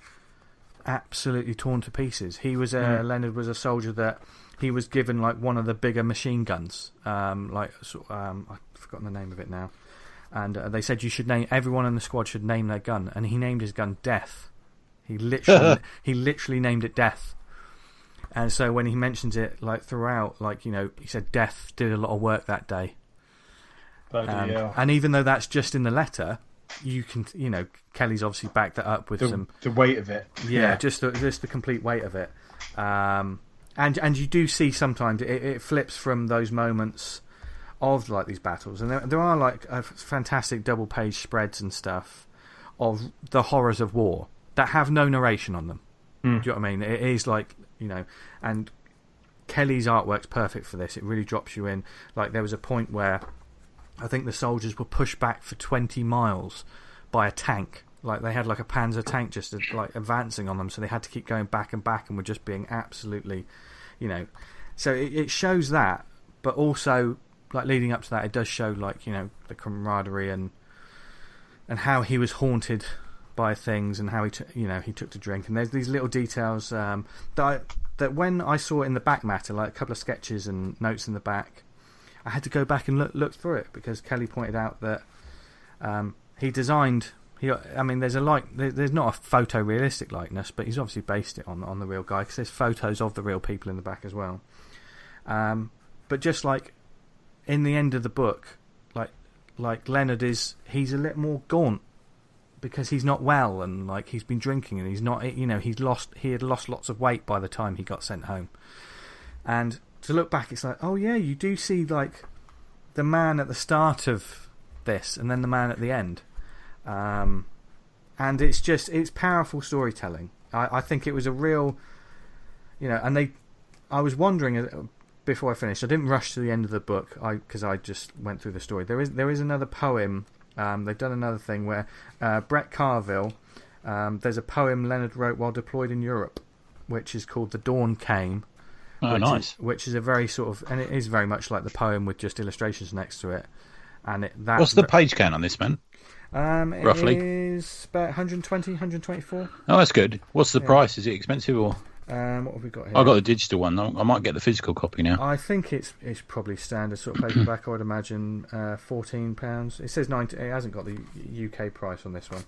absolutely torn to pieces. Leonard was a soldier that he was given like one of the bigger machine guns. I've forgotten the name of it now, and they said you should name everyone in the squad should name their gun, and he named his gun Death. He literally named it Death. And so when he mentions it, like, throughout, like, he said Death did a lot of work that day. And even though that's just in the letter, you can, Kelly's obviously backed that up with the weight of it. Yeah, just the complete weight of it. And you do see sometimes it flips from those moments of, like, these battles. And there are, like, fantastic double-page spreads and stuff of the horrors of war that have no narration on them. Do you know what I mean? It is like, and Kelly's artwork's perfect for this. It really drops you in. Like, there was a point where I think the soldiers were pushed back for 20 miles by a tank. Like, they had like a Panzer tank just like advancing on them, so they had to keep going back and were just being absolutely, So it shows that, but also, like, leading up to that, it does show, like, the camaraderie and how he was haunted by things, and how he took to drink, and there's these little details that when I saw it in the back matter, like a couple of sketches and notes in the back, I had to go back and look through it, because Kelly pointed out that he designed. There's there's not a photorealistic likeness, but he's obviously based it on the real guy, because there's photos of the real people in the back as well. But just like in the end of the book, like Leonard he's a little more gaunt, because he's not well, and like he's been drinking, and he's not, he had lost lots of weight by the time he got sent home. And to look back, it's like, oh yeah, you do see like the man at the start of this, and then the man at the end, and it's powerful storytelling. I think it was a real, and I was wondering before I finished. I didn't rush to the end of the book because I just went through the story. There is another poem. They've done another thing where Brett Carville. There's a poem Leonard wrote while deployed in Europe, which is called "The Dawn Came." Oh, nice. Which is a very sort of, and it is very much like the poem with just illustrations next to it. And what's the page count on this, man? Roughly? It is about 120, 124. Oh, that's good. What's the price? Is it expensive or? What have we got here? I got the digital one. I might get the physical copy now. I think it's probably standard sort of paperback. I would imagine £14. It says 90. It hasn't got the UK price on this one.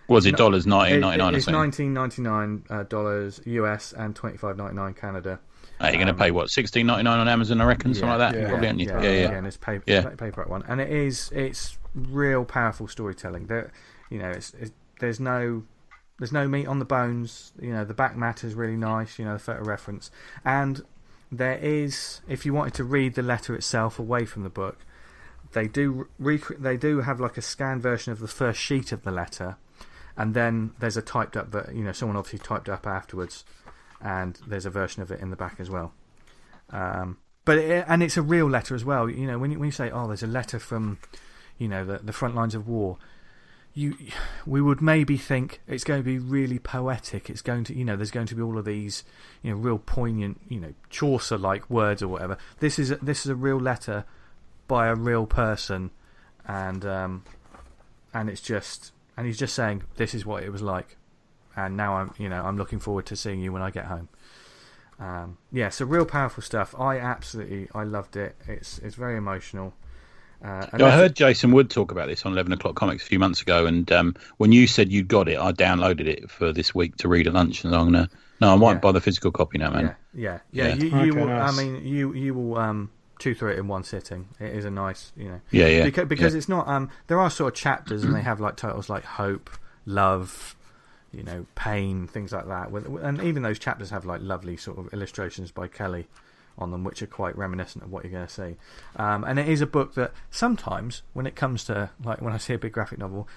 Was it dollars $19.99? It's $19.99 US and $25.99 Canada. You're going to pay what, $16.99 on Amazon, I reckon, something like that. Yeah, probably, yeah. And it's paperback one, and it's real powerful storytelling. There's no meat on the bones. The back matter is really nice. The photo reference, and there is, if you wanted to read the letter itself away from the book, they do have like a scanned version of the first sheet of the letter, and then there's a typed up someone obviously typed up afterwards. And there's a version of it in the back as well. But it's a real letter as well. When you say, oh, there's a letter from, the front lines of war, we would maybe think it's going to be really poetic. It's going to, there's going to be all of these, real poignant, Chaucer-like words or whatever. This is a real letter by a real person, and it's just, and he's just saying this is what it was like. And now I'm looking forward to seeing you when I get home. So real powerful stuff. I loved it. It's very emotional. I heard Jason Wood talk about this on 11 O'Clock Comics a few months ago, and when you said you'd got it, I downloaded it for this week to read at lunch, and I might buy the physical copy now, man. Yeah. You will. nice. I mean, you will chew through it in one sitting. It is a nice, Yeah. Because it's not. There are sort of chapters, and they have like titles like hope, love. Pain, things like that. And even those chapters have like lovely sort of illustrations by Kelly on them, which are quite reminiscent of what you're going to see. And it is a book that sometimes, when it comes to, like when I see a big graphic novel,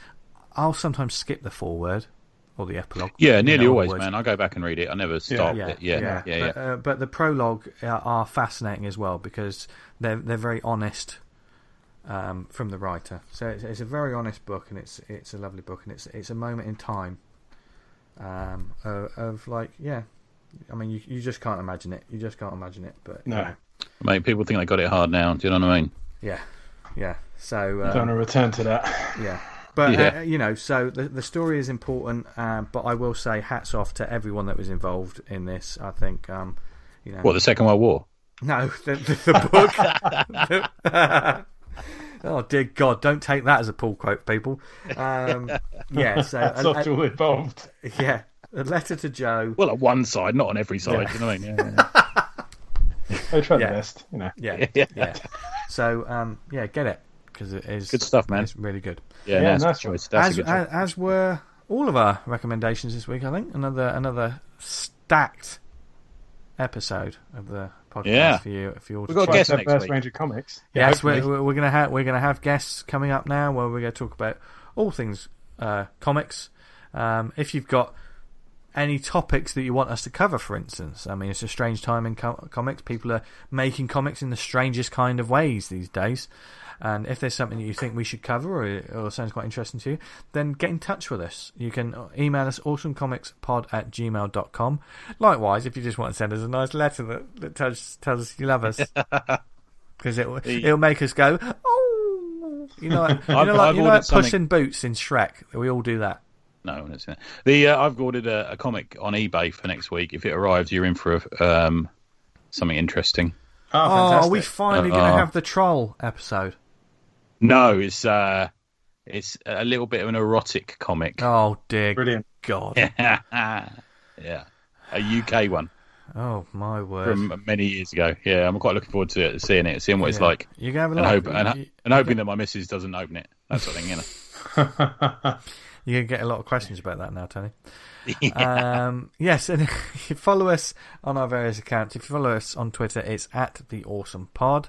I'll sometimes skip the foreword or the epilogue. Yeah, nearly always, man. I go back and read it. I never start with it. Yeah. But the prologue are fascinating as well because they're very honest from the writer. So it's a very honest book, and it's a lovely book, and it's a moment in time. Of like, I mean, you just can't imagine it. But no, mate, people think they got it hard now. Do you know what I mean? Yeah. So don't want to return to that. Yeah, but so the story is important. But I will say, hats off to everyone that was involved in this. I think, What, the Second World War? No, the book. Oh dear God! Don't take that as a pull quote, people. So that's not all involved. Yeah, a letter to Joe. Well, on one side, not on every side. You know what I mean? I try the best. Yeah. So get it because it is good stuff, man. It's really good. Yeah, nice choice. That's a good choice. As were all of our recommendations this week. I think another stacked episode of the podcast for you. If you're we've got guests next first week. range of comics. Yes, we're gonna have guests coming up now where we're going to talk about all things comics. If you've got any topics that you want us to cover, for instance, I mean, it's a strange time in comics. People are making comics in the strangest kind of ways these days. And if there's something that you think we should cover or sounds quite interesting to you, then get in touch with us. You can email us awesomecomicspod@gmail.com. Likewise, if you just want to send us a nice letter that tells us you love us, because it'll make us go, oh, like Puss in Boots in Shrek. We all do that. No, that's it. I've ordered a comic on eBay for next week. If it arrives, you're in for something interesting. Oh, are we finally going to have the troll episode? No, it's a little bit of an erotic comic. Oh dear, brilliant God! Yeah, a UK one. Oh my word! From many years ago. Yeah, I'm quite looking forward to seeing what it's like. You can have a look. And hoping that my missus doesn't open it. That sort of thing, You're going to get a lot of questions about that now, Tony. Yes, and if you follow us on our various accounts, if you follow us on Twitter, it's @TheAwesomePod,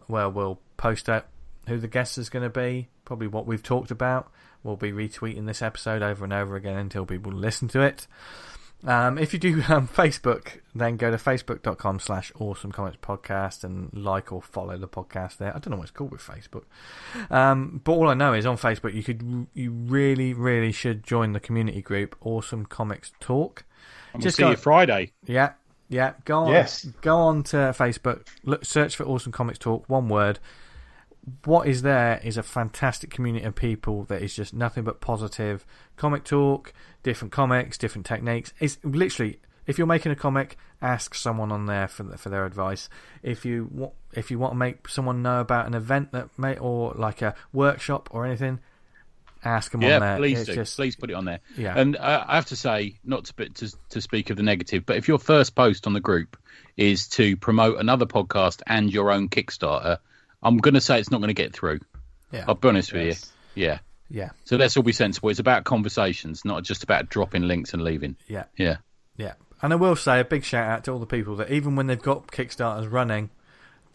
where we'll post out who the guest is going to be, probably what we've talked about. We'll be retweeting this episode over and over again until people listen to it. If you do Facebook, then go to facebook.com/awesomecomicspodcast and like or follow the podcast there. I don't know what it's called with Facebook. But all I know is on Facebook, you really, really should join the community group, Awesome Comics Talk. And we'll see you Friday. Yeah. Go on. Yes. Go on to Facebook. Look, search for Awesome Comics Talk. One word. What is there is a fantastic community of people that is just nothing but positive comic talk, different comics, different techniques. It's literally, if you're making a comic, ask someone on there for their advice. If you want to make someone know about an event or like a workshop or anything, ask them on there. Yeah, please do. Please put it on there. Yeah. And I have to say, not to speak of the negative, but if your first post on the group is to promote another podcast and your own Kickstarter, I'm going to say it's not going to get through. Yeah. I'll be honest with you. Yeah. Yeah. So let's all be sensible. It's about conversations, not just about dropping links and leaving. Yeah. Yeah. Yeah. And I will say a big shout out to all the people that even when they've got Kickstarters running,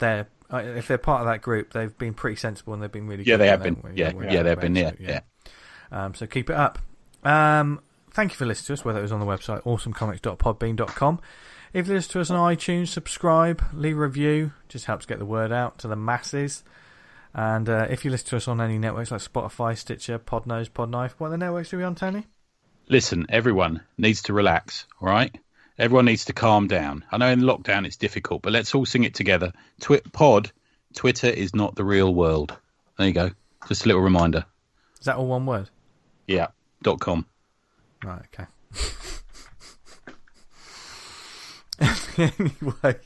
if they're part of that group, they've been pretty sensible and they've been really good. Yeah, they have been. Yeah, they've been. Yeah. So keep it up. Thank you for listening to us, whether it was on the website awesomecomics.podbean.com. If you listen to us on iTunes, subscribe, leave a review. Just helps get the word out to the masses. And if you listen to us on any networks like Spotify, Stitcher, Podnose, Podknife, what other networks are we on, Tony? Listen, everyone needs to relax, all right? Everyone needs to calm down. I know in lockdown it's difficult, but let's all sing it together. Twitter is not the real world. There you go. Just a little reminder. Is that all one word? Yeah. .com. Right, okay. Anyway.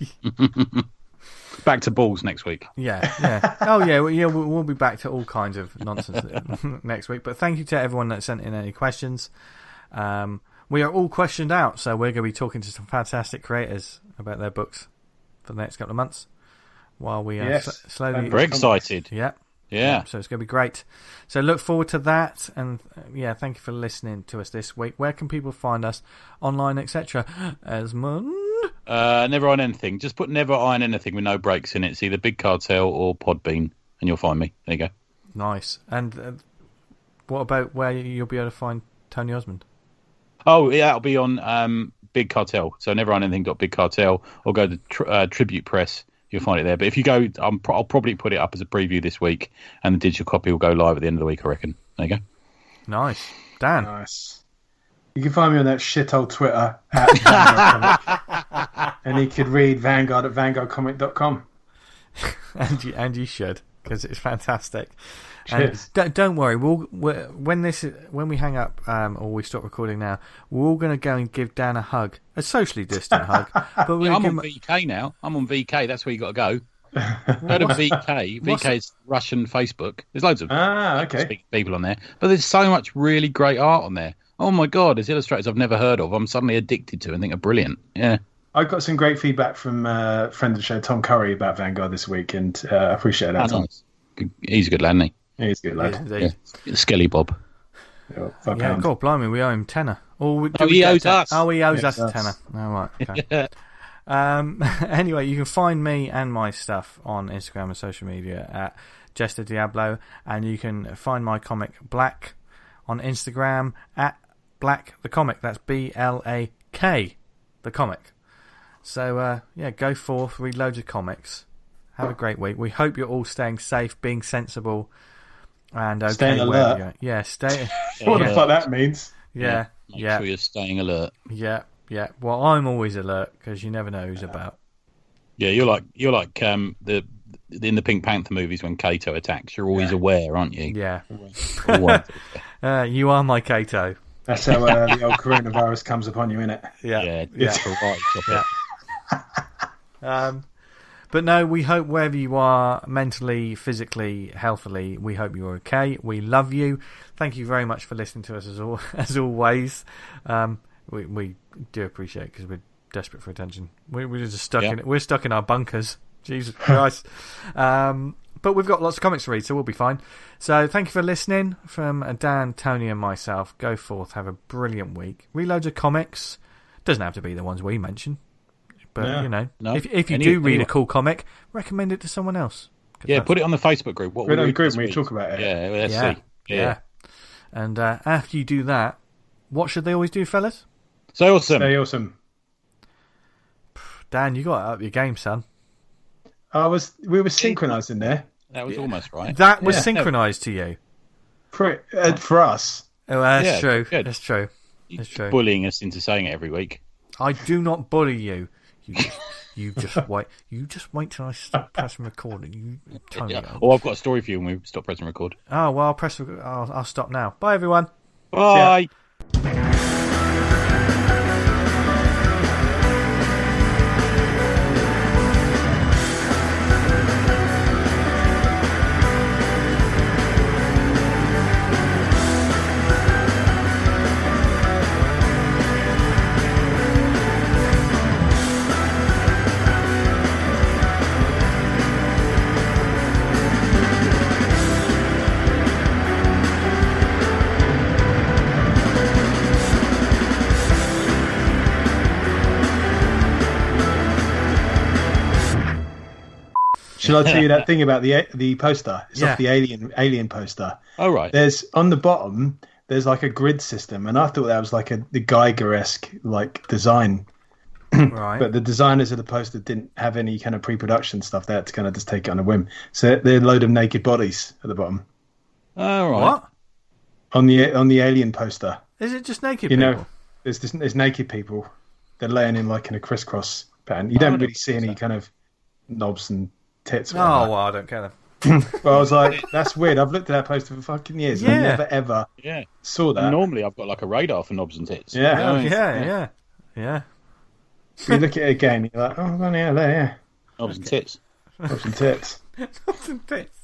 Back to balls next week. Yeah. Oh, yeah, we'll be back to all kinds of nonsense next week. But thank you to everyone that sent in any questions. We are all questioned out, so we're going to be talking to some fantastic creators about their books for the next couple of months while we slowly... I'm very excited. Yeah. So it's going to be great. So look forward to that. And thank you for listening to us this week. Where can people find us online, etc.? Esmond? Never on anything. Just put never on anything with no breaks in it. It's either Big Cartel or Podbean, and you'll find me. There you go. Nice. And what about where you'll be able to find Tony Osmond? Oh, yeah, it'll be on Big Cartel. So never on anything.Big Cartel, or go to Tribute Press. You'll find it there. But if you go, I'll probably put it up as a preview this week, and the digital copy will go live at the end of the week, I reckon. There you go. Nice. Dan? Nice. You can find me on that shithole Twitter @VanguardComic. And you could read Vanguard at vanguardcomic.com. and you should, because it's fantastic. Cheers. And don't worry, when we hang up or we stop recording now, we're all going to go and give Dan a hug, a socially distant hug. But I'm on VK now. I'm on VK. That's where you got to go. Go to VK. VK is Russian Facebook. There's loads of people on there, but there's so much really great art on there. Oh my God, there's illustrators I've never heard of. I'm suddenly addicted to and think are brilliant. Yeah. I got some great feedback from a friend of the show, Tom Curry, about Vanguard this week, and I appreciate that. Nice. He's a good lad, isn't he? He's a good lad. Yeah. Skelly Bob. God, blimey, we owe him tenner. He owes us. Oh, he owes us a tenner. Oh, right. Okay. Anyway, you can find me and my stuff on Instagram and social media at Jester Diablo, and you can find my comic Black on Instagram at Black the Comic. That's BLAK the Comic. So go forth, read loads of comics, have a great week. We hope you're all staying safe, being sensible, and okay. Staying alert. Stay. What the fuck that means? Make sure you're staying alert. Yeah. Well, I'm always alert because you never know who's about. Yeah, you're like in the Pink Panther movies when Kato attacks. You're always aware, aren't you? Yeah. Always. You are my Kato. That's how the old coronavirus comes upon you, innit? Yeah. But no, we hope wherever you are, mentally, physically, healthily, we hope you're okay. We love you. Thank you very much for listening to us as always. We do appreciate it because we're desperate for attention. We're just stuck in it. We're stuck in our bunkers. Jesus Christ. But we've got lots of comics to read, so we'll be fine. So thank you for listening from Dan, Tony, and myself. Go forth, have a brilliant week. Read loads of comics. Doesn't have to be the ones we mention. But, if you do read a cool comic, recommend it to someone else. Yeah, put it on the Facebook group. Put it on the group when you talk about it. Yeah, let's see. Yeah. And after you do that, what should they always do, fellas? So awesome. Stay awesome. Dan, you got to up your game, son. We were synchronising there. That was almost right. That was synchronised to you. For us. Oh, that's true. Good. That's true. That's true. Bullying us into saying it every week. I do not bully you. You just wait. You just wait till I stop pressing record. You tell me. Oh, I've got a story for you when we stop pressing record. Oh well, I'll stop now. Bye, everyone. Bye. Shall I tell you that thing about the poster? It's off the alien poster. Oh, right. There's on the bottom. There's like a grid system, and I thought that was like the Geiger-esque like design. Right. But the designers of the poster didn't have any kind of pre-production stuff. They had to kind of just take it on a whim. So they're a load of naked bodies at the bottom. Oh, right. What? On the alien poster. Is it just naked You people? know, there's naked people. They're laying in like in a crisscross pattern. You don't really see any kind of knobs and tits. Oh, well, I don't care then. But I was like, that's weird. I've looked at that poster for fucking years and I never ever saw that. And normally I've got like a radar for knobs and tits. Yeah. Yeah. You look at it again, you're like, oh, yeah, there, yeah. Knobs and tits. Knobs and tits. Knobs and tits.